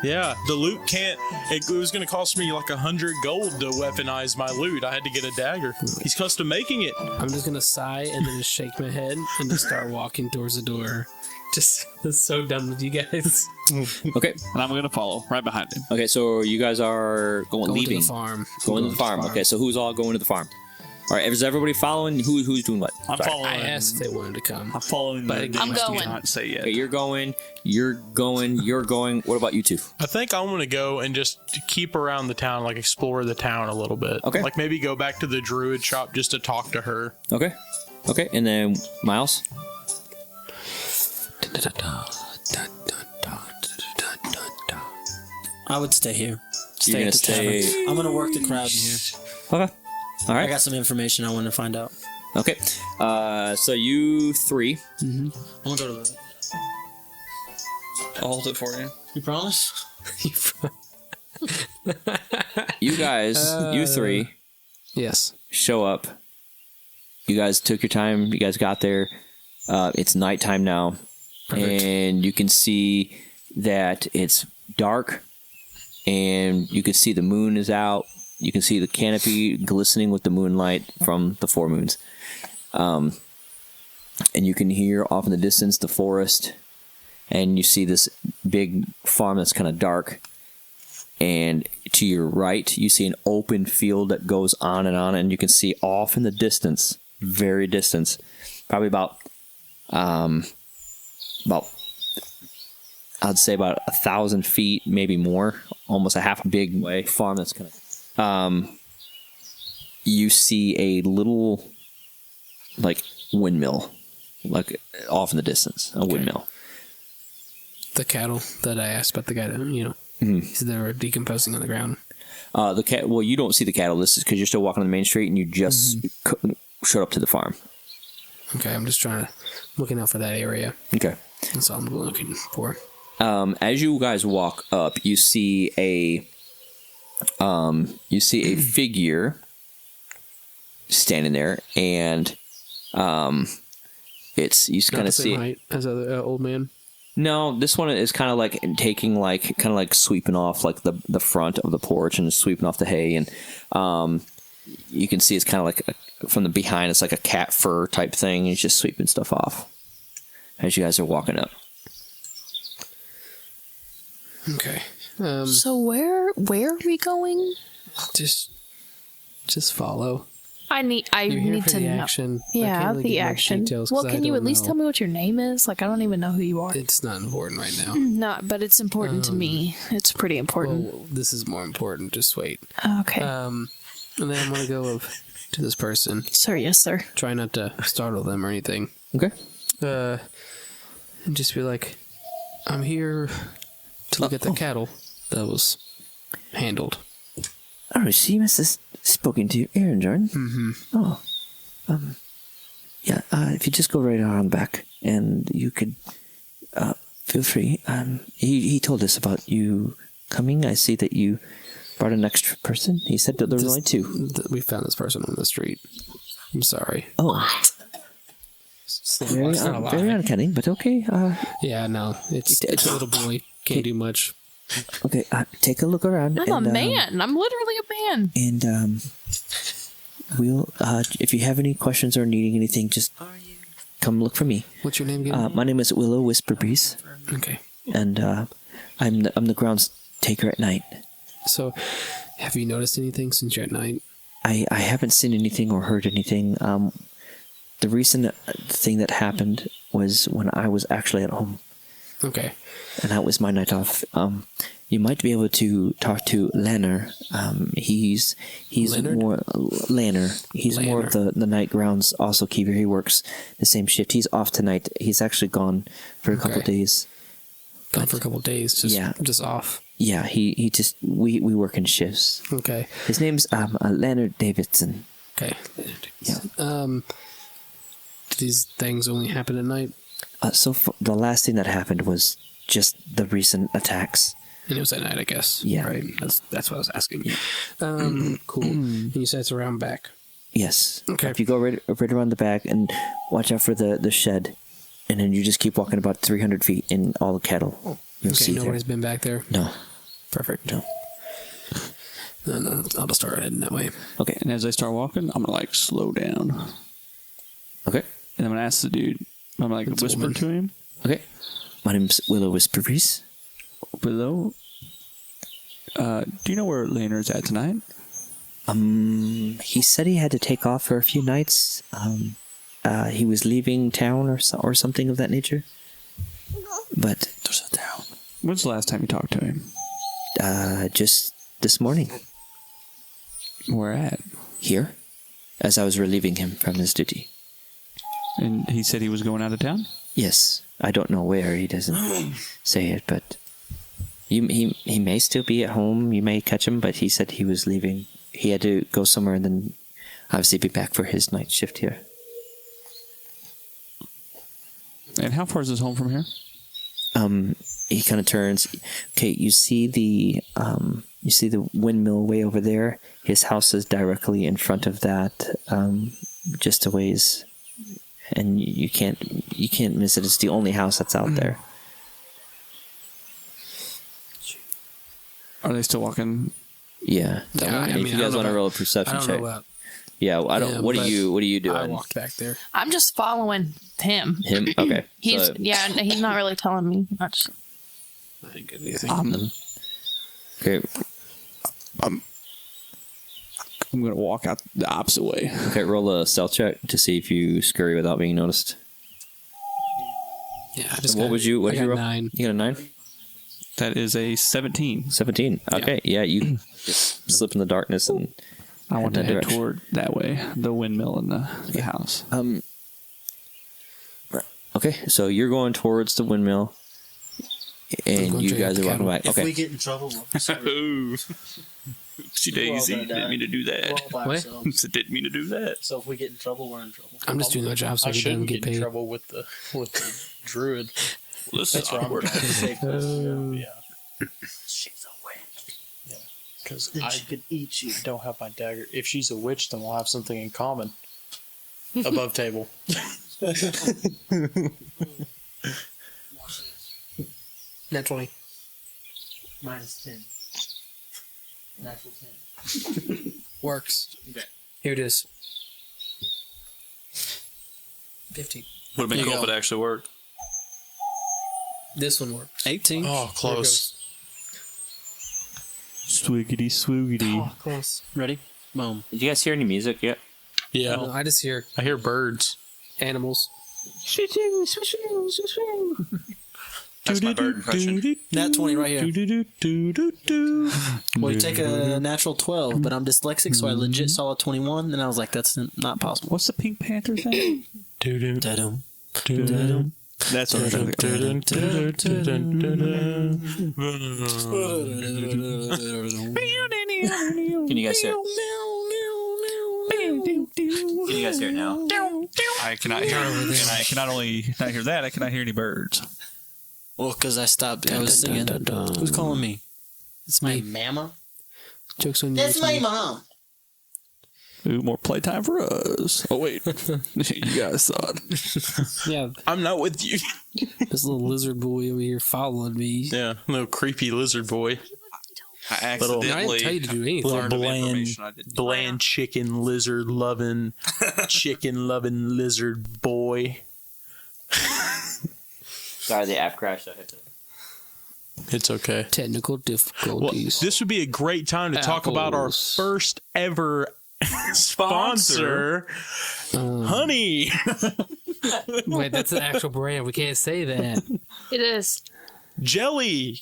Yeah, the loot can't. It was going to cost me like 100 gold to weaponize my loot. I had to get a dagger. He's custom making it. I'm just gonna sigh and then just shake my head and just start walking towards the door. Just that's so done with you guys. Okay. And I'm gonna follow right behind him. Okay, so you guys are Going leaving. to the farm. Going to the farm. Okay, so who's all going to the farm? All right, is everybody following? Who's doing what? I'm Sorry. following. I asked if they wanted to come. I'm following. But the I'm names going. Do not say yet. Okay, you're going. You're going. What about you two? I think I want to go and just keep around the town, like explore the town a little bit. Okay. Like maybe go back to the druid shop just to talk to her. Okay. Okay, and then Miles. I would stay here. You're gonna at the stay- tavern. I'm gonna work the crowd in here. Okay. All I right. got some information I want to find out. Okay. So you three. I'm gonna go to the. I'll hold it for you. You promise? You guys, you three, Yes. show up. You guys took your time. You guys got there. It's nighttime now. Perfect. And you can see that it's dark. And you can see the moon is out. You can see the canopy glistening with the moonlight from the 4 moons. And you can hear off in the distance the forest. And you see this big farm that's kind of dark. And to your right, you see an open field that goes on. And you can see off in the distance, very distance, probably about I'd say about 1,000 feet, maybe more, almost a half a big way farm that's kind of. You see a little, like, windmill, like off in the distance, a windmill. The cattle that I asked about, the guy that, he said they were decomposing on the ground. Well, you don't see the cattle. This is because you're still walking on the main street and you just showed up to the farm. Okay, I'm just looking out for that area. Okay. That's all I'm looking for. As you guys walk up, you see a figure standing there, and it's you kind of see. Height as the old man. No, this one is kind of like taking sweeping off like the front of the porch and sweeping off the hay, and you can see it's kind of like from the behind. It's like a cat fur type thing. He's just sweeping stuff off as you guys are walking up. Okay. So where are we going? Just follow. I need You're here need for to the know. action. I Yeah, can't really the give much action. details 'cause Well, I can you don't at least know. tell me what your name is? Like, I don't even know who you are. It's not important right now. No, but it's important to me. It's pretty important. Well, this is more important. Just wait. Okay. And then I'm gonna go to this person. Sir, yes, sir. Try not to startle them or anything. Okay. And just be like, I'm here to look at the cattle that was handled. Oh, she must have spoken to you, Aaron, Jordan. Mm-hmm. Oh, yeah. If you just go right around back, and you could feel free. He told us about you coming. I see that you brought an extra person. He said that there was only 2. We found this person on the street. I'm sorry. Oh, Very very uncanny, but okay. Yeah, no, it's a little boy. Can't do much. Okay, take a look around. I'm a man. I'm literally a man. And we'll if you have any questions or needing anything, just come look for me. What's your name again? My name is Willow Whisperbreeze, Okay. and I'm the grounds taker at night. So, have you noticed anything since you're at night? I haven't seen anything or heard anything. The recent thing that happened was when I was actually at home, Okay. and that was my night off. You might be able to talk to Lanner. He's Leonard? more Lanner. He's more of the night grounds also keeper. He works the same shift. He's off tonight. He's actually gone for a couple Okay. days. Gone for a couple of days. Just, Yeah. just off. Yeah, he just we work in shifts. Okay. His name's Leonard Davidson. Okay. Yeah. Do these things only happen at night? The last thing that happened was just the recent attacks. And it was at night, I guess. Yeah. Right. That's what I was asking. Cool. And you said it's around back. Yes. Okay. If you go right around the back and watch out for the shed, and then you just keep walking about 300 feet in all the cattle. You'll Okay. see Nobody's there. been back there. No. Perfect. No. No, I'll just start heading that way. Okay. And as I start walking, I'm gonna like slow down, Okay. and I'm gonna ask the dude. I'm gonna like It's a whisper woman. to him. Okay. My name's Willow Whisperbreeze. Below. Do you know where Laner's at tonight? He said he had to take off for a few nights. He was leaving town or something of that nature. But There's a town. When's the last time you talked to him? just this morning, Where at? here, as I was relieving him from his duty. And he said he was going out of town? Yes, I don't know where. He doesn't say it, but he may still be at home. You may catch him, but he said he was leaving. He had to go somewhere and then obviously be back for his night shift here. And how far is his home from here? he kind of turns. Okay, you see the windmill way over there. His house is directly in front of that, just a ways, and you can't miss it. It's the only house that's out there. Are they still walking? Yeah. If you guys want to roll a perception check. Yeah, I don't. Yeah, what are you doing? I walked back there. I'm just following him. Him? Okay. He's So- he's not really telling me much. I didn't get anything. Okay. I'm gonna walk out the opposite way. Okay. Roll a stealth check to see if you scurry without being noticed. Yeah, I just What got, would you? What I did you got roll? 9. You got a 9. That is a 17. 17. Okay. Yeah. You just slip in the darkness and. I want to that head direction. toward that way, the windmill and the house. Okay. So you're going towards the windmill, and going you to guys are walking by. If we Okay. get in trouble, we're sorry. Ooh. Oopsie daisy. We're all gonna Didn't mean to do We're that. all by What? ourselves. Didn't mean to do that. So if we get in trouble, we're in trouble. I'm just doing my job so I I can shouldn't get get in paid. trouble with the druid. Well, this is That's where I'm awkward. trying to save this. Yeah. She's a witch. Because Then I she could eat you. don't have my dagger. If she's a witch, then we'll have something in common. Above table. Net 20. Minus 10. Natural 10. Works. Okay. Here it is. 15. Would have been There you cool if go. it actually worked. This one works. 18. Oh, close. Swiggity, swoogity. Oh, close. Ready? Boom. Did you guys hear any music yet? Yeah. No, I just hear I hear birds. animals. That's my bird impression. Nat 20 right here. Do. Well, you take a natural 12, but I'm dyslexic, so I legit saw a 21, and I was like, that's not possible. What's the Pink Panther thing? Da-dum. That's what I'm trying to Can you guys hear it? Can you guys hear it now? I cannot hear and I cannot only not hear that, I cannot hear any birds. Well, because I stopped. I was singing. Who's calling me? It's my mama. Jokes on you. That's my mom. Ooh, more playtime for us. Oh wait. You guys saw it. Yeah, I'm not with you. this little lizard boy over here following me. Yeah, little creepy lizard boy. I Little- I didn't tell you to do anything. Little learned of bland, information I didn't know. bland chicken lizard loving, lizard boy. Sorry, the app crashed. I had to. It's okay. Technical Well, difficulties. this would be a great time to talk about our Apples. first ever sponsor, Honey. Wait, that's an actual brand. We can't say that. It is. Jelly.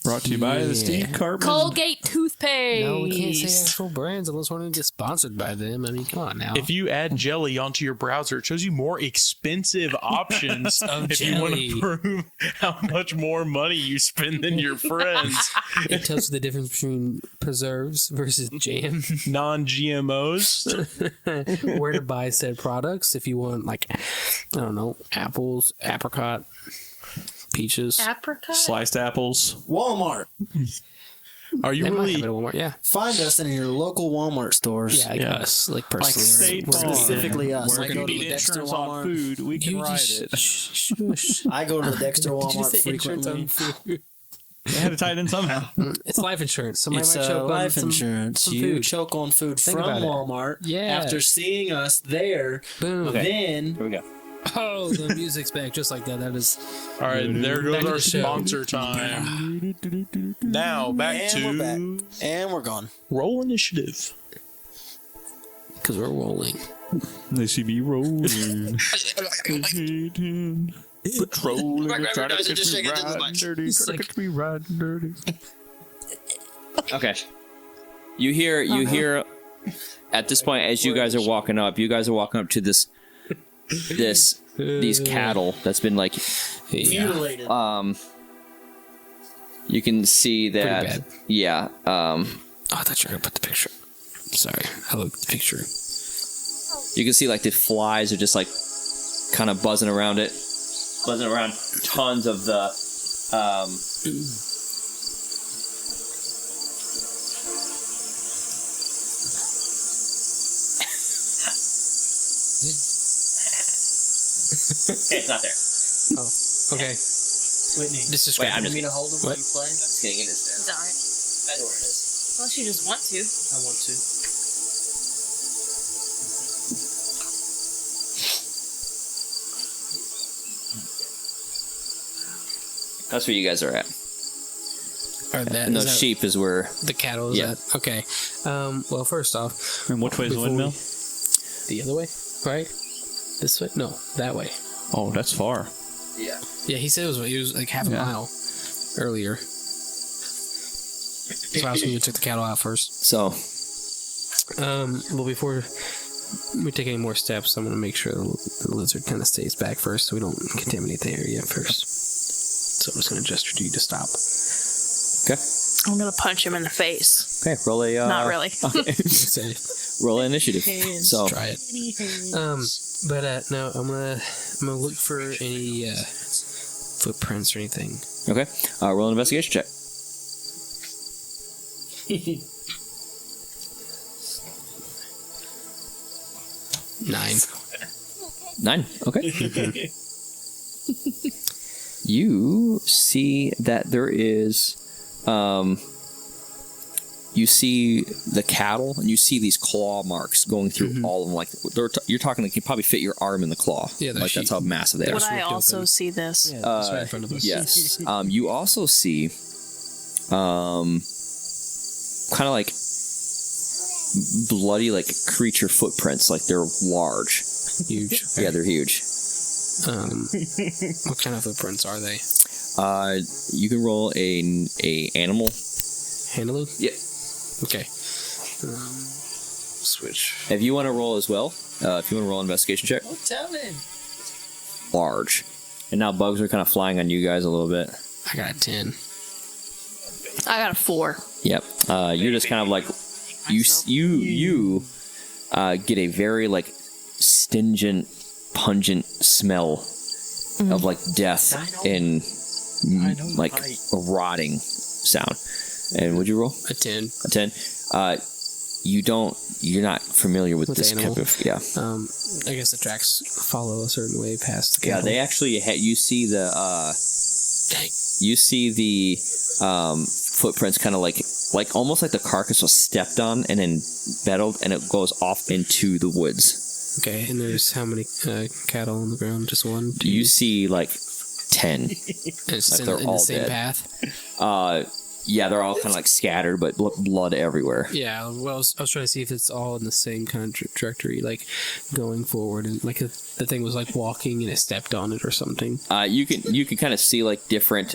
Brought to you by the Steve Cartman. Colgate toothpaste. No, we can't say actual brands unless we're going to get sponsored by them. I mean, come on now. If you add jelly onto your browser, it shows you more expensive options Of if you want jelly. to prove how much more money you spend than your friends. It tells you the difference between preserves versus jam. Non-GMOs. Where to buy said products. If you want, like, I don't know, apples, apricot, peaches. Apricot? Sliced apples. Walmart. Are you They might really? have it at Walmart. Yeah. Find us in your local Walmart stores. Yeah, I Yeah. guess. Like, Like personally. State we're- Farm. specifically us. Where I can go you to get the Dexter insurance on Walmart. food? We can You ride just- it. Shush. I go to the Dexter Did you Walmart say insurance frequently. on food? They had to tie it in somehow. It's life insurance. Somebody It's might choke on life some, insurance. some You food. choke on food Think from about it. Walmart. Yeah. After seeing us there, Boom. then Here we go. Oh, the music's back just like that. That is. All right, there Back goes to our the show. sponsor time. Now back and we're back, to and we're gone. roll initiative. Because we're rolling. They see me rolling. Patrolling. Trying to catch me riding dirty. Trying to catch me riding dirty. Okay. You hear at this point as you guys are walking up to these cattle that's been like Mutilated. you can see that bad. yeah Oh, I thought you were going to put the picture. Sorry. I looked at the picture. you can see like the flies are just like kind of buzzing around it buzzing around. Tons of the okay, it's not there. Oh, okay. Whitney, This is Wait, I'm just to hold him What? while you play? just getting it. It's alright. I know where it is. Unless you just want to. I want to. That's where you guys are at. Or that, And is those that sheep is where. the cattle is Yeah. that? Okay. Well, first off, And which way is the Before we- windmill? the other way, right? This way? No, that way. Oh, that's far. Yeah. Yeah, he said it was like half a Yeah. mile earlier. So I was going to took the cattle out first. So Well, before we take any more steps, I'm going to make sure the lizard kind of stays back first, so we don't contaminate the area first. So I'm just going to gesture to you to stop. okay. I'm gonna punch him in the face. Okay. Roll a. Not really. Say, Roll an initiative. So try it. But no, I'm gonna look for any footprints or anything. okay. Roll an investigation check. Nine. 9. Okay. You see that there is, you see the cattle, and you see these claw marks going through all of them. Like you're talking, like you probably fit your arm in the claw. Yeah, they're like that's how massive they are. Would I ripped also open. see this? Yeah, that's right in front of us. Yes. You also see, kind of like bloody, like creature footprints. Like they're large. Huge. Yeah, they're huge. What kind of footprints are they? You can roll a animal. Handling? Yeah. Okay. Switch. If you want to roll as well, if you want to roll an investigation check, Tell him. large. And now bugs are kind of flying on you guys a little bit. I got a 10. I got a 4. Yep. You're just kind of like you get a very like stingent, pungent smell of like death and like a rotting sound. And would you roll A 10. a 10? You're not familiar with With this the animal? type of I guess the tracks follow a certain way past the Yeah, cattle. they actually you see the footprints kind of like almost like the carcass was stepped on and then bedled, and it goes off into the woods. Okay, and there's how many cattle on the ground? Just one? Two? You see like 10. And it's like in, they're in all the same dead. path? Yeah, they're all kind of like scattered, but blood everywhere. Yeah, well, I was trying to see if it's all in the same kind of trajectory, like going forward, and like if the thing was like walking and it stepped on it or something. You can kind of see like different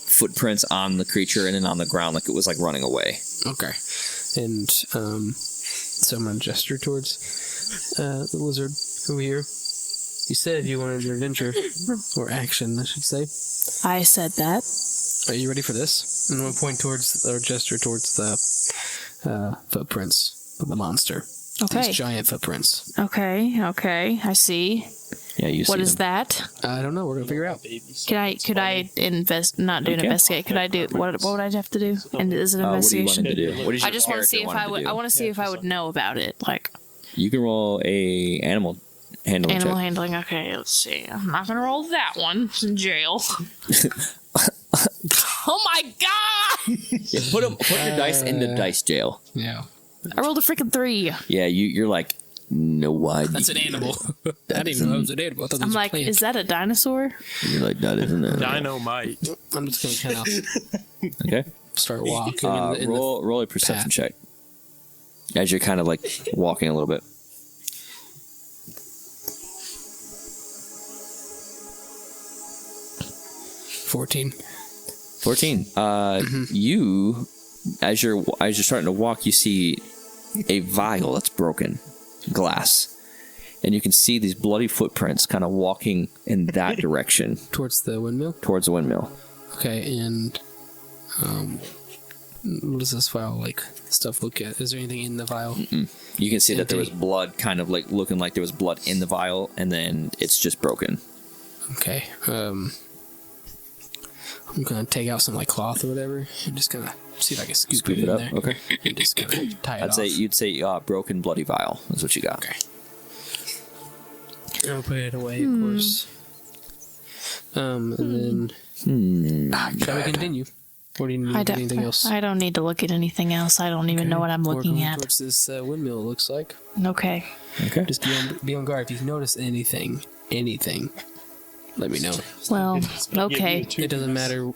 footprints on the creature and then on the ground, like it was like running away. Okay, and so I'm gonna gesture towards the lizard over here. You said you wanted your adventure or action, I should say. I said that. Are you ready for this? I'm gonna point towards or gesture towards the footprints of the monster. Okay. These giant footprints. Okay. I see. Yeah, you see What is them. that? I don't know. We're gonna figure out. Could I invest? Not do an Okay. investigate. Could I do what would I have to do? And is it an What do you want investigation? to do? What is I your just want to character see if wanting I to would. do? I want to see if I would know about it. Like You can roll a animal handling animal check. handling. Okay, let's see. I'm not gonna roll that one. It's in jail. Oh my god! Yeah, put your dice into dice jail. Yeah. I rolled a freaking 3. Yeah, you're like, no idea. That's an animal. I didn't know it was an animal. I thought it I'm was a like, plant. is that a dinosaur? You're like, that isn't it. Dynamite. I'm just gonna kind of Okay. start walking. in the Roll a perception path. check. As you're kind of like walking a little bit. 14. 14. You, as you're starting to walk, you see a vial that's broken, glass, and you can see these bloody footprints kind of walking in that direction Towards the windmill? towards the windmill. Okay, and what does this vial like stuff look at? Is there anything in the vial? You can see that there was Empty. blood, kind of like looking like there was blood in the vial, and then it's just broken. Okay. I'm gonna take out some like cloth or whatever and just gonna see if I can scoop it in up. there. Okay. And just gonna tie it I'd off. say you'd say broken bloody vial is what you got. Okay. I'll put it away, of course. And then shall we continue? Or do you need anything else? I don't need to look at anything else. I don't even know what I'm We're looking going at. towards this windmill, it looks like. Okay. Okay. Just be on guard. If you notice anything, let me know. Well, okay. It doesn't matter.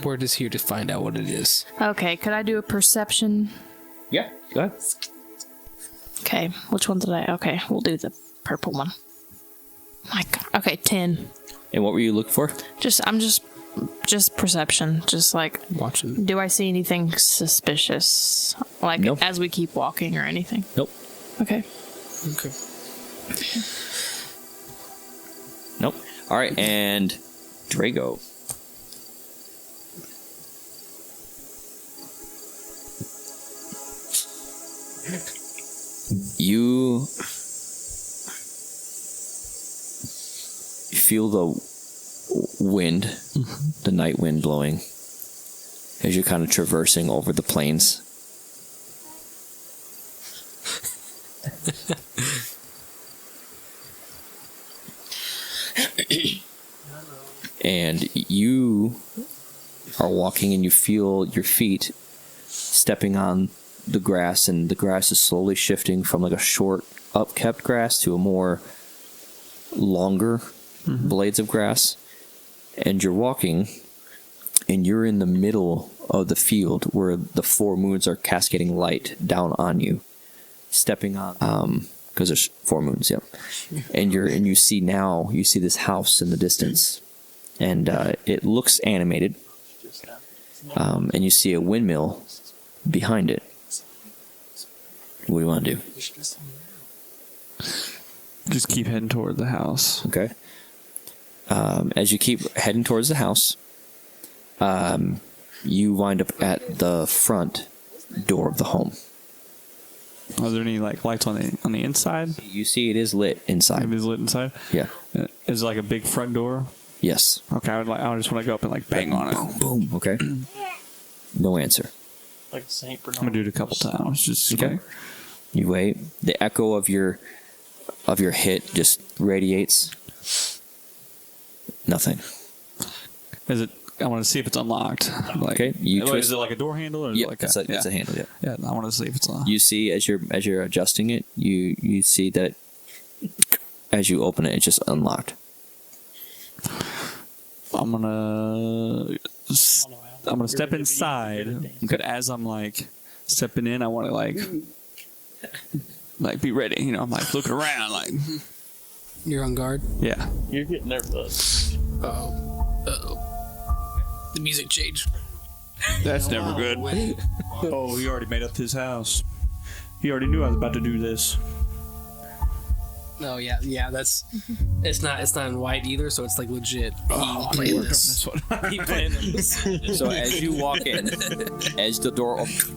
We're just here to find out what it is. Okay, could I do a perception? Yeah. Go ahead. Okay, which one did I? Okay, we'll do the purple one. My God. Okay, 10. And what were you looking for? I'm just perception. Just like, Watching. do I see anything suspicious? Like, Nope. as we keep walking or anything? Nope. Okay. Okay. Nope. All right, and Drago. You feel the wind, the night wind blowing as you're kind of traversing over the plains. And you are walking and you feel your feet stepping on the grass, and the grass is slowly shifting from like a short upkept grass to a more longer blades of grass. And you're walking and you're in the middle of the field where the four moons are cascading light down on you, stepping on because there's four moons, yep. And you see this house in the distance, and it looks animated, and you see a windmill behind it. What do you want to do? Just keep heading toward the house. Okay. As you keep heading towards the house, you wind up at the front door of the home. Are there any like lights on the inside? You see it is lit inside. It is lit inside. Yeah. Is it like a big front door? Yes. Okay, I just want to go up and like bang on it. Boom. Okay. No answer. Like a Saint I'm gonna do it a couple times. Just Okay. You wait. The echo of your hit just radiates. Nothing. Is it? I want to see if it's unlocked. Like, Okay, you is twist- it like a door handle or is Yeah, it like it's a handle. Yeah. Yeah, I want to see if it's unlocked. You see as you're adjusting it, you see that as you open it, it's just unlocked. I'm gonna step inside, but as I'm like stepping in, I want to like be ready. You know, I'm like looking around, like You're on guard. yeah. You're getting nervous. Uh-oh. The music changed. That's never good. Oh, he already made up his house. He already knew I was about to do this. No, yeah, that's it's not in white either, so it's like legit. He planned this. He planned this. So as you walk in, as the door opens,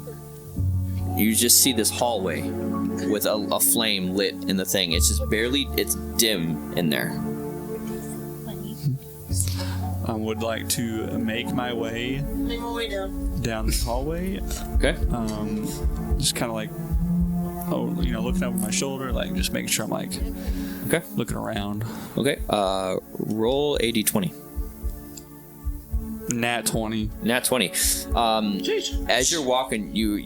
you just see this hallway with a flame lit in the thing. It's just it's dim in there. I would like to make my way down the hallway. Okay. Just kind of like, looking over my shoulder, like just making sure I'm like, Okay. looking around. Okay. Roll a d20. Nat 20. Nat 20. As you're walking, you're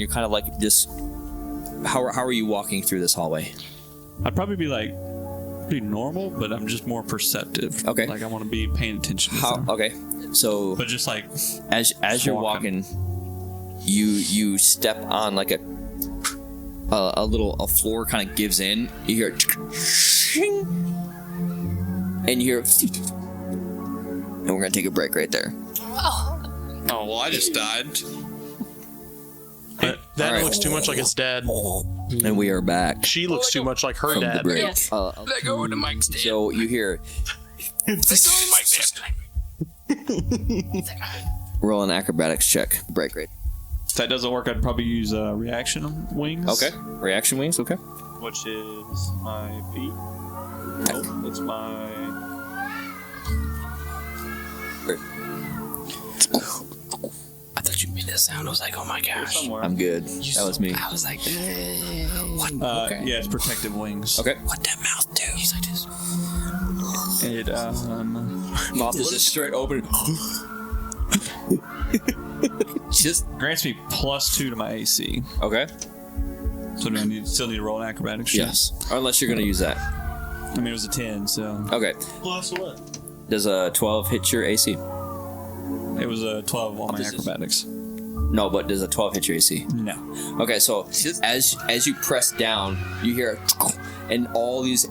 kind of like this. How are you walking through this hallway? I'd probably be like pretty normal, but I'm just more perceptive. Okay. Like I want to be paying attention. to stuff. Okay. So But just like as you're walking, you step on like a floor kind of gives in. You hear shing, and you hear, and we're gonna take a break right there. oh well, I just died. That All right. looks too much like his dad. And we are back She looks too much like her from the dad. break. Yes. Let go of the mic stand. So you hear, Let go of the mic stand. roll an acrobatics check. Break rate. If that doesn't work, I'd probably use reaction wings. Okay. Reaction wings. Okay. Which is my feet. Nope, it's my sound. I was like, oh my gosh. I'm good. That was me. I was like, what? Yeah, it's protective wings. Okay. What that mouth do? He's like this. It Mouth is just straight open. Just grants me +2 to my AC. okay. So do I still need to roll an acrobatics check? Yes. Unless you're gonna use that. I mean, it was a 10, so Okay. Plus what? Does a 12 hit your AC? it was a 12 on my acrobatics. No, but does a 12 hit your AC? No. Okay, so as you press down, you hear, and all these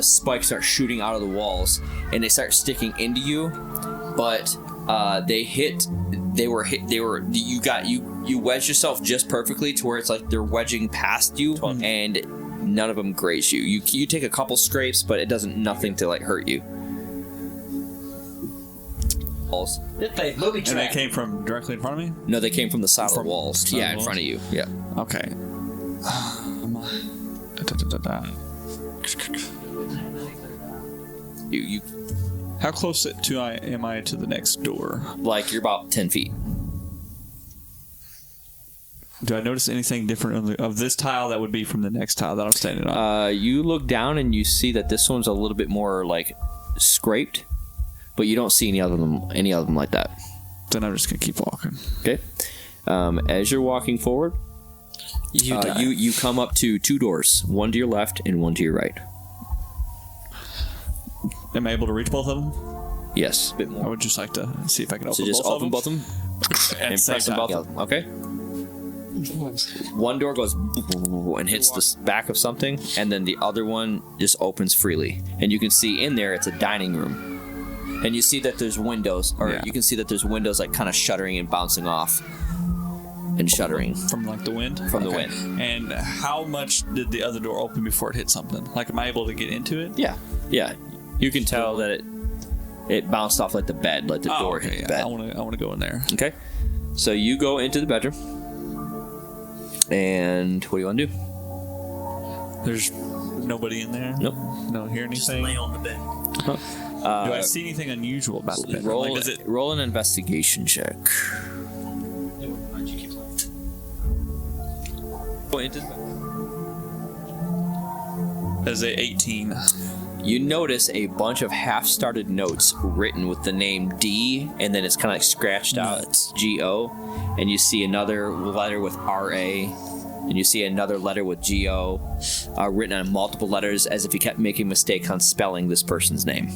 spikes start shooting out of the walls, and they start sticking into you. But you wedged yourself just perfectly to where it's like they're wedging past you, and none of them graze you. You take a couple scrapes, but it doesn't nothing to like hurt you. Walls. And they came from directly in front of me? No, they came from the side of the From walls. side of Yeah, the in walls? front of you. Yeah. Okay. You How close am I to the next door? like you're about 10 feet. Do I notice anything different of this tile that would be from the next tile that I'm standing on? You look down and you see that this one's a little bit more like scraped, but you don't see any of them like that. Then I'm just gonna keep walking. Okay. As you're walking forward, you come up to 2 doors, one to your left and one to your right. Am I able to reach both of them? Yes, a bit I more. would just like to see if I can open So just both open of them. both of them At and the press same them time. both. Okay. One door goes and hits the back of something, and then the other one just opens freely, and you can see in there it's a dining room, and you see that there's windows, or Yeah. you can see that there's windows like kind of shuttering and bouncing off, and shuttering From like the wind? from the Okay. wind. And how much did the other door open before it hit something? Like, am I able to get into it? Yeah, you can tell that it bounced off like the bed, like the door okay, hit the yeah. bed. I want to go in there. Okay, so you go into the bedroom, and what do you want to do? There's nobody in there? Nope. No, hear anything? Lay on the bed. Do I see anything unusual about the bedroom? Roll, Like, is it roll an investigation check. Why'd you keep playing? Go into the bedroom. as a 18? You notice a bunch of half-started notes written with the name D, and then it's kind of like scratched out G-O, and you see another letter with R-A, and you see another letter with G-O, written on multiple letters as if you kept making mistakes on spelling this person's name.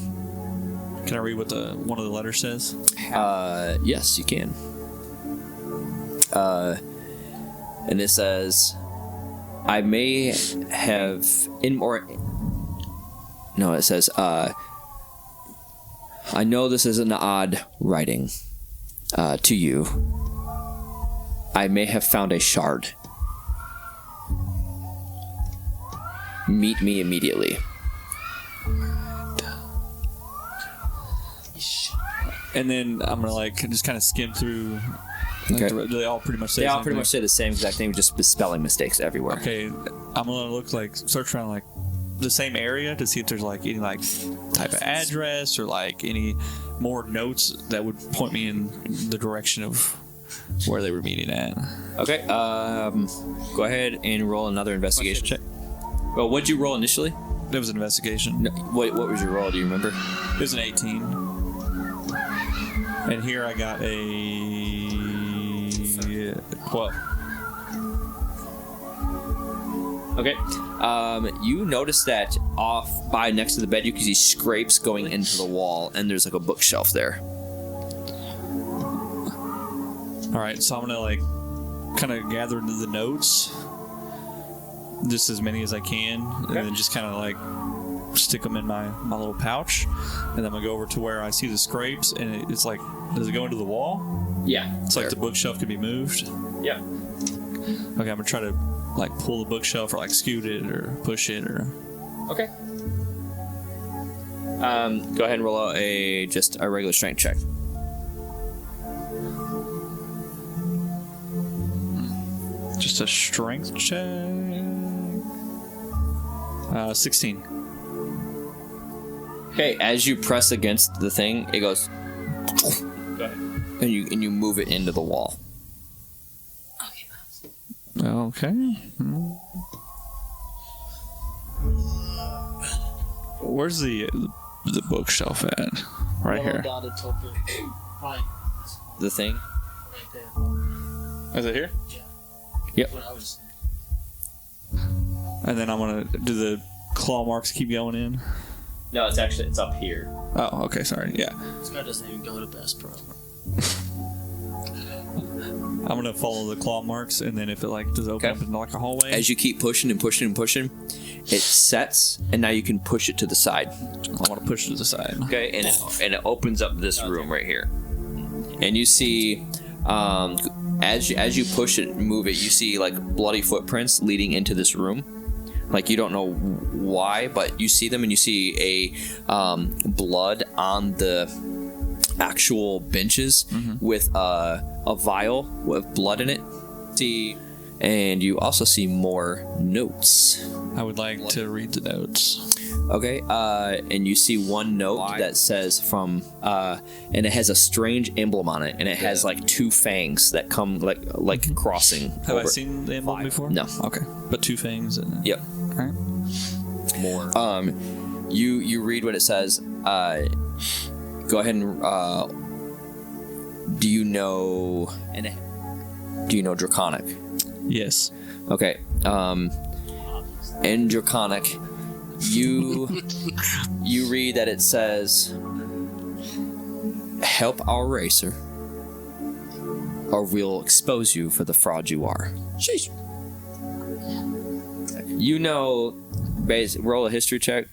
Can I read what one of the letters says? Yes, you can. And it says, I may have it says, I know this is an odd writing to you. I may have found a shard. Meet me immediately. And then I'm gonna like just kind of skim through. Okay. Do they all pretty much say? They the all same pretty thing? much say the same exact thing, just spelling mistakes everywhere. Okay, I'm gonna search around like the same area to see if there's like any like type of address or like any more notes that would point me in the direction of where they were meeting at. Okay, go ahead and roll another investigation check. Well, what'd you roll initially? It was an investigation. No, what was your roll? Do you remember? It was an 18. And here I got a 12. Okay. You notice that off by next to the bed, you can see scrapes going into the wall, and there's like a bookshelf there. All right, so I'm gonna like kind of gather the notes, just as many as I can, and then just kind of like stick them in my little pouch, and then I'm gonna go over to where I see the scrapes, and it's like, does it go into the wall? Yeah. It's like the bookshelf can be moved. Yeah. Okay, I'm gonna try to like pull the bookshelf or like scoot it or push it or. Okay. Go ahead and roll out just a regular strength check. Just a strength check. 16. Okay, as you press against the thing, it goes, Go ahead. and you move it into the wall. Okay. Where's the bookshelf at? Right here. The thing. Is it here? Yep. And then I'm gonna do the claw marks keep going in. No, it's up here. Oh, okay, sorry. Yeah. This guy doesn't even go to Best Pro. I'm gonna follow the claw marks, and then if it like does open up into like a hallway. As you keep pushing and pushing and pushing, it sets, and now you can push it to the side. I want to push it to the side. Okay, and it opens up this room right here, and you see, as you push it and move it, you see like bloody footprints leading into this room. Like you don't know why, but you see them, and you see a blood on the actual benches with a vial with blood in it. And you also see more notes. I would like to read the notes. Okay, and you see one note that says from, and it has a strange emblem on it, and it has like two fangs that come like crossing. Have I seen the emblem before? No. Okay, but two fangs. And Yep. All right. More. You read what it says. Go ahead and do you know Draconic? Yes. Okay. In Draconic, you read that it says, "Help our racer, or we'll expose you for the fraud you are." Sheesh. You know, roll a history check.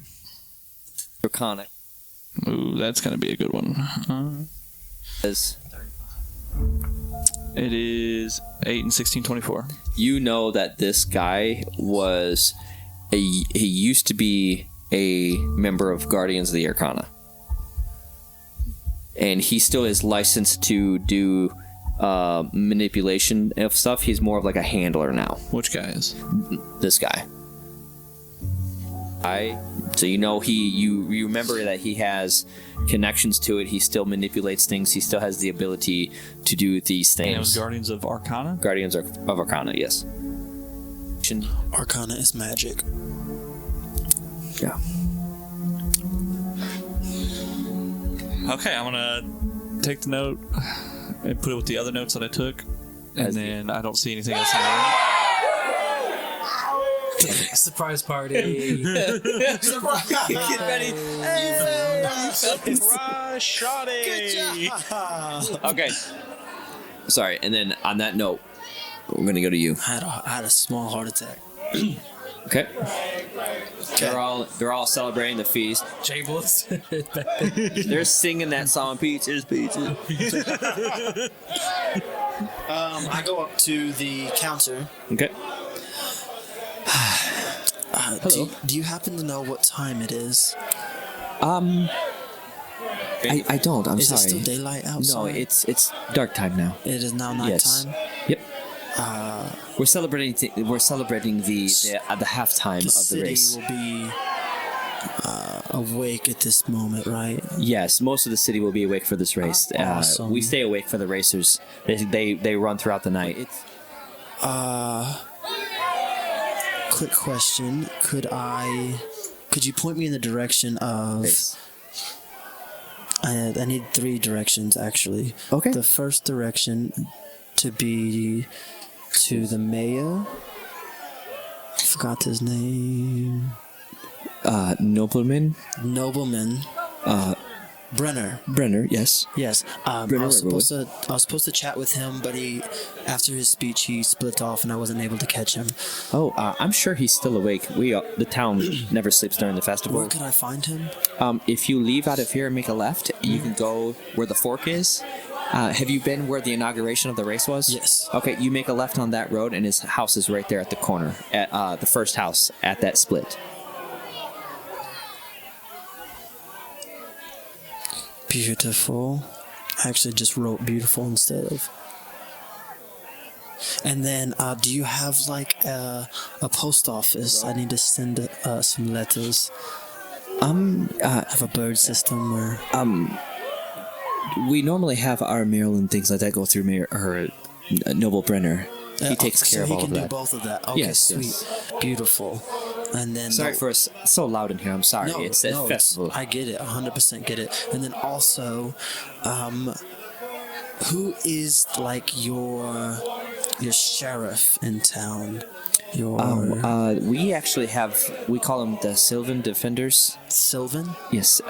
Draconic. Ooh, that's gonna be a good one. It is 8 and 1624. You know that this guy was he used to be a member of Guardians of the Arcana, and he still is licensed to do manipulation of stuff. He's more of like a handler now. Which guy is? This guy. So you know you remember that he has connections to it. He still manipulates things. He still has the ability to do these things. And it was Guardians of Arcana? Guardians of Arcana, yes. Arcana is magic. Yeah. Okay, I'm gonna take the note and put it with the other notes that I took, and then I don't see anything else in there. Surprise party. Surprise! Get ready. Surprise, shawty! Okay. Sorry, and then on that note, we're gonna go to you. I had a small heart attack. Okay. They're all celebrating the feast. Jables. They're singing that song, "Peaches, Peaches." I go up to the counter. Okay. Do you happen to know what time it is? I don't. I'm Is sorry. it still daylight outside? No, it's dark time now. It is now nighttime. Yes. Yep. We're celebrating the halftime The of the city race. will be awake at this moment, right? Yes, most of the city will be awake for this race. Awesome. We stay awake for the racers. They run throughout the night. Quick question: Could you point me in the direction of? I need 3 directions actually. Okay. The first direction to be to the mayor. I forgot his name. Nobleman. Brenner. Yes. Yes. I Brenner was supposed to chat with him, but after his speech he split off, and I wasn't able to catch him. Oh, I'm sure he's still awake. The town never sleeps during the festival. Where could I find him? If you leave out of here and make a left, you can go where the fork is. Have you been where the inauguration of the race was? Yes. Okay, you make a left on that road, and his house is right there at the corner, at the first house at that split. Beautiful. I actually just wrote beautiful instead of. And then, do you have like a post office? I need to send some letters. Have a bird system or. We normally have our mail and things like that go through Noble Brenner. He takes care of all So of he can do that. both of that. Okay, Yes, sweet. yes. Beautiful. And then... Sorry for us. So loud in here. I'm sorry. It's a festival. I get it. 100% get it. And then also, who is like your sheriff in town? We actually we call them the Sylvan Defenders. Sylvan? Yes,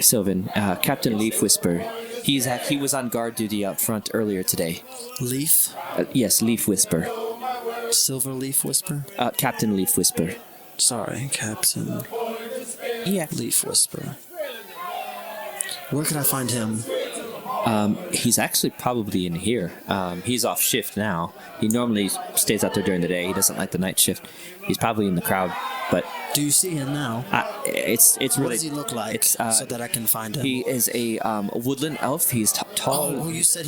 Sylvan. Captain Leaf Whisper. He was on guard duty out front earlier today. Leaf? Yes, Leaf Whisper. Silver Leaf Whisper? Captain Leaf Whisper. Sorry, Captain Yeah. Leaf Whisper. Where can I find him? He's actually probably in here. He's off shift now. He normally stays out there during the day. He doesn't like the night shift. He's probably in the crowd, but Do you see him now? it's really. What does he look like? It's, so that I can find him. He is a woodland elf. He's tall. Oh, you said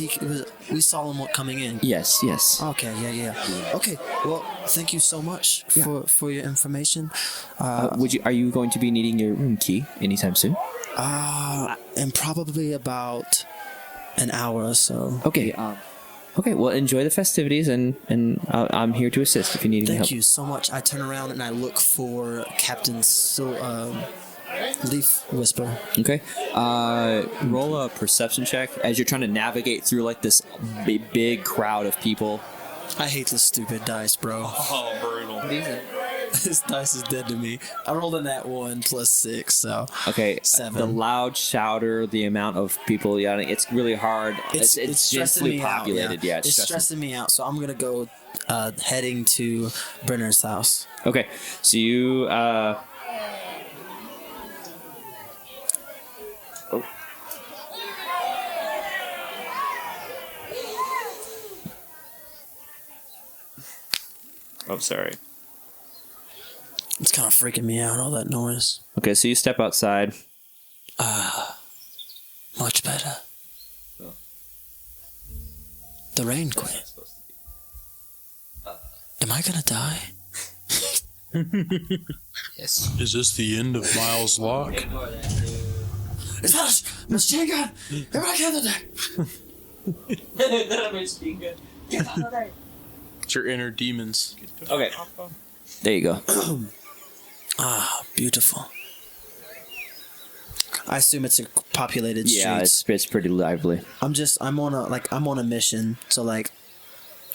we saw him coming in. Yes, yes. Okay, yeah. Okay, well, thank you so much for your information. Are you going to be needing your room key anytime soon? And probably about an hour or so. Okay. Okay. Well, enjoy the festivities, and I'm here to assist if you need any help. Thank you so much. I turn around and I look for Captain Leaf Whisper. Okay. Roll a perception check as you're trying to navigate through like this big crowd of people. I hate this stupid dice, bro. Oh, brutal. This dice is dead to me. I rolled a nat 1 plus 6, so... Okay. 7. The loud shouter, the amount of people yelling, it's really hard. It's stressing densely me populated. out. Yeah, it's stressing me out, so I'm gonna go heading to Brenner's house. Okay. So you. Oh, sorry. It's kind of freaking me out, all that noise. Okay, so you step outside. Much better. The rain quit. Am I gonna die? Yes. Is this the end of Miles' Lock? It's not a machine gun! Everybody get the deck! It's your inner demons. Okay. There you go. Beautiful. I assume it's a populated Yeah, streets. it's pretty lively. I'm on a mission, so like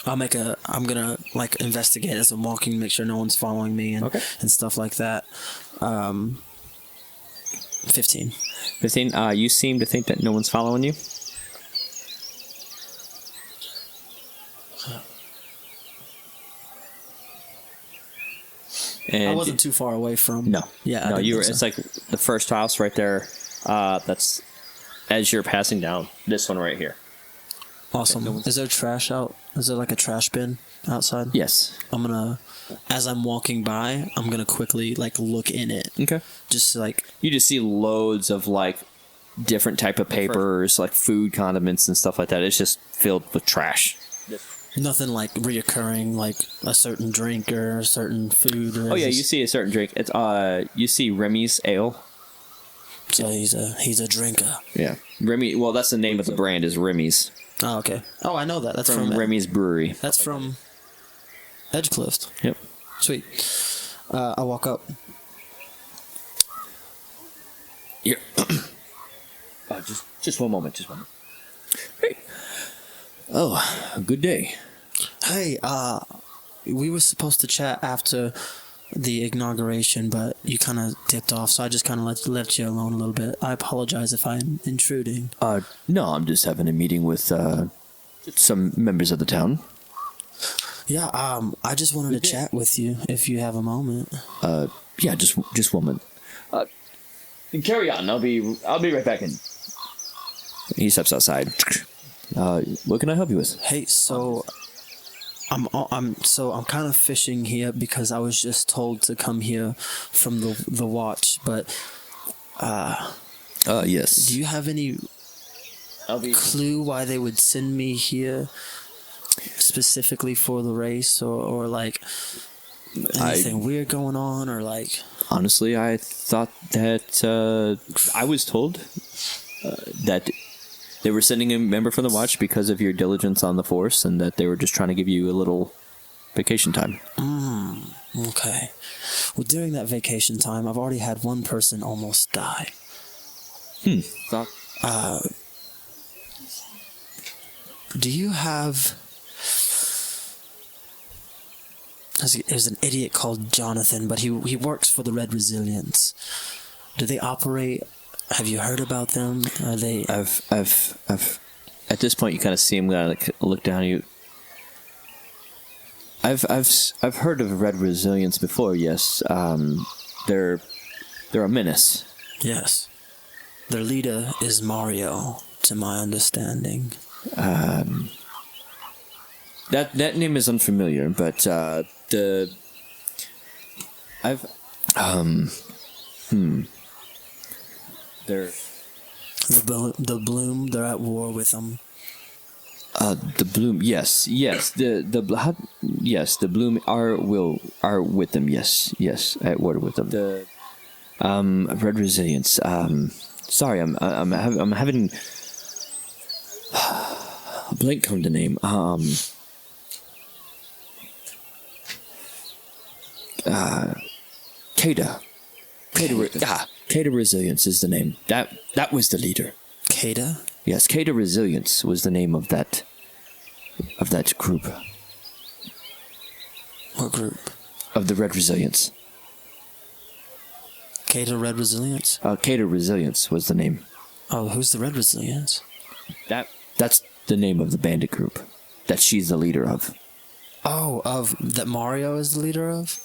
I'm gonna like investigate as I'm walking, make sure no one's following me and stuff like that. 15. 15. You seem to think that no one's following you. And I wasn't too far away from. No. Yeah. No, I you were. didn't It's think so. like the first house right there. That's as you're passing down. This one right here. Awesome. no one's- Is there trash out? Is there like a trash bin outside? Yes. I'm gonna, as I'm walking by, I'm gonna quickly like look in it. Okay. Just like You just see loads of like different type of papers, like food condiments and stuff like that. It's just filled with trash. nothing like reoccurring, like a certain drink or a certain food. Or Oh yeah, you see a certain drink. It's you see Remy's ale. So he's a drinker. Yeah, Remy. Well, that's the name of the brand is Remy's. Oh, okay. Oh, I know that. That's From from Remy's Brewery. That's from Edgecliff. Yep. Sweet. I walk up. Here. Just one moment. Just one moment. Hey. Oh, good day. Hey, we were supposed to chat after the inauguration, but you kind of dipped off, so I just kind of left you alone a little bit. I apologize if I'm intruding. No, I'm just having a meeting with some members of the town. Yeah, I just wanted to chat with you if you have a moment. Yeah, just one minute. Carry on. I'll be right back in. He steps outside. What can I help you with? Hey, so I'm kind of fishing here because I was just told to come here from the watch, but Yes. do you have any clue why they would send me here specifically for the race, or like anything weird going on, or like? Honestly, I thought that I was told that They were sending a member from the watch because of your diligence on the force, and that they were just trying to give you a little vacation time. Okay. Well, during that vacation time, I've already had one person almost die. Do you have... There's an idiot called Jonathan, but he works for the Red Resilience. Do they operate... Have you heard about them? Are they... I've at this point, you kind of see him kind of look down at you. I've heard of Red Resilience before. Yes, they're a menace. Yes. Their leader is Mario, to my understanding. That name is unfamiliar, but they're The Bloom, they're at war with them. the Bloom. Yes, the Bloom are with them. Yes, at war with them. The Red Resilience. Sorry, I'm having a blank come to name. Kata Resilience is the name. That was the leader. Kata? Yes, Kata Resilience was the name of that group. What group? Of the Red Resilience. Kata Red Resilience? Kata Resilience was the name. Oh, who's the Red Resilience? That's the name of the bandit group that she's the leader of. Oh, that Mario is the leader of?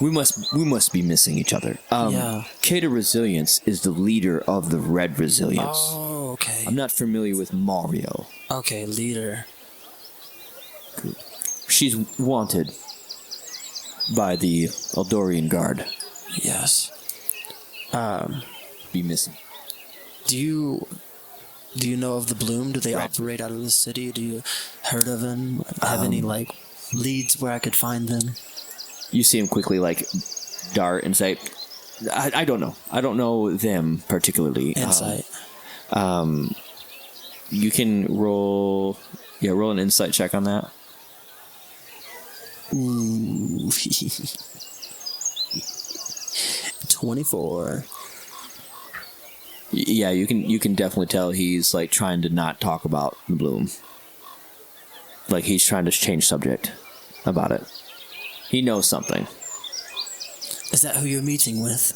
We must be missing each other. Yeah. Kata Resilience is the leader of the Red Resilience. Oh, okay. I'm not familiar with Mario. Okay, leader. She's wanted by the Eldorian Guard. Yes. Be missing. Do you know of the Bloom? Do they operate out of the city? Do you heard of them? Have any leads where I could find them? You see him quickly dart and say, I don't know. I don't know them particularly. Insight. You can roll an insight check on that. Ooh. 24. Yeah, you can definitely tell he's trying to not talk about the Bloom. He's trying to change subject about it. He knows something. Is that who you're meeting with?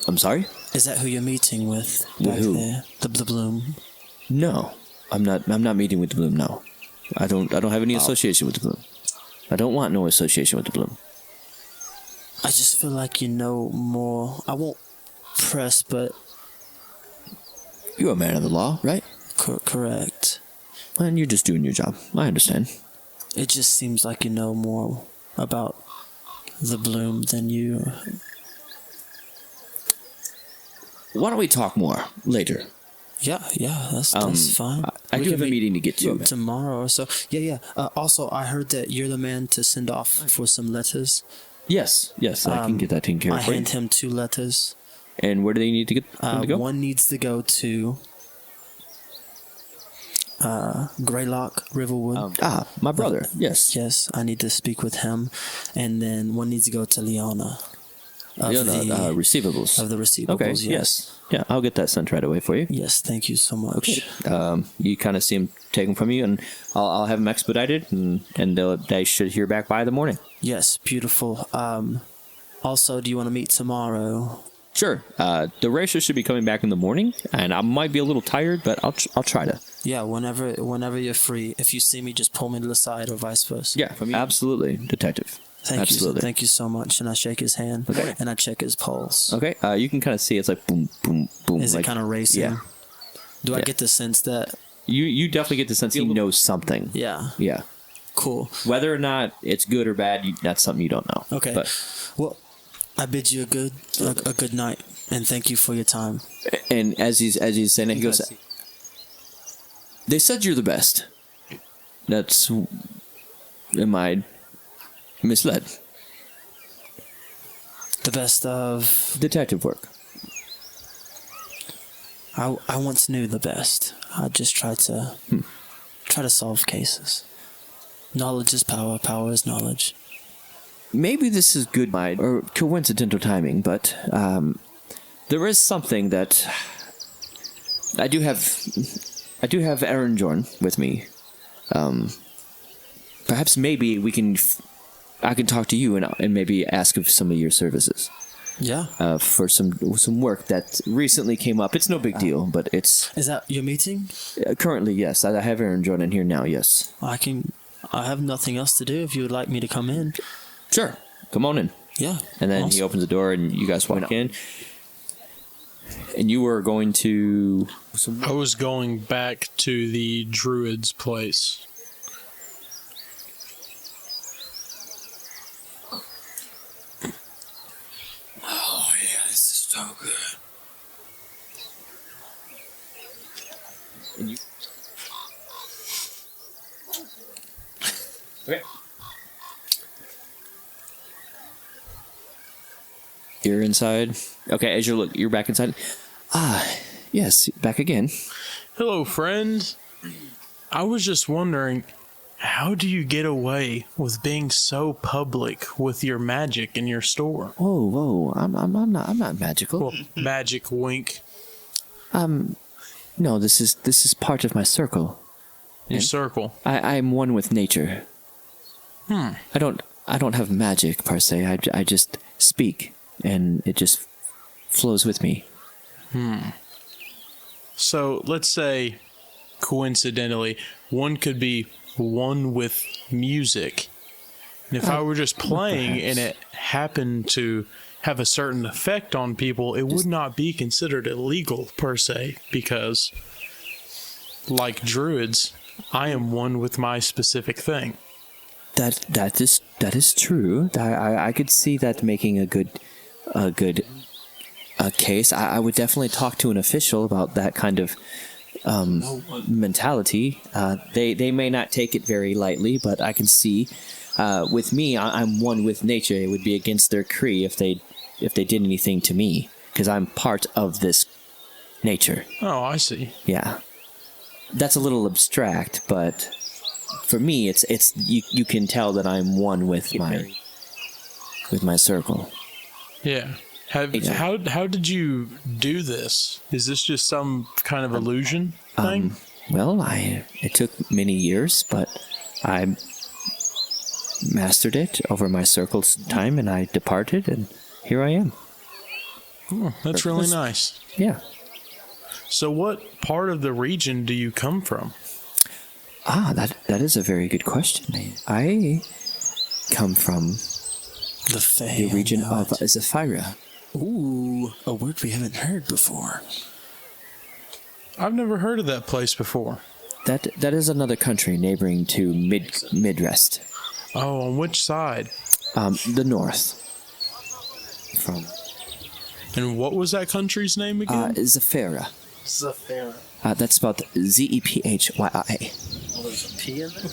I'm sorry? Is that who you're meeting with? With back who? there? The Bloom. No. I'm not meeting with the Bloom, no. I don't have any association with the Bloom. I don't want no association with the Bloom. I just feel like you know more. I won't press, but... You're a man of the law, right? Correct. And you're just doing your job. I understand. It just seems like you know more about the Bloom than you... Why don't we talk more later? Yeah, that's fine. I We do can have a meet meeting to get to. tomorrow or so. Yeah. Also, I heard that you're the man to send off for some letters. Yes, I can get that taken care I of for you. hand him 2 letters. And where do they need to get them to go? One needs to go to Greylock, Riverwood. My brother. Yes. Yes, I need to speak with him. And then one needs to go to Leona. Receivables. Of the receivables, Okay, yes. Yeah, I'll get that sent right away for you. Yes, thank you so much. Okay. You kind of see him take them from you, and I'll have them expedited, and they should hear back by the morning. Yes, beautiful. Also, do you want to meet tomorrow? Sure. The racer should be coming back in the morning, and I might be a little tired, but I'll try to. Yeah, whenever you're free. If you see me, just pull me to the side or vice versa. Yeah, absolutely, detective. Absolutely. Thank you so much. And I shake his hand, and I check his pulse. Okay. You can kind of see it's boom, boom, boom. Is it kind of racing? Yeah. Do I get the sense that... You definitely get the sense he knows something. Yeah. Yeah. Cool. Whether or not it's good or bad, that's something you don't know. Okay. But, well, I bid you a good night, and thank you for your time. And as he's saying it, he goes, "They said you're the best." Am I misled? The best of... Detective work. I once knew the best. I just tried to solve cases. Knowledge is power. Power is knowledge. Maybe this is good or coincidental timing, but there is something that I do have Aaron Jorn with me. Perhaps maybe I can talk to you and maybe ask of some of your services. Yeah. For some work that recently came up. It's no big deal, but it's... Is that your meeting? Currently, yes. I have Aaron Jorn in here now, yes. I have nothing else to do if you would like me to come in. Sure. Come on in. Yeah. And then he opens the door and you guys walk in. And you were going to... I was going back to the druid's place. Oh, yeah, this is so good. And you... Okay. You're inside. Okay, as you're back inside. Yes, back again. Hello, friend. I was just wondering, how do you get away with being so public with your magic in your store? Whoa! I'm not magical. Well, magic wink. No, this is part of my circle. Your circle. I'm one with nature. I don't have magic per se. I just speak, and it just flows with me. So let's say, coincidentally, one could be one with music. And if I were just playing and it happened to have a certain effect on people, it would not be considered illegal per se, because, like druids, I am one with my specific thing. That is true. I could see that making a good case. I would definitely talk to an official about that kind of mentality. They may not take it very lightly, but I can see. With me, I'm one with nature. It would be against their creed if they did anything to me, because I'm part of this nature. Oh, I see. Yeah, that's a little abstract, but for me, it's you can tell that I'm one with my circle. Yeah. How did you do this? Is this just some kind of illusion thing? Well, it took many years, but I mastered it over my circle's time, and I departed, and here I am. Oh, that's really nice. Yeah. So what part of the region do you come from? That is a very good question. I come from the region of Zephyra. Ooh, a word we haven't heard before. I've never heard of that place before. That is another country neighboring to Midrest. Oh, on which side? The north. And what was that country's name again? Zephyra. Zephyra. That's spelled Zephyria. Oh, there's a P in there?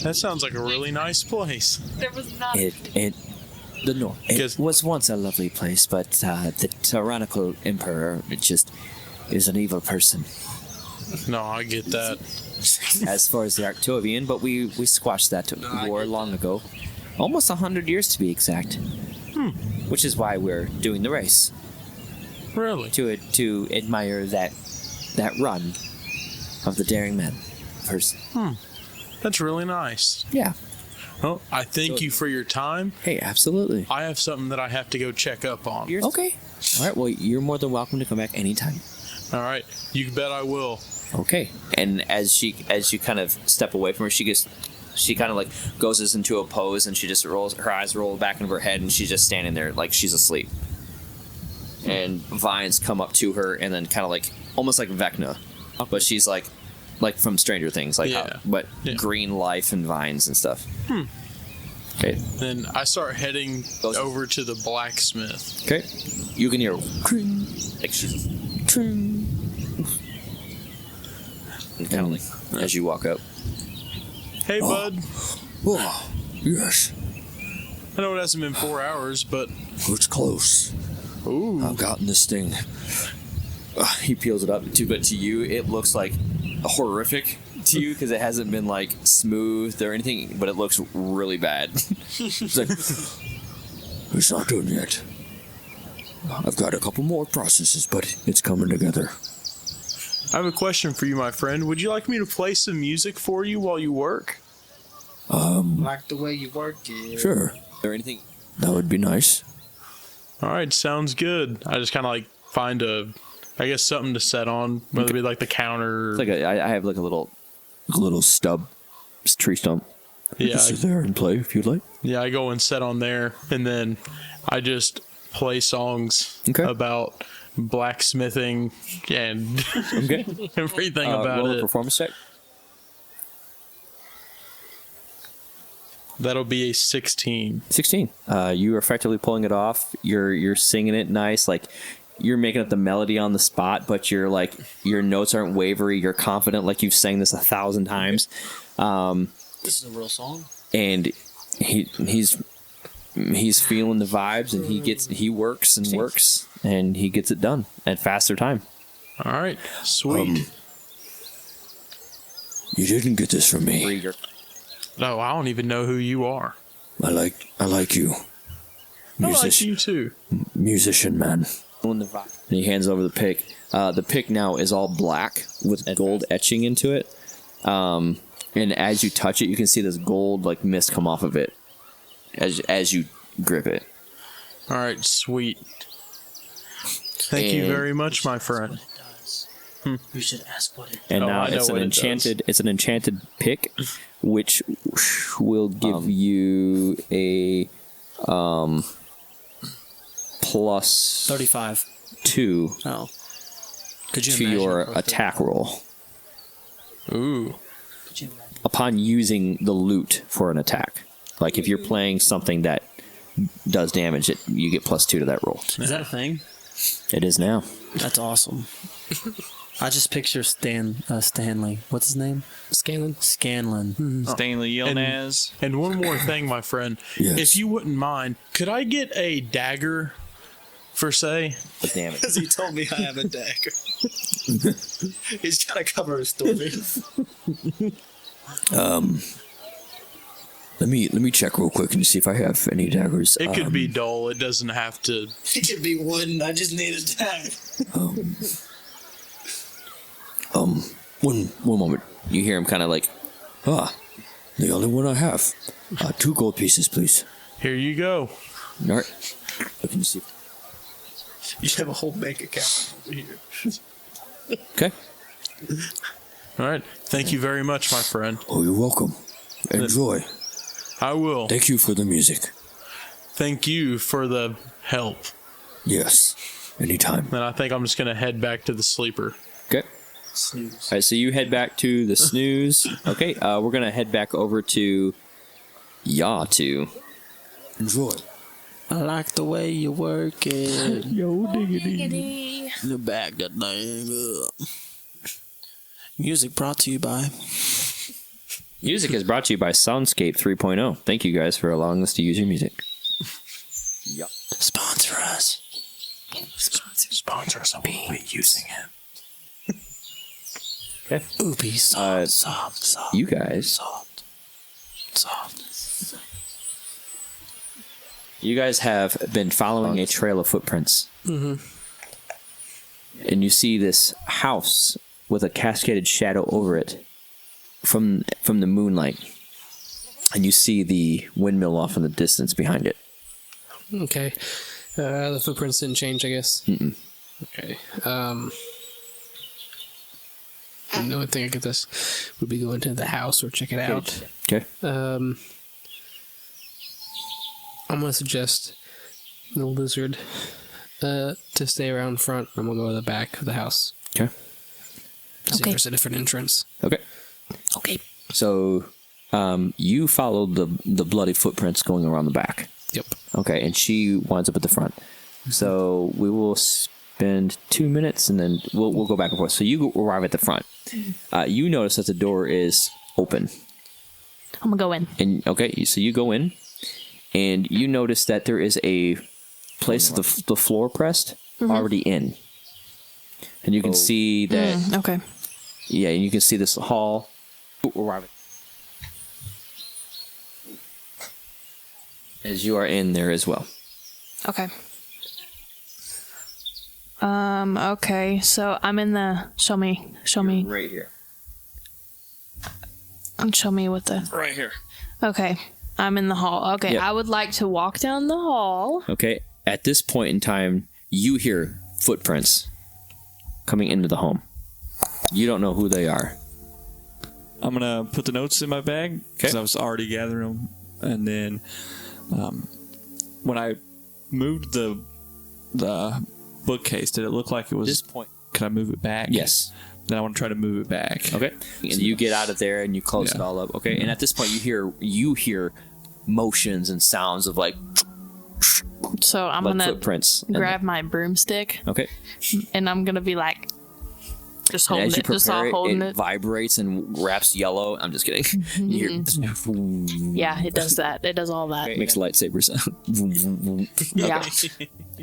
That sounds like a really nice place. There was not. The north. It was once a lovely place, but the tyrannical emperor is an evil person. No, I get that. As far as the Arctovian, but we squashed that war long ago. Almost 100 years to be exact. Which is why we're doing the race. Really? To admire that run of the daring man person. That's really nice. Yeah. Well, I thank you for your time. Hey, absolutely. I have something that I have to go check up on. Okay. All right. Well, you're more than welcome to come back anytime. All right. You bet I will. Okay. And as you kind of step away from her, she kind of like goes into a pose, and she just her eyes roll back into her head, and she's just standing there like she's asleep. And vines come up to her, and then kind of like almost like Vecna, but she's like from Stranger Things, green life and vines and stuff. Okay. Then I start heading over to the blacksmith. Okay. You can hear tring, like she's tring, and kind of like as you walk up. Hey, bud. Oh, yes. I know it hasn't been 4 hours, but it's close. Ooh. I've gotten this thing. He peels it up, but to you, it looks like horrific to you because it hasn't been like smoothed or anything, but it looks really bad. It's like, it's not done yet. I've got a couple more processes, but it's coming together. I have a question for you, my friend. Would you like me to play some music for you while you work? Like the way you work it. Sure. Or anything. That would be nice. All right, sounds good. I just kind of like find something to set on, whether it be like the counter. It's like I have like a little stub, tree stump. Yeah, Sit there and play if you'd like. yeah. I go and set on there, and then I just play songs Okay. about blacksmithing and Okay. everything about roll a it. performance check. That'll be a 16. 16. You are effectively pulling it off. You're singing it nice, like you're making up the melody on the spot, but you're like your notes aren't wavery. You're confident, like you've sang this 1,000 times. This is a real song. And he's feeling the vibes, and he works and works, and he gets it done at faster time. All right, sweet. You didn't get this from me. Rieger. No, I don't even know who you are. I like you. I like you too. Musician man. And he hands over the pick. The pick now is all black with gold etching into it. And as you touch it, you can see this gold like mist come off of it as you grip it. All right, sweet. Thank you And- very much, my friend. You should ask what it. And Oh, now I know it's an what it enchanted. It's an enchanted pick, which will give you a plus 35. 2 Oh. Could you to imagine your if I was attack roll Ooh. Could you imagine? upon using the loot for an attack. Like if you're playing something that does damage, you get plus 2 to that roll. Is that a thing? It is now. That's awesome. I just picture Stanley. What's his name? Scanlan. Scanlan. Stanley Yelnaz. And one more thing, my friend. Yes. If you wouldn't mind, could I get a dagger for say? The damage. Because he told me I have a dagger. He's got to cover his story. Let me check real quick and see if I have any daggers. It could be dull. It doesn't have to. It could be wooden. I just need a dagger. One moment. You hear him kind of like, The only one I have. 2 gold pieces, please. Here you go. all right. Looking to see. You have a whole bank account over here. Okay. All right. Thank you very much, my friend. Oh, you're welcome. Enjoy. I will. Thank you for the music. Thank you for the help. Yes. Anytime. And I think I'm just going to head back to the sleeper. Okay. Snooze. All right, so you head back to the snooze. Okay, we're going to head back over to Yatu. Enjoy. I like the way you work it. Yo, diggity. Giggity. The back that thing up. Music brought to you by. Music is brought to you by Soundscape 3.0. Thank you guys for allowing us to use your music. Yep. Sponsor us. Sponsor us. We'll be using it. Okay. Oopie, soft. You guys. Soft. You guys have been following a trail of footprints. Mm-hmm. And you see this house with a cascaded shadow over it from the moonlight. And you see the windmill off in the distance behind it. Okay. The footprints didn't change, I guess. Mm-mm. Okay. The only thing I could this would be going to the house or check it out. Okay. I'm gonna suggest the lizard to stay around front. I'm gonna go to the back of the house. Okay. See if Okay. there's a different entrance. Okay. Okay. So you followed the bloody footprints going around the back. Yep. Okay, and she winds up at the front. So we will spend 2 minutes, and then we'll go back and forth. So you arrive at the front. You notice that the door is open, I'm gonna go in. and okay, so you go in, and you notice that there is a place the floor pressed already in. And you can see that. Okay. Yeah, and you can see this hall. As you are in there as well. Okay. Okay, so I'm in the... Show me. Right here. Show me what the... Right here. Okay, I'm in the hall. Okay, Yep. I would like to walk down the hall. Okay, at this point in time, you hear footprints coming into the home. You don't know who they are. I'm gonna put the notes in my bag because I was already gathering them, and then when I moved the bookcase, did it look like it was? At this point, Can I move it back? yes. Then I want to try to move it back. Okay, and you get out of there and you close it all up. Okay, and at this point, you hear motions and sounds of like So I'm like gonna footprints. grab my broomstick Okay, and I'm gonna be like, just and holding as you it, just all prepare holding it it. vibrates and wraps yellow. I'm just kidding. You hear Yeah, it does that. It does all that. makes lightsaber sound. Yeah.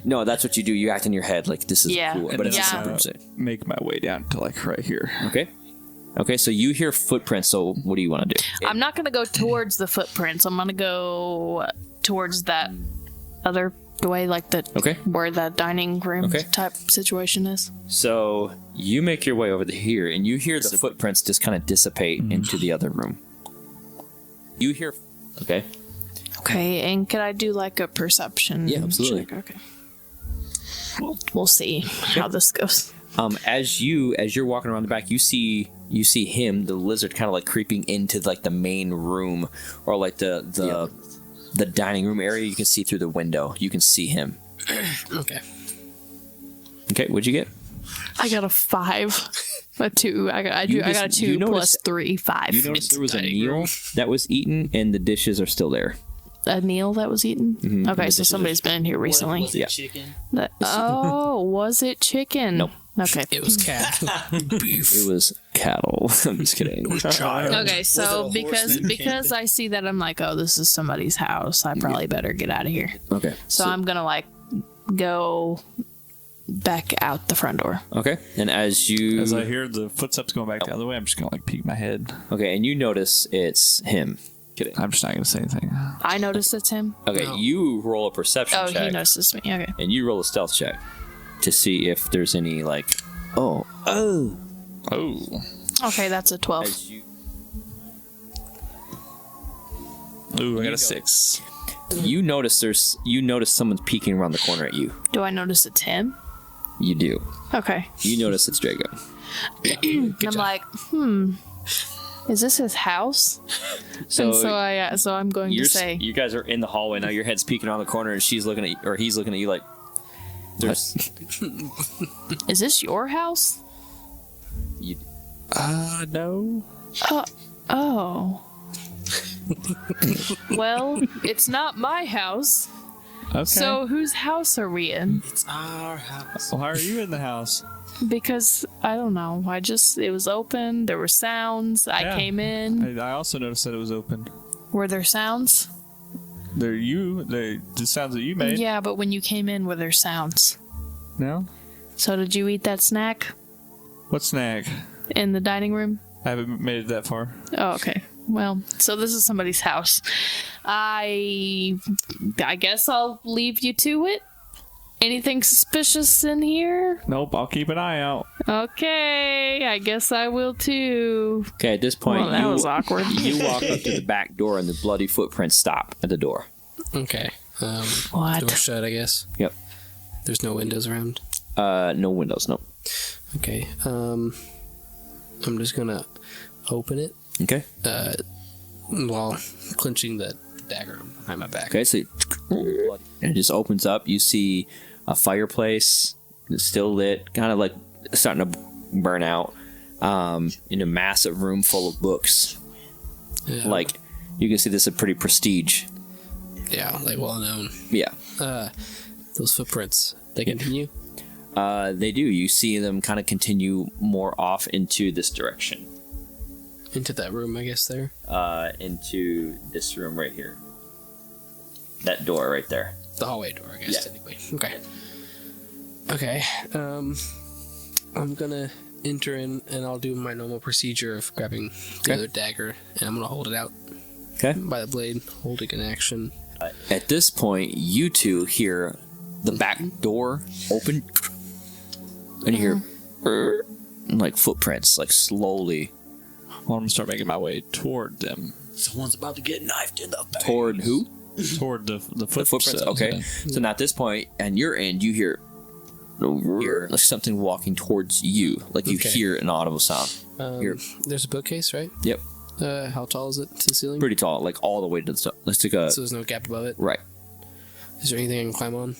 No, that's what you do. You act in your head like this is Yeah. cool, but it's Yeah. the same broomstick. Make my way down to like right here. Okay. Okay, so you hear footprints, so what do you want to do? I'm not gonna go towards the footprints. I'm gonna go towards that other way, like the where the dining room type situation is. So you make your way over to here, and you hear the footprints just kind of dissipate into the other room. You hear... Okay. Okay, and could I do like a perception? Yeah, absolutely. check? Okay. We'll see how this goes. As you're walking around the back, you see him, the lizard, kind of like creeping into like the main room, or like the dining room area. You can see through the window. You can see him. Okay. Okay, what'd you get? I got a 5, a 2. I got a 2 plus 3, 5. You noticed there was a meal that was eaten, and the dishes are still there. A meal that was eaten. Okay, so somebody's been in here recently. Was it chicken? Was it chicken? Nope. Okay. It was cat. It was cattle. I'm just kidding. Okay, so Was it a horse because I see that, I'm like, oh, this is somebody's house. I probably better get out of here. Okay. So I'm gonna like go back out the front door. Okay, and as I hear the footsteps going back the other way, I'm just gonna like peek my head. Okay, and you notice it's him. Kidding. I'm just not gonna say anything. I notice it's him. Okay, you roll a perception Oh, check. he notices me. Okay. And you roll a stealth check to see if there's any like, oh. Okay, that's a 12. As you, Ooh, I got a 6. you notice someone's peeking around the corner at you. Do I notice it's him? You do. Okay. You notice it's Drago. I'm like, is this his house? So, And so I'm going to say, you guys are in the hallway now. Your head's peeking around the corner, and she's looking at, or he's looking at you like, there's. is this your house? You, No. Oh. Well, it's not my house. Okay. So whose house are we in? It's our house. Well, how are you in the house? Because I don't know. It was open. There were sounds. I Yeah. came in. I also noticed that it was open. Were there sounds? The sounds that you made. Yeah, but when you came in, were there sounds? No. So did you eat that snack What snack? in the dining room? I haven't made it that far. Oh, okay. Well, so this is somebody's house. I guess I'll leave you to it. Anything suspicious in here? Nope. I'll keep an eye out. Okay, I guess I will too. okay, at this point, Well, that was awkward. You walk up to the back door, and the bloody footprints stop at the door. Okay. What? Door shut, I guess. Yep. There's no windows around. No windows. No. Okay. I'm just gonna open it Okay. while clenching the dagger behind my back. Okay, so and it just opens up. You see a fireplace, it's still lit, kind of like starting to burn out, in a massive room full of books. Yeah. Like, you can see this is pretty prestige. Yeah, like well known. Yeah. Those footprints, they continue? They do. You see them kind of continue more off into this direction. Into that room, I guess, there. Into this room right here. that door right there. The hallway door, I guess, Yeah. technically. Okay. Okay. I'm gonna enter in, and I'll do my normal procedure of grabbing the other dagger, and I'm gonna hold it out Okay. by the blade, holding an action. At this point, you two hear the back door open, and you hear like footprints, like slowly Well, I'm gonna start making my way toward them. Someone's about to get knifed in the face. toward who? Toward the The footprints. footprints. Okay. So now at this point, on your end, you hear like something walking towards you, like you Okay. hear an audible sound. Here. There's a bookcase, right? Yep. How tall is it to the ceiling? Pretty tall, like all the way to the top. Let's take a So there's no gap above it? right. Is there anything I can climb on?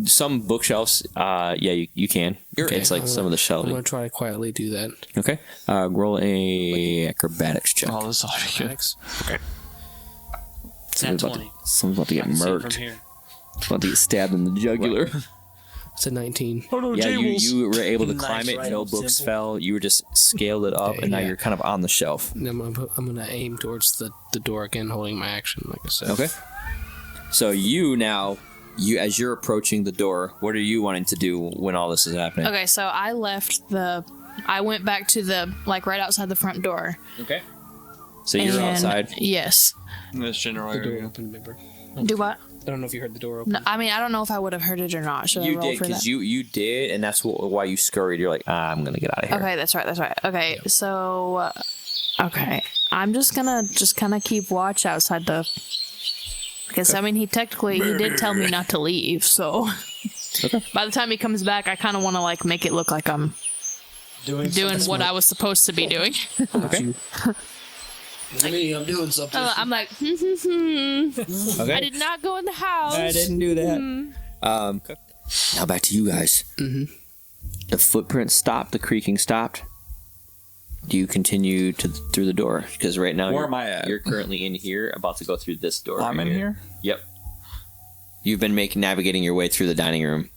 Some bookshelves. Yeah, you can. Okay, It's like some of the I'm shelving. gonna try to quietly do that. Okay. Roll a acrobatics check. Oh, this is good. Next. Nat 20. Someone's about to get I can see it murked. from here. About to get stabbed in the jugular. It's a 19. Oh no, Yeah, you were able to Nice, climb it. right No on books simple. fell. You were just scaled it up, Okay, and now yeah. you're kind of on the shelf. And I'm gonna aim towards the door again, holding my action, like I said. Okay. So as you're approaching the door, what are you wanting to do when all this is happening? Okay, so I went back to the, like, right outside the front door. Okay. So you're and- outside. Yes. In this general The door area. open, remember? Do what? I don't know if you heard the door open. No, I mean, I don't know if I would have heard it or not. Should I You roll did for because that? you did, and that's why you scurried. You're like, I'm gonna get out of here. Okay, that's right. Okay, so, okay, I'm just gonna kind of keep watch outside the. Because I mean, he did tell me not to leave. So, by the time he comes back, I kind of want to like make it look like I'm doing what I was supposed to be doing. Okay. I'm doing something. I'm like, Okay. I did not go in the house. I didn't do that. Now back to you guys. Mm-hmm. The footprints stopped. The creaking stopped. Do you continue through the door? Because right now, Where am I at? You're currently in here, about to go through this door. I'm right in here. Yep. You've been navigating your way through the dining room.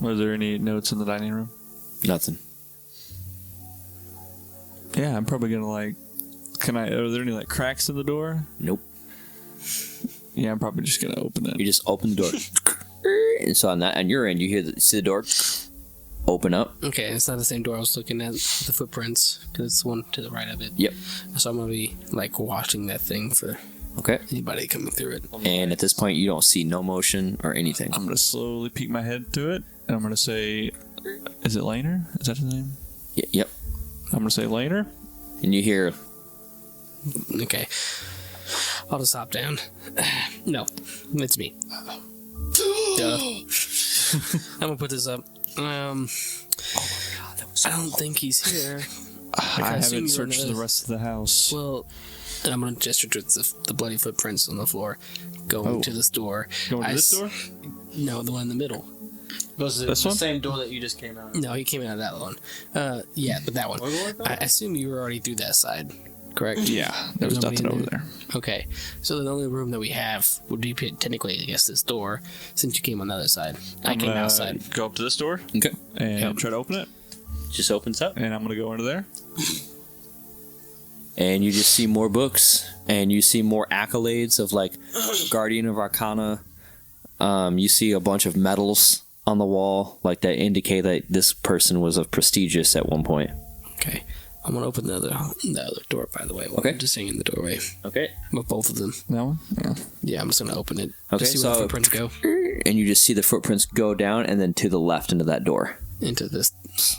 Was there any notes in the dining room? Nothing. Yeah, I'm probably gonna like. Are there any like cracks in the door? Nope. Yeah, I'm probably just gonna open it. You just open the door. And so on your end, you see the door open up. Okay, it's not the same door I was looking at, the footprints, because it's the one to the right of it. Yep. So I'm gonna be like watching that thing for Okay. anybody coming through it. And at this point, you don't see no motion or anything. I'm gonna slowly peek my head to it, and I'm gonna say, "Is it Laner? Is that his name?" Yep. I'm gonna say Laner. And you hear, Okay. I'll just hop down. No, it's me. Duh. I'm gonna put this up. I don't think he's here. I assume haven't you searched were the the- rest of the house. Well, and I'm gonna gesture towards the bloody footprints on the floor, going to this door. Going to I this s- door? No, the one in the middle. Was it This the one? same door that you just came out of? No, he came out of that one. Yeah, but that one. I assume you were already through that side, correct? Yeah, there was Nobody nothing in over there. Okay, so the only room that we have would be technically, I guess, this door, since you came on the other side. I I'm came gonna outside. go up to this door okay, and Yep. try to open it, just opens up. and I'm gonna go into there. And you just see more books, and you see more accolades of like Guardian of Arcana. You see a bunch of medals on the wall, like that indicate that this person was prestigious at one point. Okay, I'm gonna open the other door. By the way, while Okay. I'm just sitting in the doorway Okay. with both of them. That one? Yeah. Yeah, I'm just gonna open it. Okay, Just see where the so- footprints go And you just see the footprints go down, and then to the left into that door. into this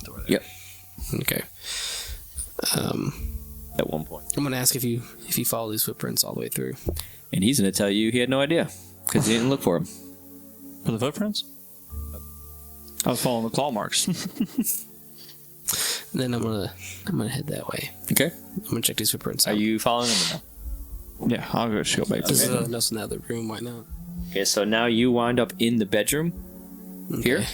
door. There. Yep. Okay. At one point. I'm gonna ask if you follow these footprints all the way through. And he's going to tell you he had no idea because he didn't look for him. For the footprints? I was following the claw marks. And then I'm gonna head that way. Okay. I'm gonna check these footprints Are out. you following him or no? Yeah, I'll just go back to There's the nothing else in the other room. Why not? Okay, so now you wind up in the bedroom here.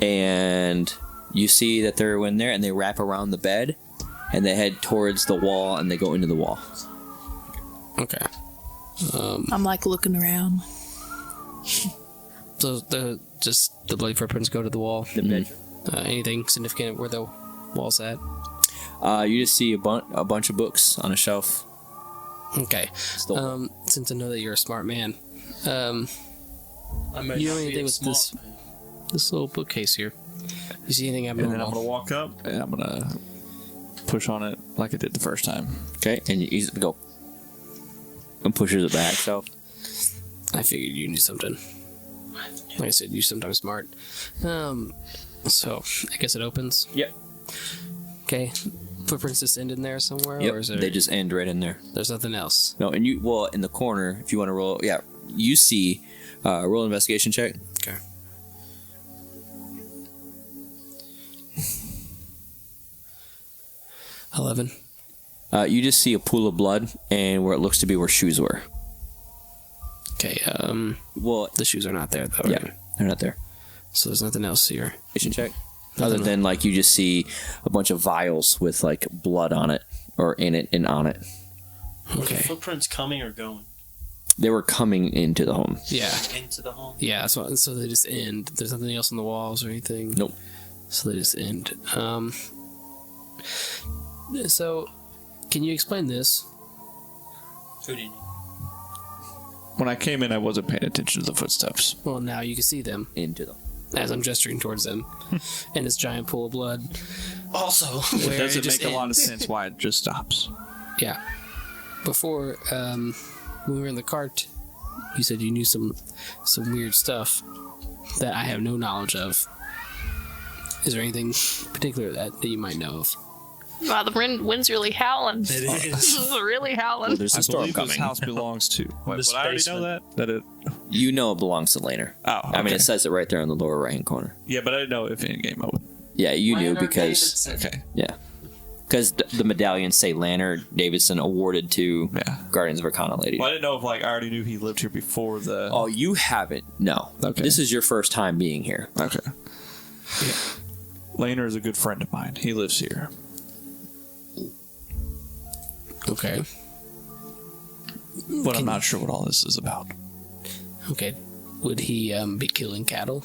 And you see that they're in there and they wrap around the bed and they head towards the wall and they go into the wall. Okay. I'm like looking around. So the bloody footprints go to the wall. The bedroom. Anything significant where the wall's at? You just see a bunch of books on a shelf. Okay. Since I know that you're a smart man, I might you know not be anything a with smart this man. this little bookcase here? You see anything And then I'm abnormal? gonna walk up and I'm gonna push on it like I did the first time. Okay, and you go. And pushes it back. So I figured you knew something. Like I said, you're sometimes smart. So I guess it opens. Yep. Okay. Footprints just end in there somewhere, Yep, or is there? they just end right in there. There's nothing else. No, and you in the corner, if you want to roll, you see roll investigation check. Okay. $11. You just see a pool of blood and where it looks to be where shoes were. Okay. Well, The shoes are not there though. yeah, Right? they're not there. So there's nothing else here. Investigation check. Other than like you just see a bunch of vials with like blood on it or in it and on it. Were the Okay. footprints coming or going They were coming into the home. Yeah. into the home? Yeah. So they just end. There's nothing else on the walls or anything. Nope. So they just end. So, can you explain this? Who do you need? When I came in, I wasn't paying attention to the footsteps. Well, now you can see them Into them. as I'm gesturing towards them, and this giant pool of blood. Also, Where Does it just make a lot of ends. sense why it just stops? Yeah. Before, when we were in the cart, you said you knew some weird stuff that I have no knowledge of. Is there anything particular that you might know of? Wow, the wind's really howling. it is. This is really howling. There's a I storm believe this coming. house belongs to. Wait, This would I already know basement. that? That it. You know it belongs to Laner. Oh, I mean, okay. it says it right there in the lower right hand corner. Yeah, but I didn't know if in game I would. Yeah, you knew because Okay. because the medallions say Lanner Davidson awarded to Yeah. Guardians of Arcana Lady. Well, I didn't know if like I already knew he lived here before the. Oh, you haven't? No. Okay. This is your first time being here. Okay. Yeah. Laner is a good friend of mine. He lives here. Okay. But I'm not sure what all this is about. Okay. Would he be killing cattle?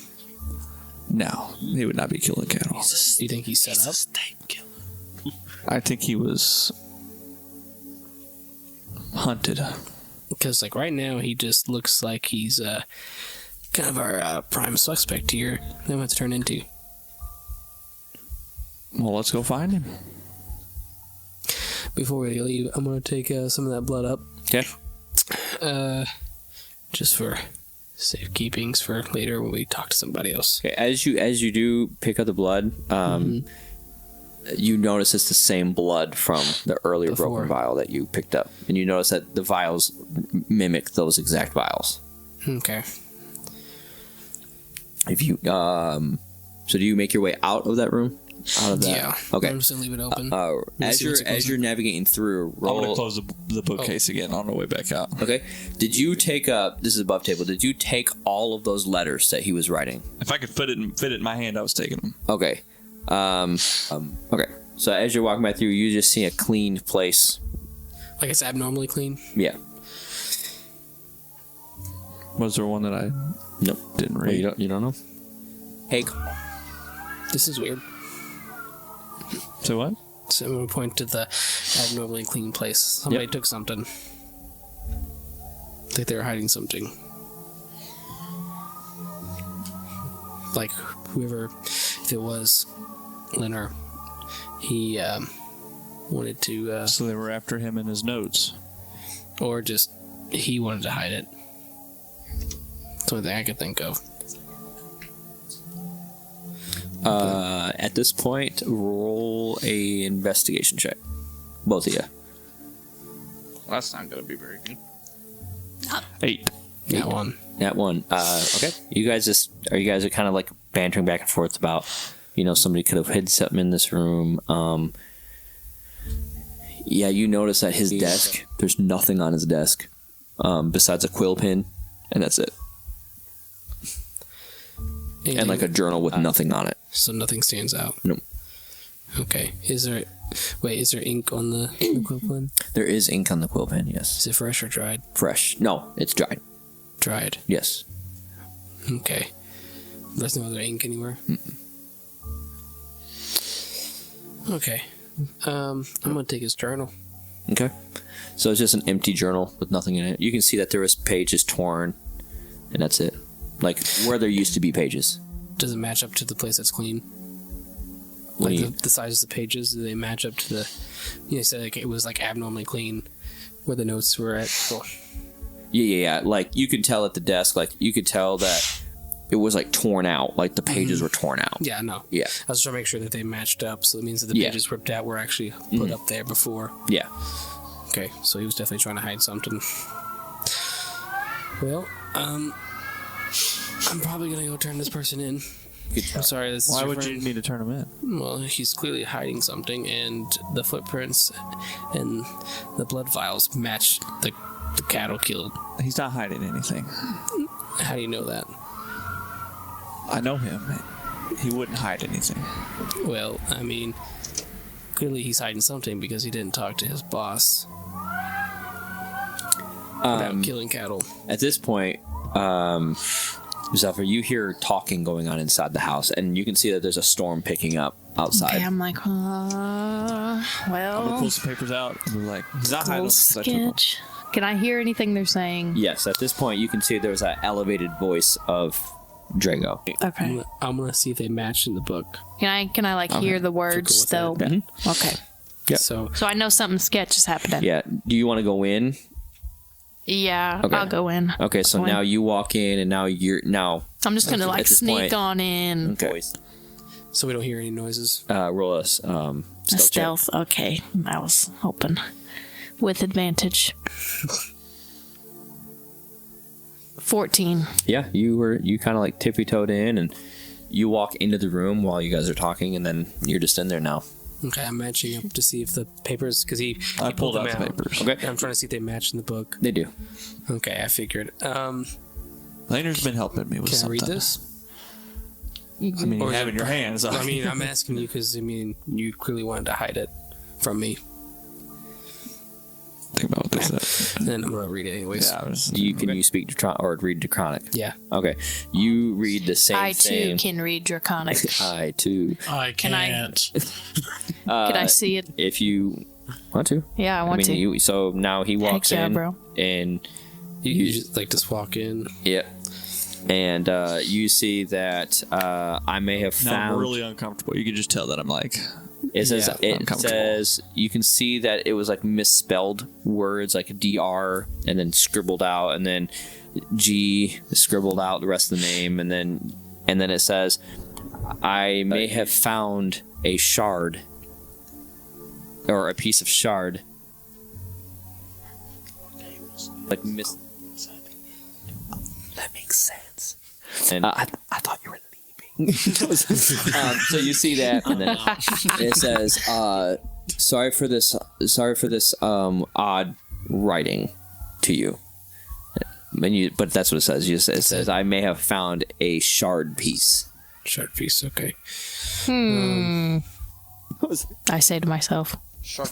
No, he would not be killing cattle. Do you think he's set up? State killer. I think he was hunted. Because like right now, he just looks like he's kind of our prime suspect here. That we have to turn into. Well, let's go find him. Before we leave, I'm gonna take some of that blood up. Okay. Just for safekeepings for later when we talk to somebody else. Okay. As you do pick up the blood, you notice it's the same blood from the earlier Before. broken vial that you picked up, and you notice that the vials mimic those exact vials. Okay. If you so do you make your way out of that room? Out of that? Yeah. Okay. I'm just gonna leave it open. As see what's you're closer. navigating through, I'm going to roll. close the bookcase again on the way back out. Okay. Did you take this is above table? Did you take all of those letters that he was writing? If I could fit it in my hand, I was taking them. Okay. Okay. So as you're walking back through, you just see a cleaned place. Like it's abnormally clean. Yeah. Was there one that I Nope. didn't Oh, read? you don't know? Hey. This is weird. So what? So I'm gonna point to the abnormally clean place. Somebody took something. Like they were hiding something. Like whoever, if it was Leonard, he wanted to, So they were after him in his notes. or just he wanted to hide it. That's the only thing I could think of. At this point, roll a investigation check. Both of you. That's not going to be very good. 8. That one. That one. Okay. You guys are kind of like bantering back and forth about, somebody could have hid something in this room. Yeah, you notice at his desk, there's nothing on his desk besides a quill pen, and that's it. And like a journal with nothing on it. So nothing stands out. Nope. Okay. Is there ink on the quill pen? There is ink on the quill pen, yes. Is it fresh or dried? Fresh. No, it's dried. Dried. Yes. Okay. There's no other ink anywhere? Okay. I'm gonna take his journal. Okay. So it's just an empty journal with nothing in it. You can see that there was pages torn, and that's it. Like where there used to be pages. Does it match up to the place that's clean? What Like do you- the size of the pages, do they match up to the? You said like it was like abnormally clean, where the notes were at. Oh, Yeah. Like you could tell at the desk, like you could tell that it was like torn out. Like the pages were torn out. yeah, no. Yeah. I was trying to make sure that they matched up, so it means that the Yeah. pages ripped out were actually put up there before. Yeah. Okay, so he was definitely trying to hide something. Well, I'm probably gonna go turn this person in. I'm sorry. This is Why your would you friend. need to turn him in? Well, he's clearly hiding something, and the footprints and the blood vials match the cattle killed. He's not hiding anything. How do you know that? I know him. He wouldn't hide anything. Well, I mean, clearly he's hiding something because he didn't talk to his boss about killing cattle. At this point, Zephyr, you hear talking going on inside the house, and you can see that there's a storm picking up outside. Okay, I'm like, I'm well, gonna pull some papers out and be like, he's not hiding cool them 'cause I took them. sketch. Can I hear anything they're saying? Yes, at this point, you can see there's an elevated voice of Drago. Okay. I'm gonna see if they match in the book. Can I like hear the words with still? that. Okay. Yep. So So I know something sketch is happening. Yeah. Do you want to go in? Yeah, Okay. I'll go in. Okay, so Go in. now you walk in, and now I'm just gonna at like this sneak point- on in. Okay. we don't hear any noises. Roll a A stealth check. stealth. Okay, I was hoping with advantage. 14. Yeah, you kind of like tippy-toed in, and you walk into the room while you guys are talking, and then you're just in there now. Okay, I'm matching up to see if the papers, because he pulled them out the papers. Okay. And I'm trying to see if they match in the book. They do. Okay, I figured. Laner's been helping me with Can I something. read this? I mean, you Or is have it it in your hands. I mean, I'm asking you because, I mean, you clearly wanted to hide it from me. think about what they said. Then I'm going to read it anyways. Yeah, I was, Can you speak or read Draconic? Yeah. Okay. You read the same I too thing. can read Draconic. I too. I Can I- can't. Can I see it? If you want to. Yeah, I want to. So now he walks Heck yeah, in, bro. and You just, like, just walk in. yeah, and you see that I may have now found. I'm really uncomfortable. You can just tell that I'm like, It says Yeah, it uncomfortable. says you can see that it was like misspelled words, like DR, and then scribbled out, and then G scribbled out the rest of the name, and then it says I may have found a shard or a piece of shard, like miss. That makes sense. And I thought you were leaving. So you see that, and then it says, "Sorry for this odd writing to you." But that's what it says. It says, "I may have found a shard piece." Short piece, okay. I say to myself,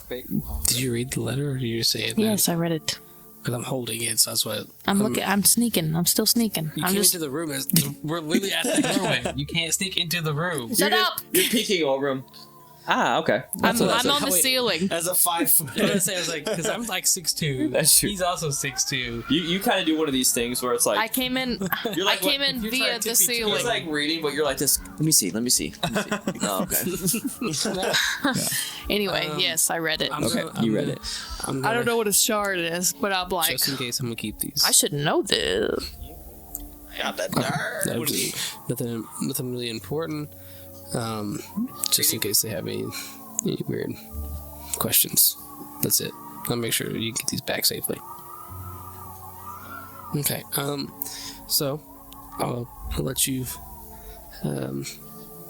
Did you read the letter or did you just say it? yes, I read it. Because I'm holding it, so that's what. I'm sneaking. I'm still sneaking. You I'm came just. into the room. We're literally at the doorway. You can't sneak into the room. Shut up! You're peeking over him. Ah, okay. I'm on the Wait. ceiling. As a 5 foot. I was like, because I'm like 6'2". That's true. He's also 6'2". You kind of do one of these things where it's like I came in. You're I like, came what- in you're via trying to the tippy-toe. ceiling. it's like reading, but you're like this. Let me see. Oh, okay. Anyway, yes, I read it. Okay, you read it. I don't know what a shard is, but I'm like, Just in case, I'm gonna keep these. I should know this. That would be nothing really important. Just in case they have any weird questions. That's it. I'll make sure you get these back safely. Okay. So I'll let you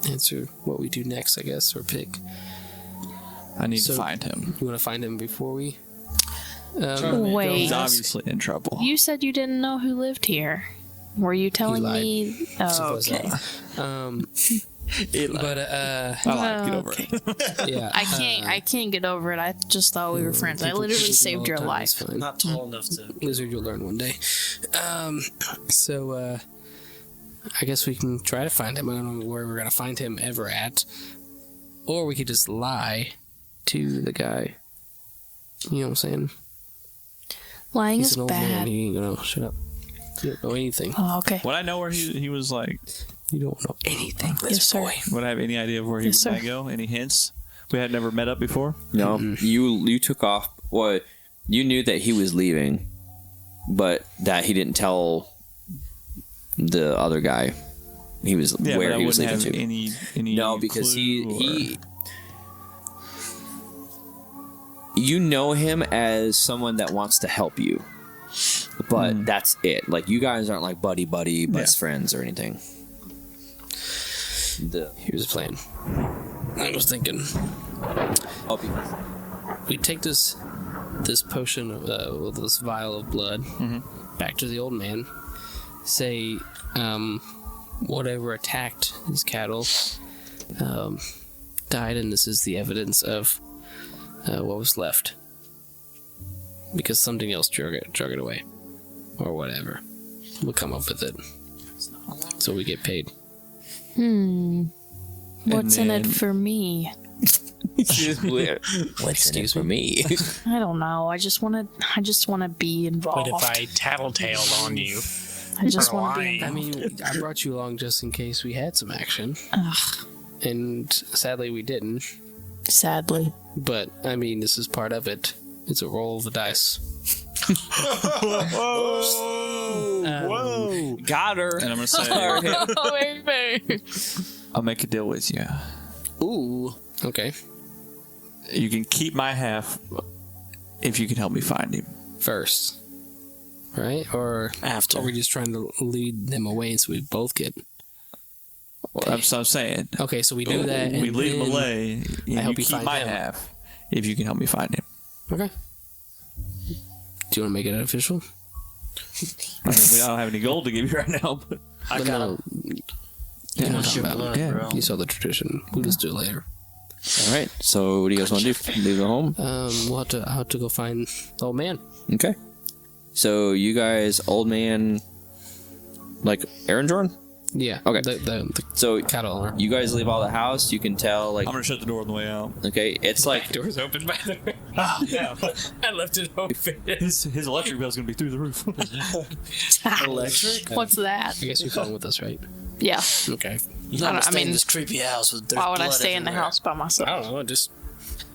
answer what we do next, I guess, or pick. I need So- to find him. You want to find him before we? Wait, He's obviously in trouble. you said you didn't know who lived here. Were you telling lied. me? Oh, Suppose okay. But I like get over Okay. it. yeah, I can't get over it. I just thought we were friends. I people literally do it all saved the your time, life. it's fine. Not tall enough to. Lizard, you'll learn one day. So I guess we can try to find him. I don't know where we're gonna find him ever at, or we could just lie to the guy. You know what I'm saying? Lying He's is an old man. bad. He ain't gonna shut up. You don't know anything. Oh, okay. Would I know where he was like? You don't know anything, Yes, sir. boy. Would I have any idea of where he Yes, might sir. go? Any hints? We had never met up before. No, you took off. Well, you knew that he was leaving, but that he didn't tell the other guy he was Yeah, where but I he was wouldn't leaving have to. any No, because clue he you know him as someone that wants to help you, but that's it. Like, you guys aren't like buddy best friends or anything. Here's the plan. I was thinking, we take this potion of this vial of blood back to the old man. Say, whatever attacked his cattle died, and this is the evidence of what was left, because something else drug it away, or whatever. We'll come up with it, so we get paid. What's in it for me? What's in it for me? I don't know. I just want to be involved. What if I tattletale on you? I just want to be lying? I involved. mean, I brought you along just in case we had some action, Ugh, and sadly we didn't. sadly. But I mean, this is part of it. It's a roll of the dice. Whoa! Got her. And I'm gonna say, Oh, baby. I'll make a deal with you. Ooh. Okay. You can keep my half if you can help me find him. First, right? Or After. are we just trying to lead them away so we both get? So I'm saying, Okay, so we do that. we and lead him then- away, and you help you keep find my him. half if you can help me find him. Okay. Do you want to make it official? I mean, I don't have any gold to give you right now, but I But got no, Give know us your about it. blood, Yeah. bro. you saw the tradition. We'll just do it later. All right. So, what do you guys want to do? Leave the home? I'll have to go find the old man. Okay. So, you guys, old man, like Aaron Jordan? Yeah. Okay. The So, cattle owner. you guys leave all the house. You can tell, like, I'm gonna shut the door on the way out. okay, it's like, Door's open by the way. Yeah, I left it open. his electric bill's gonna be through the roof. Electric? What's that? I guess you're going with us, right? Yeah. Okay. You're not I gonna stay in mean, this creepy house with there's Why would I blood stay in the everywhere. house by myself? I don't know. Just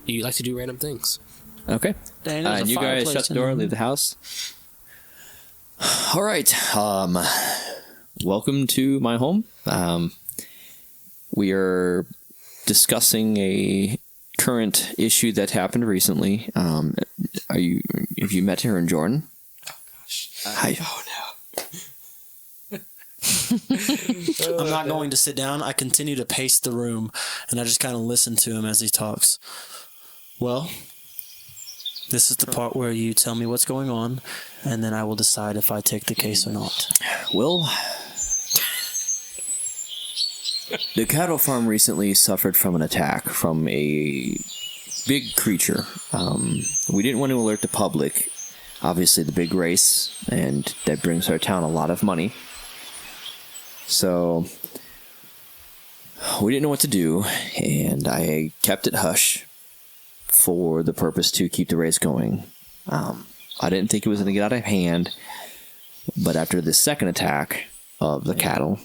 you like to do random things. okay. Dang, there's a And you guys fireplace shut the in door, there. leave the house. All right. Welcome to my home. We are discussing a current issue that happened recently. Have you met Aaron Jordan? Oh gosh. Hi. Oh no. I'm not going to sit down. I continue to pace the room, and I just kind of listen to him as he talks. Well, this is the part where you tell me what's going on, and then I will decide if I take the case or not. Well, the cattle farm recently suffered from an attack from a big creature. We didn't want to alert the public. Obviously, the big race, and that brings our town a lot of money. So, we didn't know what to do, and I kept it hush for the purpose to keep the race going. I didn't think it was going to get out of hand, but after the second attack of the cattle,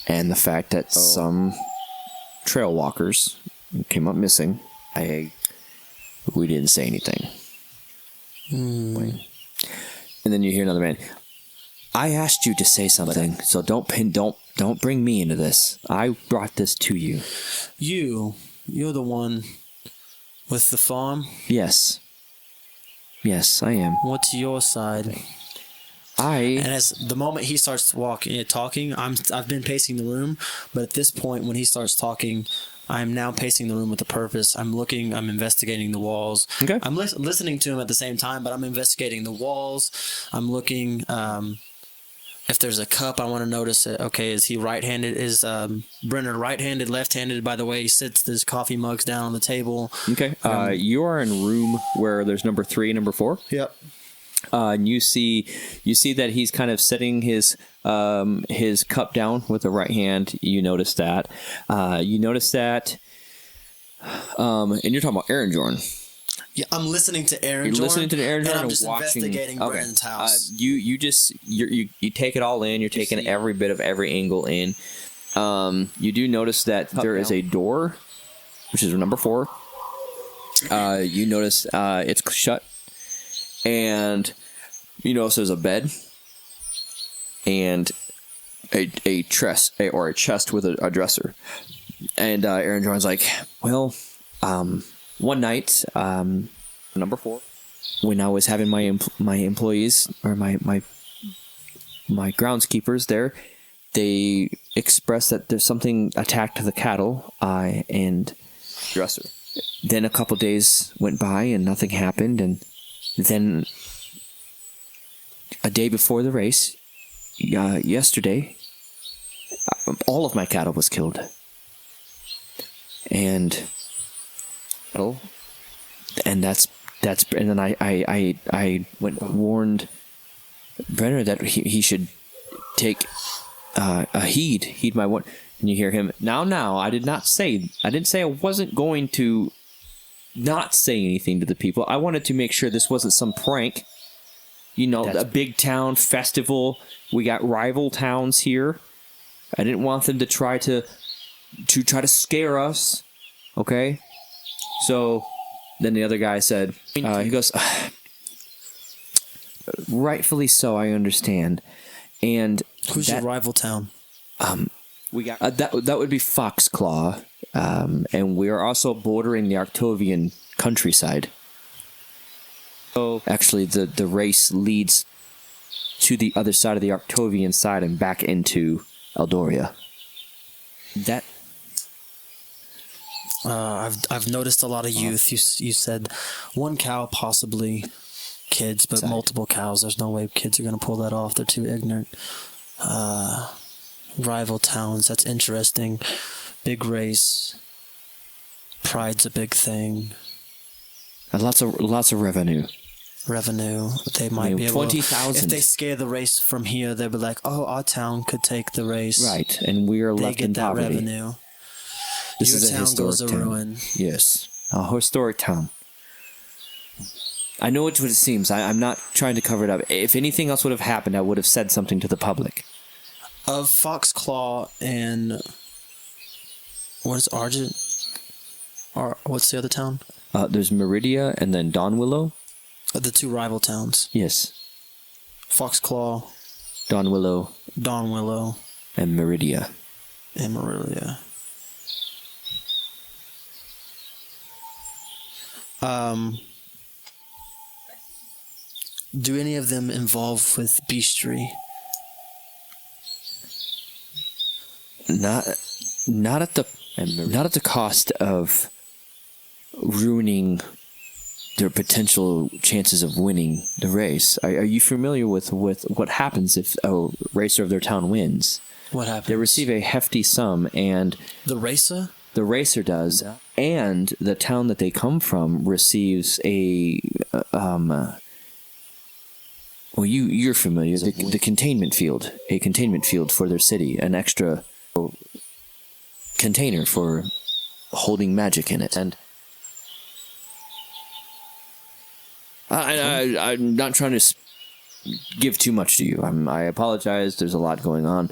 and the fact that some trail walkers came up missing, we didn't say anything. And then you hear another man. I asked you to say something, so don't bring me into this. I brought this to you. You're the one with the farm. Yes, I am. What's your side? And as the moment he starts talking, I've been pacing the room, but at this point, when he starts talking, I'm now pacing the room with a purpose. I'm investigating the walls. Okay. I'm listening to him at the same time, but I'm investigating the walls. I'm looking if there's a cup. I want to notice it. Okay, is he right-handed? Is Brenner right-handed, left-handed? By the way, he sits his coffee mugs down on the table. Okay. You are in room where there's number 3 and number 4. Yep. And you see that he's kind of setting his cup down with the right hand. You notice that. And you're talking about Aaron Jordan. Yeah, I'm listening to Aaron You're Jordan. listening to Aaron Jordan and I'm just watching. investigating Brennan's house. You take it all in. You're taking every bit of every angle in. You do notice that there is a door, which is number 4. You notice it's shut, and you notice there's a bed and a chest with a dresser. And Aaron Jordan's like, well, one night, number 4, when I was having my employees or my groundskeepers there, they expressed that there's something attacked the cattle and dresser. Then a couple days went by and nothing happened, and then a day before the race, yesterday, all of my cattle was killed. And that's and then I went and warned Brenner that he should take heed my warning. And you hear him now. I didn't say I wasn't going to not say anything to the people. I wanted to make sure this wasn't some prank. A big town festival. We got rival towns here. I didn't want them to try to scare us. Okay? So then the other guy said, he goes, rightfully so, I understand. And who's your rival town? We got that would be Foxclaw, and we are also bordering the Octovian countryside. So actually, the race leads to the other side of the Octovian side and back into Eldoria. That I've noticed a lot of youth. You said one cow, possibly kids, but multiple cows. There's no way kids are gonna pull that off. They're too ignorant. Rival towns. That's interesting. Big race. Pride's a big thing. And lots of revenue. They might be able 20,000. If they scare the race from here, they'll be like, "Oh, our town could take the race." Right, and we are left in poverty. They get that revenue. This Your is a town historic goes to town. ruin. Yes, a historic town. I know it's what it seems. I'm not trying to cover it up. If anything else would have happened, I would have said something to the public. Of Foxclaw and what is Argent? What's the other town? There's Meridia and then Donwillow. The two rival towns. Yes. Foxclaw, Donwillow, and Meridia. Do any of them involve with beastry? Not at the cost of ruining their potential chances of winning the race. Are you familiar with what happens if a racer of their town wins? What happens? They receive a hefty sum, and the racer? The racer does, and the town that they come from receives a well, you're familiar, the containment field, a containment field for their city, an extra container for holding magic in it. And I'm not trying to give too much to you. I apologize. There's a lot going on.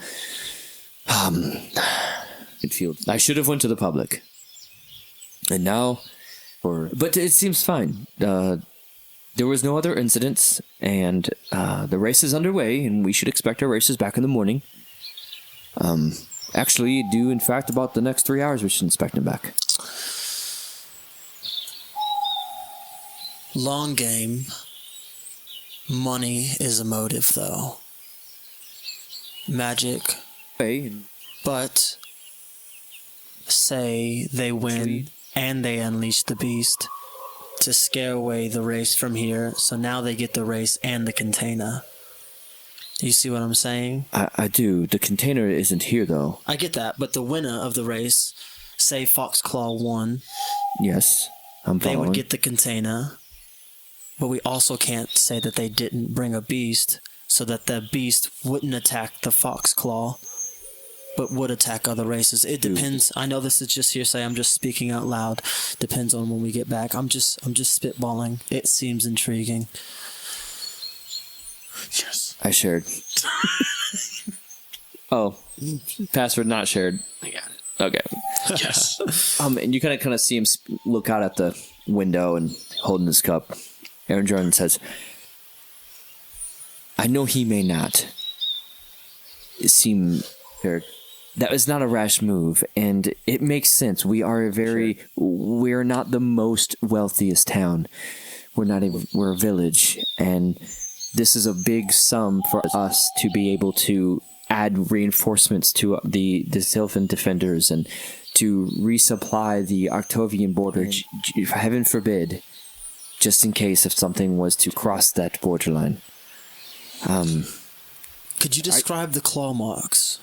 I should have went to the public, and now, but it seems fine. There was no other incidents, and the race is underway, and we should expect our races back in the morning. Actually, due in fact about the next 3 hours, we should inspect them back. Long game. Money is a motive, though. Magic. But say they win and they unleash the beast to scare away the race from here, so now they get the race and the container. You see what I'm saying? I do. The container isn't here, though. I get that, but the winner of the race, say Foxclaw won. Yes, I'm following. They would get the container, but we also can't say that they didn't bring a beast, so that the beast wouldn't attack the Foxclaw. but would attack other races. It depends. I know this is just hearsay. I'm just speaking out loud. Depends on when we get back. I'm just spitballing. It seems intriguing. Yes. I shared. Oh, password not shared. I got it. Okay. Yes. And you kind of see him look out at the window and holding his cup. Aaron Jordan says, "I know he may not seem fair. That was not a rash move, and it makes sense. We're not the most wealthiest town. We're a village, and this is a big sum for us to be able to add reinforcements to the Sylvan defenders and to resupply the Octavian border. Heaven forbid, just in case if something was to cross that borderline." Could you describe the claw marks?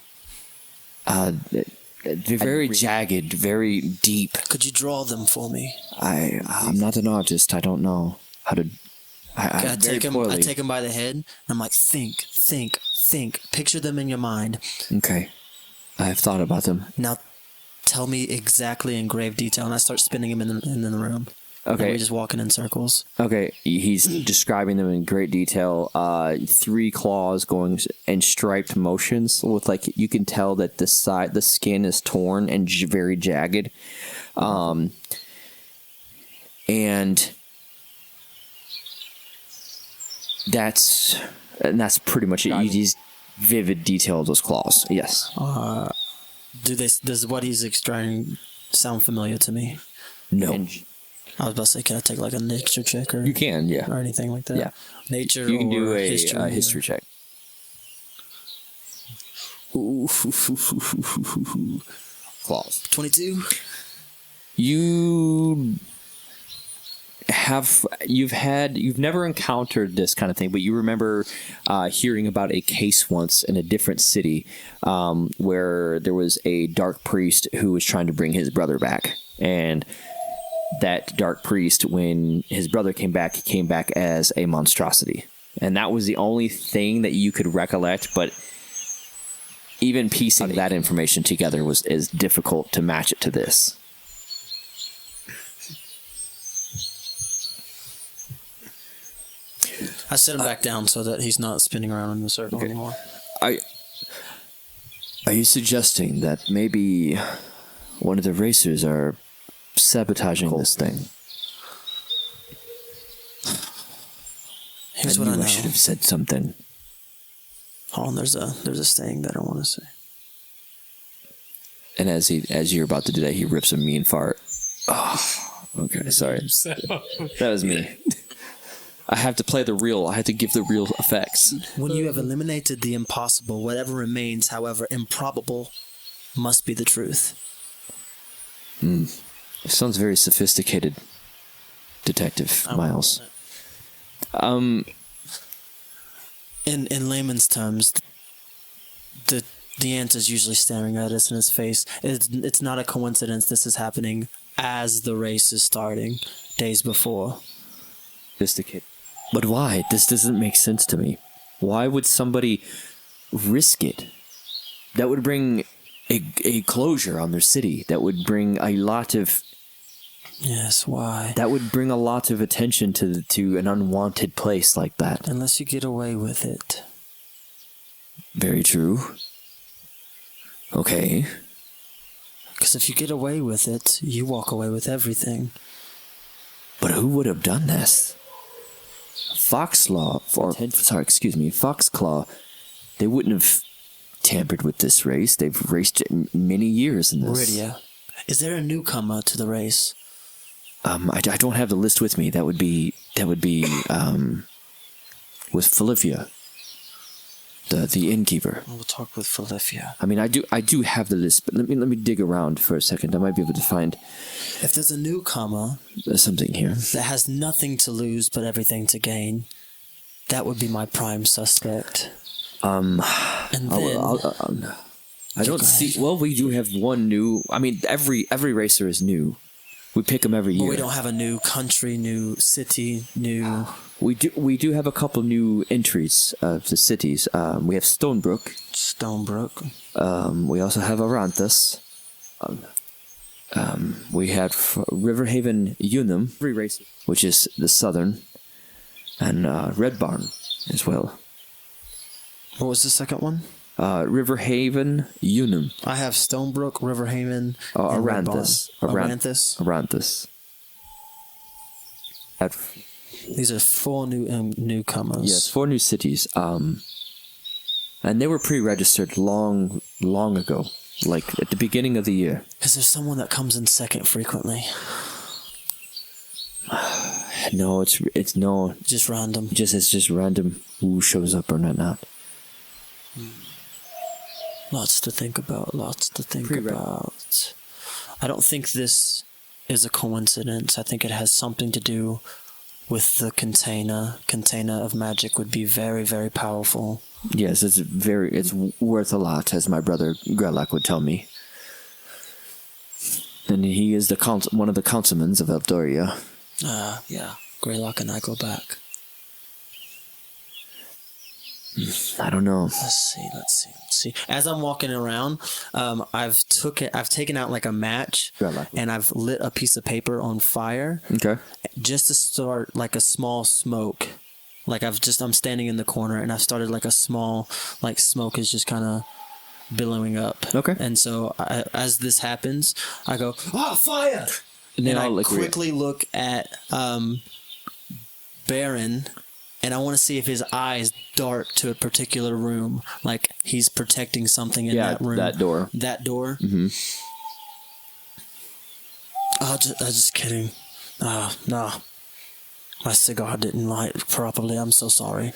They're very jagged, very deep. Could you draw them for me? I'm not an artist. I don't know how to. I very take him. poorly. I take him by the head. And I'm like, think. Picture them in your mind. Okay, I've thought about them. Now, tell me exactly in grave detail. And I start spinning him in the room. Okay. And we're just walking in circles. Okay, he's describing them in great detail. 3 claws going in striped motions with you can tell that the skin is torn and very jagged. And that's pretty much it. These vivid detail of those claws. Yes. Does what he's extracting sound familiar to me? No. I was about to say, can I take a nature check or You can, yeah. or anything like that? Yeah. Nature. You can do or a history, history check. Claws. 22. You've never encountered this kind of thing, but you remember hearing about a case once in a different city where there was a dark priest who was trying to bring his brother back. And that dark priest, when his brother came back, he came back as a monstrosity. And that was the only thing that you could recollect, but even piecing that information together is difficult to match it to this. I set him back down so that he's not spinning around in the circle anymore. Are you suggesting that maybe one of the racers are sabotaging this thing? Here's what I know. I should have said something. Hold on, there's a saying that I want to say. And as you're about to do that, he rips a mean fart. Oh, okay, sorry. That was me. I have to play the real. I have to give the real effects. When you have eliminated the impossible, whatever remains, however improbable, must be the truth. It sounds very sophisticated, Detective Miles. In layman's terms, the ant is usually staring at us in his face. It's not a coincidence this is happening as the race is starting, days before. Sophisticated. But why? This doesn't make sense to me. Why would somebody risk it? That would bring a closure on their city. That would bring a lot of... Yes, why? That would bring a lot of attention to an unwanted place like that. Unless you get away with it. Very true. Okay. Because if you get away with it, you walk away with everything. But who would have done this? Foxclaw, they wouldn't have tampered with this race. They've raced many years in this. Meridia, is there a newcomer to the race? I don't have the list with me. That would be with Felifia, the innkeeper. We'll talk with Felifia. I mean, I do have the list, but let me dig around for a second. I might be able to find. If there's a newcomer, there's something here that has nothing to lose but everything to gain, that would be my prime suspect. And then I don't see. Well, we do have one new. I mean, every racer is new. We pick them every year. But we don't have a new country, new city, new... We do have a couple new entries of the cities. We have Stonebrook. We also have Aranthus. We have Riverhaven Unum, which is the southern, and Red Barn as well. What was the second one? Riverhaven Unum. I have Stonebrook, Riverhaven, and Red Barn. Aranthus. These are 4 newcomers. Yes, 4 new cities. And they were pre-registered long ago, like at the beginning of the year. Is there someone that comes in second frequently? No, it's no. Just random. It's just random who shows up or not. Lots to think about. I don't think this is a coincidence. I think it has something to do with the container. Container of magic would be very, very powerful. Yes, it's worth a lot, as my brother Grelak would tell me. And he is one of the councilmen of Eldoria. Yeah. Greylock and I go back. I don't know. Let's see. As I'm walking around, I've taken out like a match, and I've lit a piece of paper on fire. Okay. Just to start like a small smoke. Like I'm standing in the corner, and I've started like a small, like smoke is just kind of billowing up. Okay. And so as this happens, I go, fire! And I quickly look at Baron. And I want to see if his eyes dart to a particular room, like he's protecting something in that room. That door. Mm-hmm. I'm just kidding. No. My cigar didn't light properly. I'm so sorry.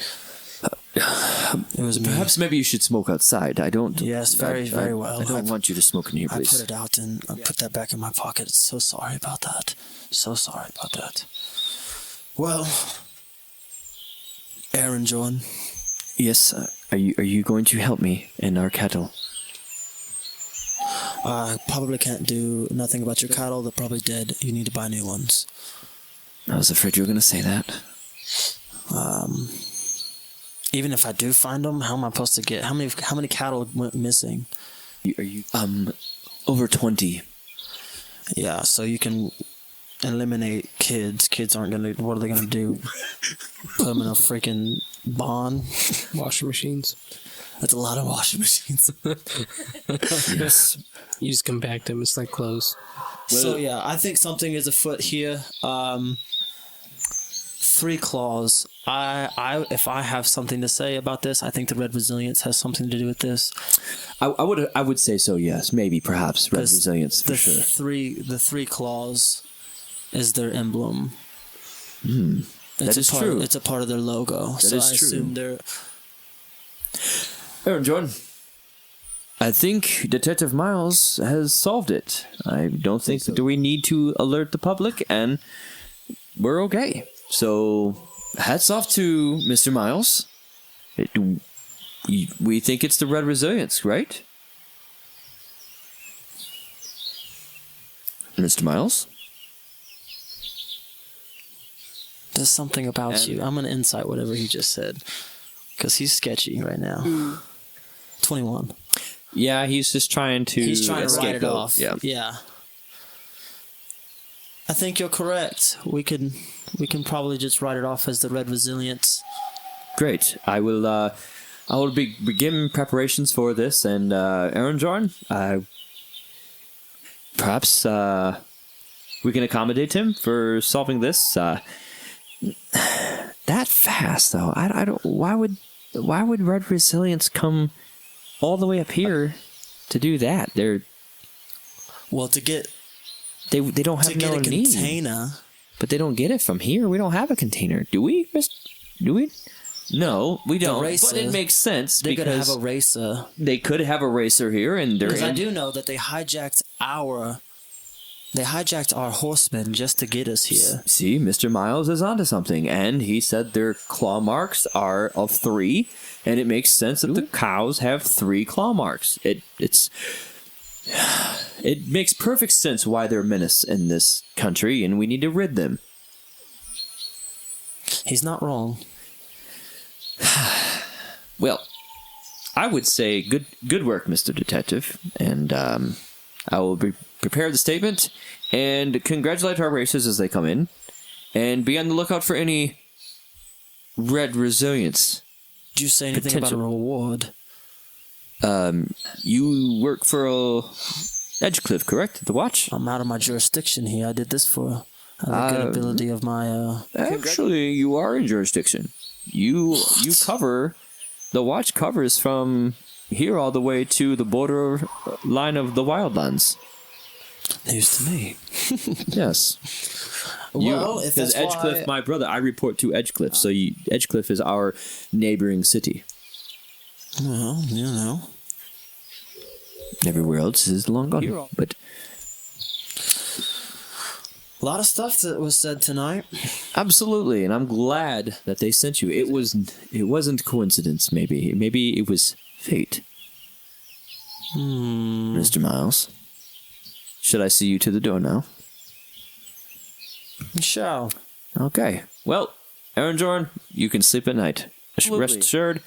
It was me. Perhaps maybe you should smoke outside. I don't... Yes, very well. I don't want you to smoke in here, please. I put it out and I put that back in my pocket. So sorry about that. Well... Aaron John. Yes, are you going to help me in our cattle? I probably can't do nothing about your cattle. They're probably dead. You need to buy new ones. I was afraid you were going to say that. Even if I do find them, how am I supposed to get? How many cattle went missing? Are you over 20? Yeah, so you can eliminate kids. Kids aren't gonna. What are they gonna do? Put them in a freaking barn. Washing machines. That's a lot of washing machines. Yes. You just compact them. It's like clothes. So yeah, I think something is afoot here. 3 claws. If I have something to say about this, I think the Red Resilience has something to do with this. I would say so. Yes, maybe, perhaps Red Resilience for sure. The 3 claws is their emblem. That is true. It's a part of their logo. That is true. I assume they're... Aaron Jordan, I think Detective Miles has solved it. I don't think do we need to alert the public, and we're okay. So, hats off to Mr. Miles. We think it's the Red Resilience, right? Mr. Miles? There's something about you. I'm going to insight whatever he just said. Because he's sketchy right now. 21. Yeah, he's just trying to write it off. Yeah. I think you're correct. We can probably just write it off as the Red Resilience. Great. I will begin preparations for this, and Aaron Jordan, perhaps we can accommodate him for solving this. That fast, though. I don't. Why would Red Resilience come all the way up here to do that? They don't have no need. Container. But they don't get it from here. We don't have a container, do we? Do we? No, we don't. But it makes sense They because could have a racer. They could have a racer here, and Because I do know that they hijacked our horsemen just to get us here. See, Mr. Miles is onto something, and he said their claw marks are of 3, and it makes sense that the cows have 3 claw marks. It's It makes perfect sense why they're a menace in this country, and we need to rid them. He's not wrong. Well, I would say good work, Mr. Detective, and I will prepare the statement and congratulate our racers as they come in, and be on the lookout for any red resilience. Did you say anything about a reward? You work for Edgecliff, correct? The watch? I'm out of my jurisdiction here. I did this for the good ability of my... Actually, you are in jurisdiction. You cover... The watch covers from here all the way to the border line of the Wildlands. News to me. Yes. Well, if that's Edgecliff, my brother, I report to Edgecliff, so Edgecliff is our neighboring city. Well, you know. Everywhere else is long gone. But a lot of stuff that was said tonight. absolutely, and I'm glad that they sent you. It wasn't coincidence, maybe. Maybe it was fate. Mr. Miles, should I see you to the door now? Shall. Okay. Well, Aaron Jordan, you can sleep at night. Rest assured,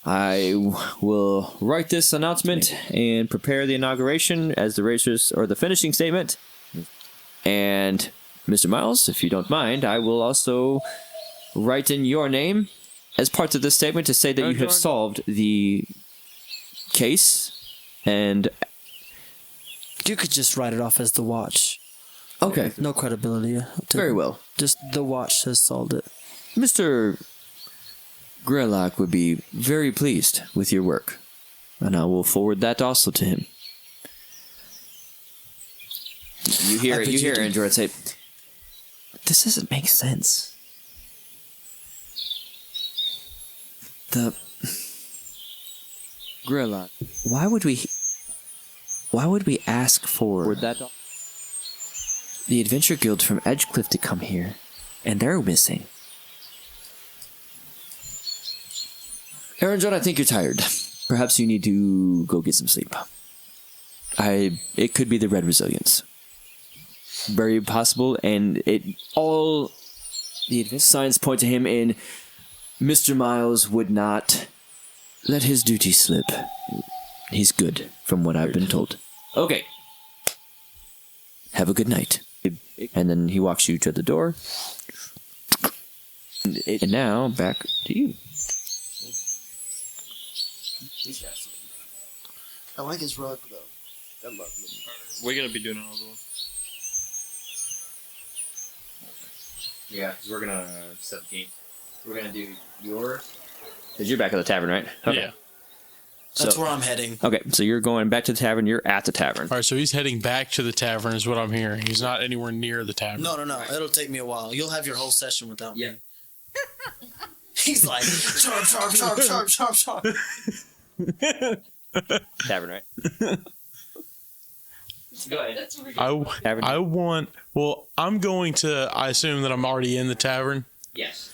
I will write this announcement and prepare the inauguration as the racers, or the finishing statement. And Mr. Miles, if you don't mind, I will also write in your name as part of this statement to say that you have solved the case. And you could just write it off as the watch. Okay. No credibility. Very well. Just the watch has solved it. Mr. Greylock would be very pleased with your work, and I will forward that also to him. You hear Android say, "This doesn't make sense." The Greylock. Why would we ask for that? The Adventure Guild from Edgecliff to come here, and they're missing. Aaron John, I think you're tired. Perhaps you need to go get some sleep. It could be the red resilience. Very possible, and all the signs point to him, and Mr. Miles would not let his duty slip. He's good, from what I've been told. Okay. Have a good night. And then he walks you to the door. And now, back to you. I like his rug, though. We're gonna be doing another one. Yeah, because we're gonna 17. We're gonna do yours. Because you're back at the tavern, right? Okay. Yeah. That's where I'm heading. Okay, so you're going back to the tavern. You're at the tavern. All right, so he's heading back to the tavern is what I'm hearing. He's not anywhere near the tavern. No. It'll take me a while. You'll have your whole session without me. He's like, sharp. Tavern, right? Go ahead. I'm going to, I assume that I'm already in the tavern. Yes.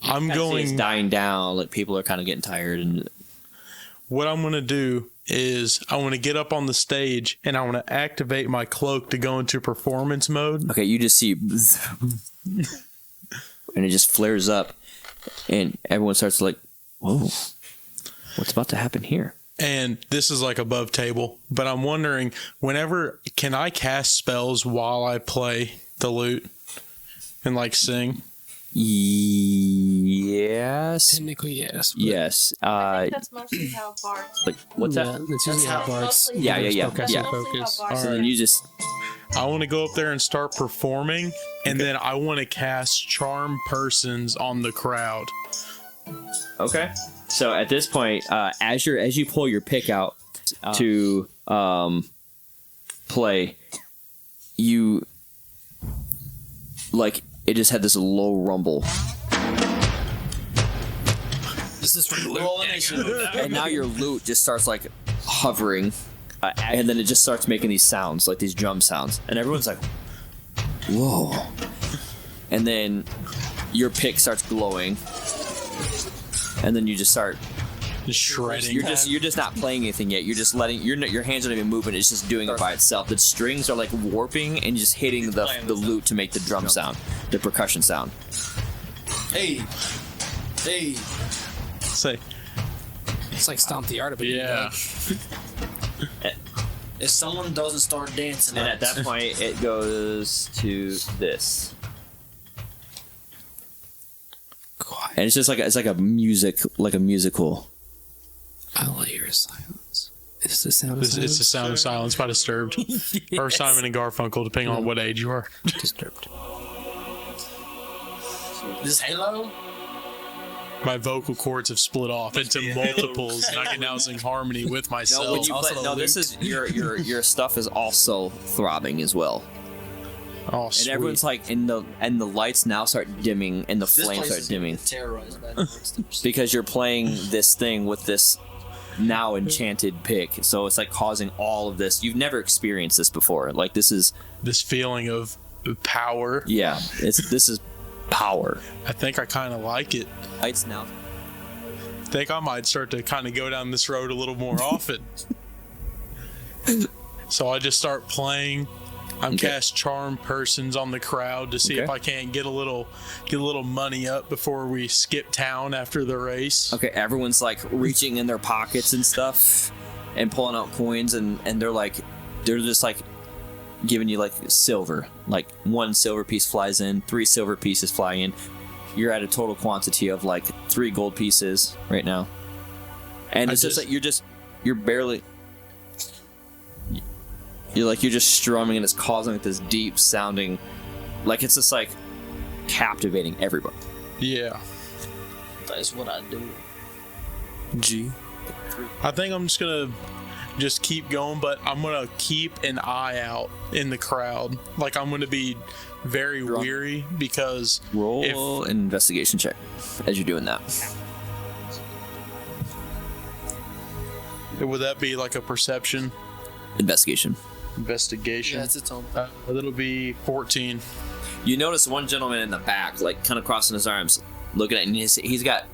It's dying down. Like, people are kind of getting tired. And what I'm going to do is I want to get up on the stage and I want to activate my cloak to go into performance mode. okay, you just see... and it just flares up. And everyone starts like, whoa, what's about to happen here? And this is like above table, but I'm wondering, can I cast spells while I play the lute and like sing? Yes. Technically, yes. Yes. I think that's mostly how bards. Like, what's Yeah, that? that's usually how bards. Mostly Yeah. Focus. Yeah. Focus. All So then right. you just... I want to go up there and start performing, and then I want to cast Charm Persons on the crowd. Okay. So at this point, as you pull your pick out to play, you like it just had this low rumble, This is from the roll initiative. and now your lute just starts like hovering, and then it just starts making these sounds, like these drum sounds, and everyone's like, "Whoa!" And then your pick starts glowing. And then you just start Just shredding. You're just not playing anything yet. You're just letting your hands aren't even moving. It's just doing it by itself. The strings are like warping and just hitting the lute to make the drum sound, the percussion sound. Hey. Say, It's like Stomp the Art of it. yeah. If someone doesn't start dancing, And at that point, it goes to this. And it's just like a musical. All I hear is silence. It's the sound of It's silence. the sound of silence by Disturbed. Or Simon and Garfunkel, depending on what age you are. Disturbed. this Halo. My vocal cords have split off into multiples, and I can now sing harmony with myself. No, when you play, this is your stuff is also throbbing as well. Oh, And sweet. everyone's like, and the lights now start dimming, and the flames start dimming Terrorized by monsters. because you're playing this thing with this now enchanted pick. So it's like causing all of this. You've never experienced this before. Like this is This feeling of power. yeah. This is power. I think I kind of like it. Lights now. I think I might start to kind of go down this road a little more often. So I just start playing. I'm Okay. cast charm persons on the crowd to see Okay. if I can't get a little money up before we skip town after the race. Okay, everyone's like reaching in their pockets and stuff and pulling out coins, and they're just like giving you like silver. Like 1 silver piece flies in, 3 silver pieces fly in. You're at a total quantity of like 3 gold pieces right now. And it's just like you're barely you're just strumming, and it's causing like this deep sounding, like it's just like captivating everybody. Yeah. That's what I do. G. I think I'm just gonna keep going, but I'm gonna keep an eye out in the crowd. Like I'm gonna be very weary because Roll an investigation check as you're doing that. would that be like a perception Investigation. investigation? Yeah, it's its own. That'll be 14. You notice one gentleman in the back, like kind of crossing his arms, looking at it, and he's got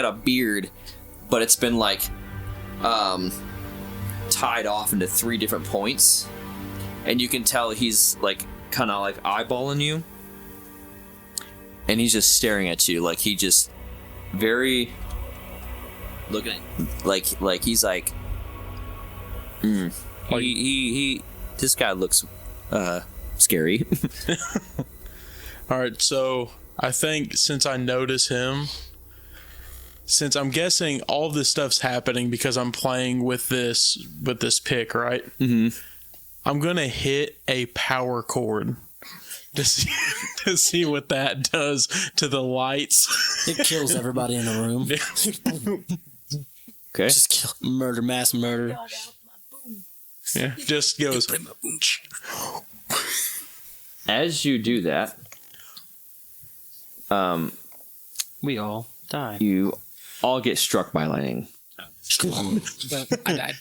a beard, but it's been like tied off into 3 different points, and you can tell he's like kind of like eyeballing you, and he's just staring at you, like he just very looking at, like he's like, he this guy looks scary. All right, so I think since I notice him, since I'm guessing all this stuff's happening because I'm playing with this pick, right? Mm-hmm. I'm gonna hit a power chord to see what that does to the lights. It kills everybody in the room. Okay. Just kill, murder, mass murder. Yeah, just goes. As you do that, We all die. you all get struck by lightning. I died.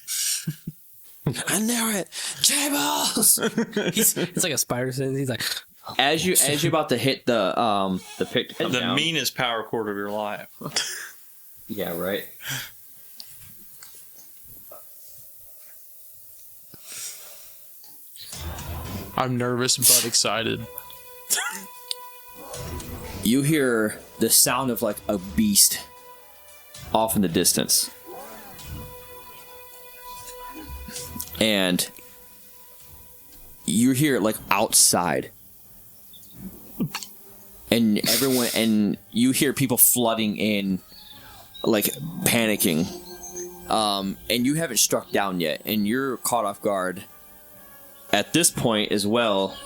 I knew it. J-Balls! It's like a spider sense. He's like, As you're about to hit the pick to come The down. meanest power chord of your life. Yeah, right. I'm nervous but excited. You hear the sound of like a beast off in the distance. And you hear it like outside. And you hear people flooding in, like panicking. And you haven't struck down yet, and you're caught off guard at this point as well.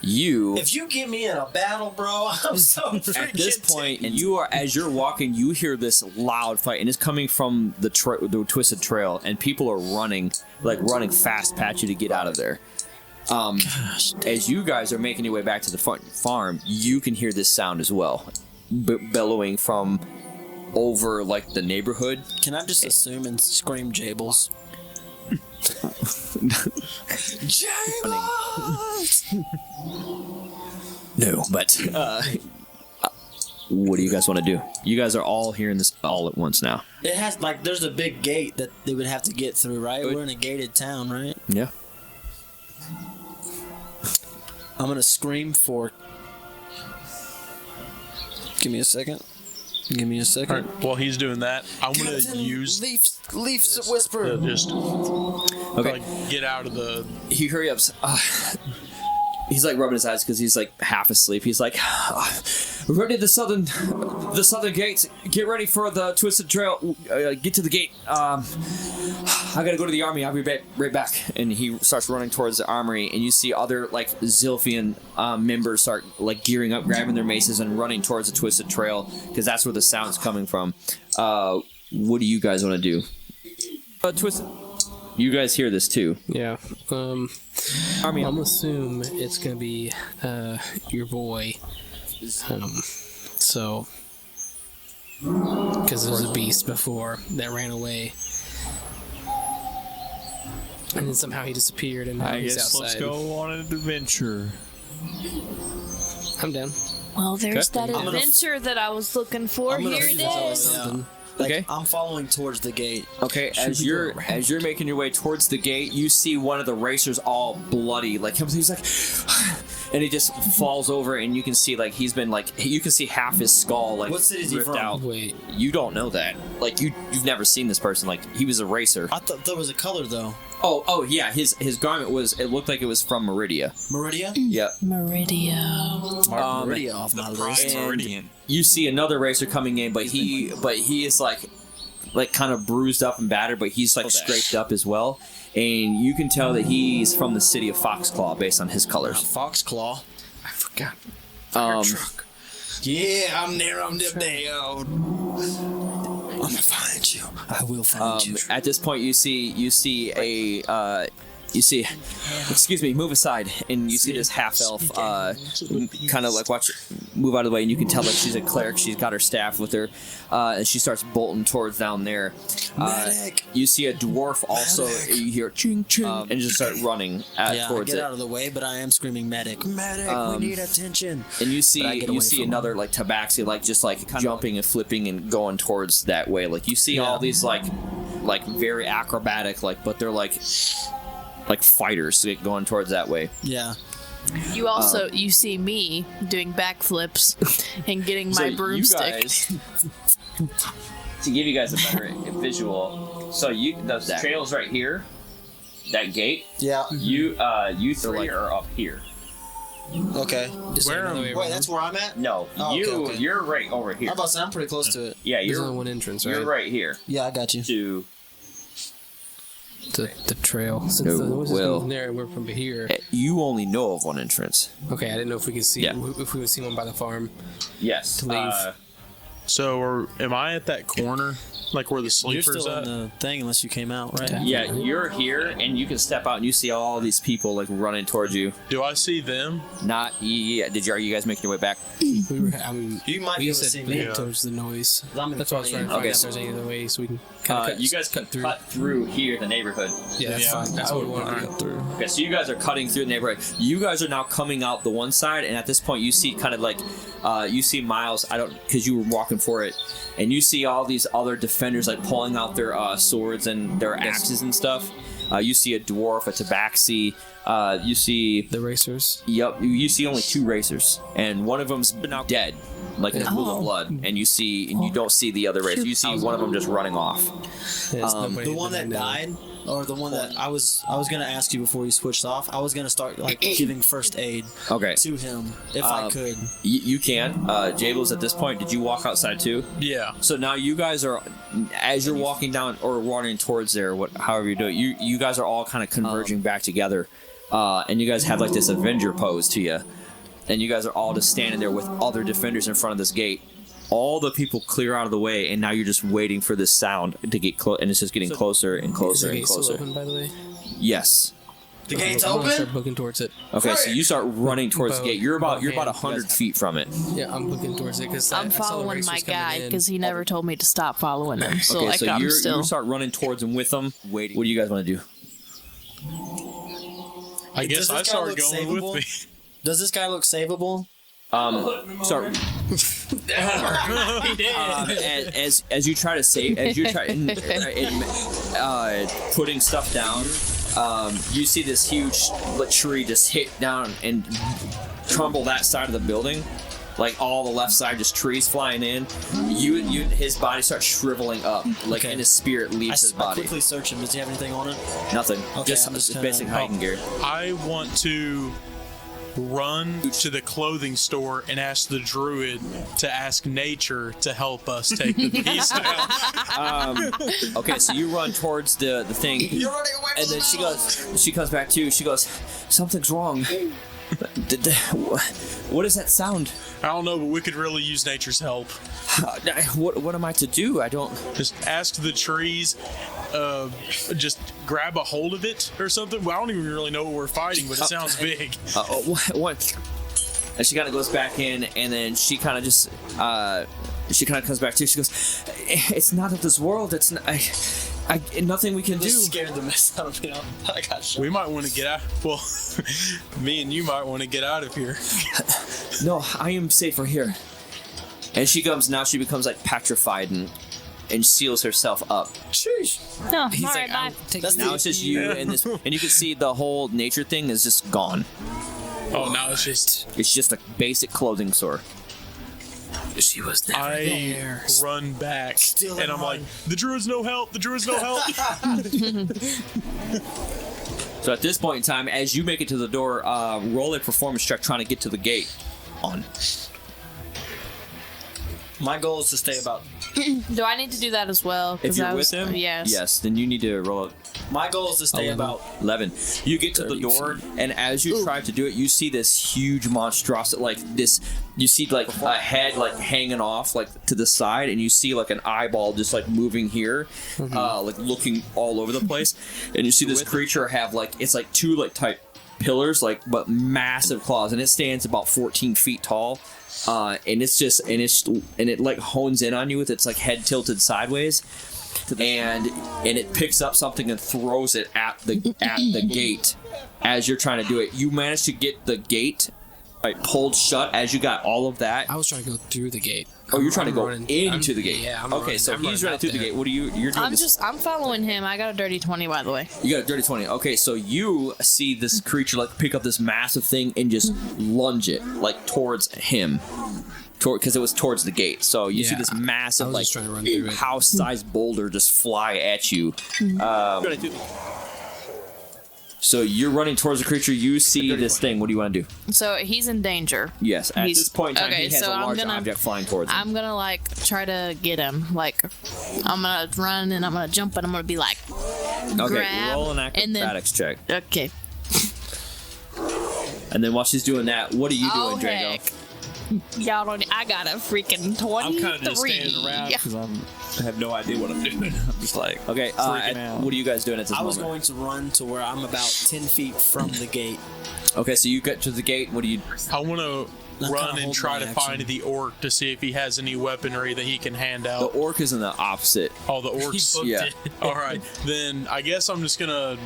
If you get me in a battle, bro, I'm so freaking At this point, and as you're walking, you hear this loud fight, and it's coming from the twisted trail, and people are running fast past you to get out of there. As you guys are making your way back to the farm, you can hear this sound as well, bellowing from over like the neighborhood. Can I just assume and scream Jables? Jables! No, but What do you guys want to do? You guys are all hearing this all at once now. It has there's a big gate that they would have to get through, right? We're in a gated town, right? Yeah. I'm gonna scream for. Give me a second. Give me a second. All right, while he's doing that, I'm gonna use Leaf's whisper. just Okay. get out of the. He hurry ups. He's like rubbing his eyes because he's like half asleep. He's like, ready the southern gate. Get ready for the twisted trail. Get to the gate. I gotta go to the army. I'll be right back. And he starts running towards the armory, and you see other like Zilfian members start like gearing up, grabbing their maces, and running towards the twisted trail because that's where the sound's coming from. What do you guys want to do? Twisted. You guys hear this too. Yeah. Army. I'm gonna assume it's gonna be your boy. So, because there's a beast before that ran away, and then somehow he disappeared, and now I he's guess outside. let's go on an adventure. I'm down. Well, there's Okay. that adventure that I was looking for. Here it is. Something. Okay. I'm following towards the gate. Okay, as you're making your way towards the gate, you see one of the racers all bloody. Like he's like, and he just falls over, and you can see like he's been like you can see half his skull like What city is he ripped from? out. Wait. You don't know that. Like you've never seen this person. Like he was a racer. I thought there was a color though. Oh yeah. His garment it looked like it was from Meridia. Meridia? Yep. Meridia. Mark Meridia off my list. and Meridian. You see another racer coming in, but he is like kind of bruised up and battered, but he's like scraped up as well. And you can tell that he's from the city of Foxclaw based on his colors. Foxclaw. I forgot. Um, Yeah, I'm there on the day. I'm gonna find you. I will find you. At this point, you see excuse me, move aside, and you see this half elf kind of like move out of the way, and you can tell like she's a cleric. She's got her staff with her, and she starts bolting towards down there. Medic. You see a dwarf also. You hear ching ching, and just start running towards get it. out of the way, but I am screaming medic. Medic, we need attention. And you But I get away see from another like tabaxi like just like jumping and flipping and going towards that way. Like you see all these like very acrobatic but they're like fighters going towards that way. Yeah. You also you see me doing backflips and getting my broomstick. You guys, to give you guys a better visual, so the trail's right here, that gate. Yeah. You three are up here. Okay. Where am Wait, that's where I'm at? No, Oh, okay. you're right over here. I'm about to say I'm pretty close to it. Yeah, There's you're only one entrance, right? you're right here Yeah, I got you. to. The trail. Since No, the noises well- from there, and we're from here. You only know of one entrance. Okay, I didn't know if we could see Yeah. if we would see one by the farm. Yes. To leave. So, am I at that corner, like where the You're sleepers still at? in the thing unless you came out, right? Yeah, you're here, and you can step out, and you see all these people like running towards you. Do I see them? Not yeah. Are you guys making your way back? We were. I mean, You might we be able to said see lead me. towards the noise. I'm in That's why I was trying to front find Okay, out if so- there's any other way so we can kind of You guys cut through. cut through here, the neighborhood. Yeah, that's fine. That's what we wanted to go through. Okay, so you guys are cutting through the neighborhood. You guys are now coming out the one side, and at this point, you see kind of like, you see Miles. Because you were walking for it, and you see all these other defenders like pulling out their swords and their axes and stuff. You see a dwarf, a tabaxi. You see, The racers. yep, you see only two racers, and one of them's now dead, like in a pool of blood. And you don't see the other racer. You see one of them just running off. Yeah, it's nobody The one that died, or the one that I was gonna ask you before you switched off. I was gonna start like giving first aid Okay, to him if I could. you can. Jables, at this point, did you walk outside too? Yeah. So now you guys are, as you're walking down or running towards there, however you do it, you guys are all kind of converging back together, and you guys have like this Avenger pose to you, and you guys are all just standing there with other defenders in front of this gate. All the people clear out of the way, and now you're just waiting for this sound to get close, and it's just getting closer and Is closer the and gate still closer. open, by the way? Yes. The gate's I'm gonna open. start booking towards it. Okay, so you start running towards the Bow- gate. You're about bow 100 hand. feet from it. Yeah, I'm booking towards it because I'm following my guy because he never told me to stop following him. So Okay, like so I'm you still. start running towards him with them. Waiting. What do you guys want to do? I guess Does this I guy start look going savable? with me. Does this guy look savable? So as you try to save, as you try putting stuff down, you see this huge tree just hit down and crumble that side of the building. Like all the left side, just trees flying in. His body starts shriveling up, like, and his spirit leaves his body. I quickly search him. Does he have anything on it? Nothing. Okay, Just I'm just basic hiking gear. I want to run to the clothing store and ask the druid to ask nature to help us take the beast down. Okay, so you run towards the thing, You're running away from and then the she comes back to you. She goes, "Something's wrong. What does that sound? I don't know, but we could really use nature's help. What am I to do? I don't." Just ask the trees, just grab a hold of it or something. Well, I don't even really know what we're fighting, but it sounds big. What? And she kind of goes back in, and then she kind of just, she kind of comes back to. She goes, "It's not of this world. It's not, nothing we can do." Just scared the mess out of me. I got shot. We might want to get out. Well, me and you might want to get out of here. No, I am safer here. And she becomes like petrified and seals herself up. Sheesh. No, all He's right, like, bye. I'll take That's Now it's just you and this, and you can see the whole nature thing is just gone. Oh, now it's just. It's just a basic clothing store. She was never I there. run back, Still and I'm like, the druid's no help. The druid's no help. So at this point in time, as you make it to the door, roll a performance check trying to get to the gate. On. My goal is to stay about. Do I need to do that as well? 'Cause If you're I was- with him, yes. yes, then you need to roll My goal is to stay about. 11. You get to the 30 door, and as you try to do it, you see this huge monstrosity, like this. You see like a head like hanging off like to the side, and you see like an eyeball just like moving here, like looking all over the place. And you see this creature have like it's like two like type pillars, like but massive claws, and it stands about 14 feet tall. And it like hones in on you with its like head tilted sideways, and it picks up something and throws it at the gate. As you're trying to do it, you manage to get the gate pulled shut. As you got all of that, I was trying to go through the gate. oh, you're trying to go running- into the gate. Yeah, I'm okay, running- so I'm he's running running out through the there. gate. What are you? You're doing this. I'm following him. I got a dirty 20, by the way. You got a dirty 20. Okay, so you see this creature like pick up this massive thing and just lunge it like towards him. Because it was towards the gate. So you see Yeah, this I massive was like just trying to run through it. house-sized boulder just fly at you. So you're running towards the creature. You see this thing. What do you want to do? So he's in danger. Yes, at this point in time, okay, he has so a I'm large gonna- object flying towards him. I'm gonna like try to get him. Like, I'm gonna run and I'm gonna jump and I'm gonna be like, Okay, grab, roll an and then- acrobatics check. okay. And then while she's doing that, what are you doing, Oh, Drago? heck. Y'all don't. I got a freaking 23. I'm kind of just standing around because I have no idea what I'm doing. I'm just like, Okay, freaking out. what are you guys doing at this I was moment? going to run to where I'm about 10 feet from the gate. Okay, so you get to the gate. What do you? I want to I'm run kinda and hold try my to action. find the orc to see if he has any weaponry that he can hand The out. orc is in the opposite. Oh, the orcs. booked Yeah. it. All right, then I guess I'm just gonna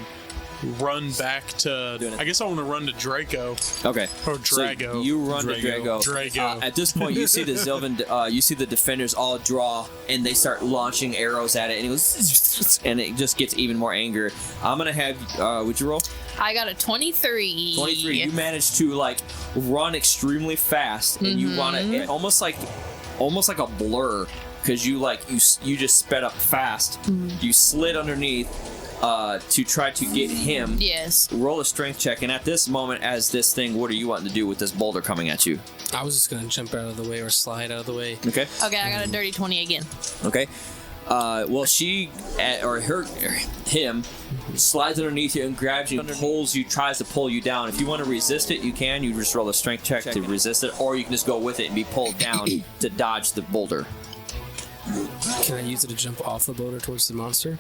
run back to. I guess I want to run to Draco Okay. or So Drago. you run to Drago. Drago. At this point, you see the Sylvan, you see the defenders all draw, and they start launching arrows at it, and it goes, and it just gets even more anger. I'm gonna have, would you roll? I got a 23. 23. You manage to like run extremely fast, and you want to almost like a blur, because you just sped up fast. You slid underneath. To try to get him. Yes. Roll a strength check, and at this moment, as this thing, what are you wanting to do with this boulder coming at you? I was just gonna jump out of the way or slide out of the way. Okay. Okay, I got a dirty 20 again. Okay. Well, him slides underneath you and grabs you and pulls you, tries to pull you down. If you want to resist it, you can. You just roll a strength check to resist it, or you can just go with it and be pulled down to dodge the boulder. Can I use it to jump off the boulder towards the monster?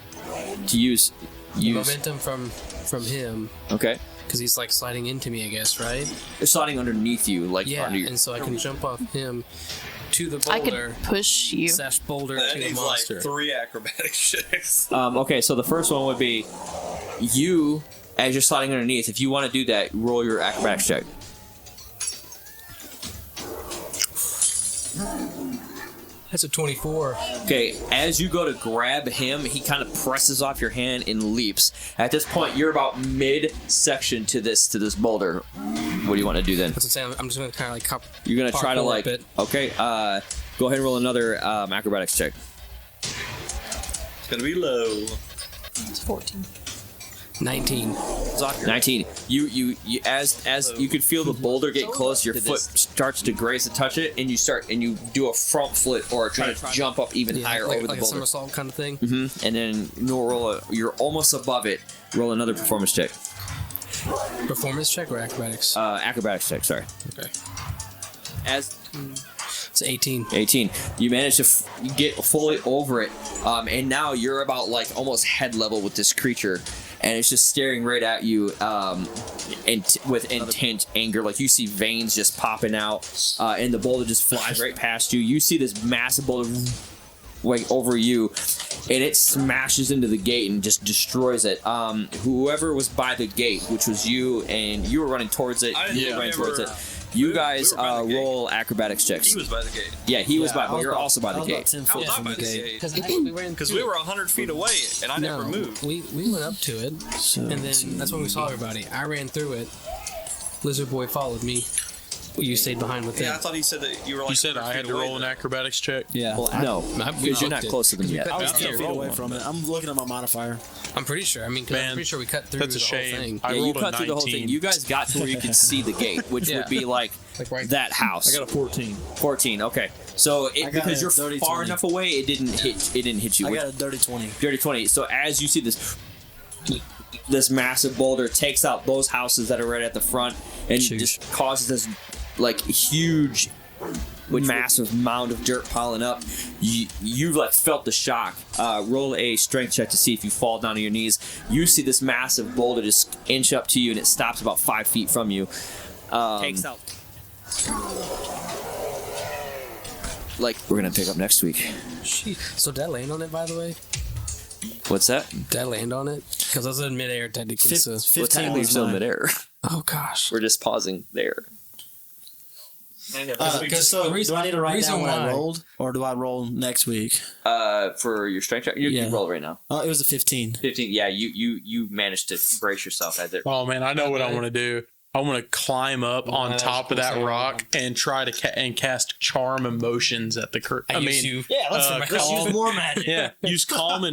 To use. Momentum from him, Okay. because he's like sliding into me, I guess, right? It's sliding underneath you, like Yeah, under your. and so I can jump off him to the I boulder. could push you. Slash boulder That to the needs monster. like 3 acrobatic checks. Okay, so the first one would be you, as you're sliding underneath. If you want to do that, roll your acrobatics check. That's a 24. Okay, as you go to grab him, he kind of presses off your hand and leaps. At this point, you're about mid-section to this boulder. What do you want to do then? That's what I'm saying. I'm just going to kind of like... You're going to try to like... It. Okay, go ahead and roll another acrobatics check. It's gonna be low. It's 14. 19. 19. You as you could feel the boulder get close, your foot starts to graze and touch it, and you do a front flip or try to jump up even higher over the like a boulder. somersault kind of thing. Mm-hmm. And then you're almost above it. Roll another performance check. Performance check or acrobatics? Acrobatics check. Sorry. Okay. As It's 18. 18. You manage to get fully over it, and now you're about like almost head level with this creature, and it's just staring right at you, with intense anger. Like you see veins just popping out, and the boulder just flies right past you. You see this massive boulder like over you, and it smashes into the gate and just destroys it. Whoever was by the gate, which was you, and you were running towards it. You were running towards it. You guys roll acrobatics checks. He was by the gate. Yeah, he was by, but you're also by the gate. I was not by the gate. Because we were 100 feet away, and I never moved. We went up to it, and then that's when we saw everybody. I ran through it. Lizard Boy followed me. You stayed behind with Yeah, I them. thought he said that you were like. You said I had to roll an acrobatics check. Yeah. Well, no, because you're not close to them yet. I was Yeah, 10 feet away from it. I'm looking at my modifier. I'm pretty sure. I mean, 'cause I'm Man, pretty sure we cut through that's a the shame. whole thing. I Yeah, you rolled a cut through the whole 19. thing. You guys got to where you could see the gate, which Yeah. would be like right that house. I got a 14. 14. Okay, so got because a you're dirty far 20. enough away, it didn't hit you. I Which- got a dirty 20. dirty 20. So as you see this massive boulder takes out those houses that are right at the front and just causes this like huge massive mound of dirt piling up. You've like felt the shock. Roll a strength check to see if you fall down on your knees. You see this massive boulder just inch up to you, and it stops about 5 feet from you. Takes out. Like we're gonna pick up next week. So did I land on it, by the way? What's that? Did I land on it? Because I was in midair, technically. So. Well, 15 technically, you're was still mine. midair. Oh, gosh. We're just pausing there. So do I need to write reason down what I why- rolled, or do I roll next week? For your strength check, you Yeah. can roll right now. It was a 15. 15. Yeah, you managed to brace yourself at there. Oh man, I know what I want to do. I want to climb up on top of that rock and try to and cast charm emotions at the curtain. I mean, Yeah, let's calm- use more magic. yeah, use calm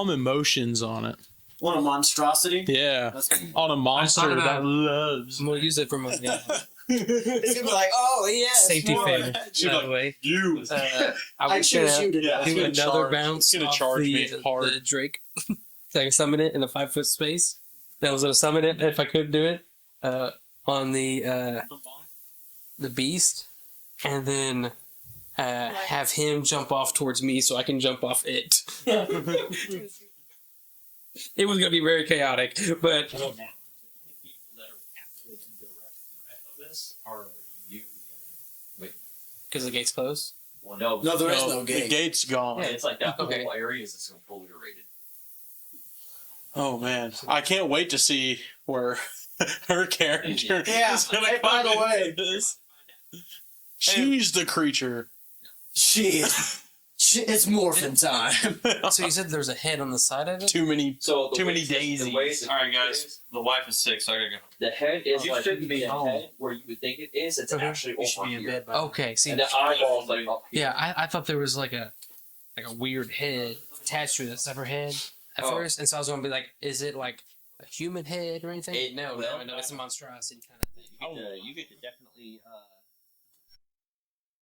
emotions on it. What a monstrosity. Yeah, That's on a monster about- that loves. I'm going to use it for my It's gonna be like, oh yeah, safety fair, by the way. You. I was choose gonna you to Yeah, do it's another gonna bounce It's gonna off charge the, me hard. the Drake. So I can summon it in a 5-foot space. Then I was going to summon it, if I could do it, on the beast. And then have him jump off towards me so I can jump off it. It was going to be very chaotic, but... Because the gate's closed? Well, no. No, there is no The gate. gate's gone. Yeah, it's like that Okay. whole area is just obliterated. Oh man, I can't wait to see where her character Yeah, is gonna hey, come by the way- into this. She's the creature. It's morphin time. So you said there was a head on the side of it? Too many. So Too many daisies. All right, guys. The wife is sick, so I gotta go. The head is You like shouldn't be the home. head where you would think it is. It's Okay. actually You should over be in here. bed by Okay, see, And the eyeball's like up here. yeah, I thought there was like a weird head attached to it, a separate head at Oh. first, and so I was gonna be like, is it like a human head or anything? It- no, well, it's a monstrosity kind of thing. You get to definitely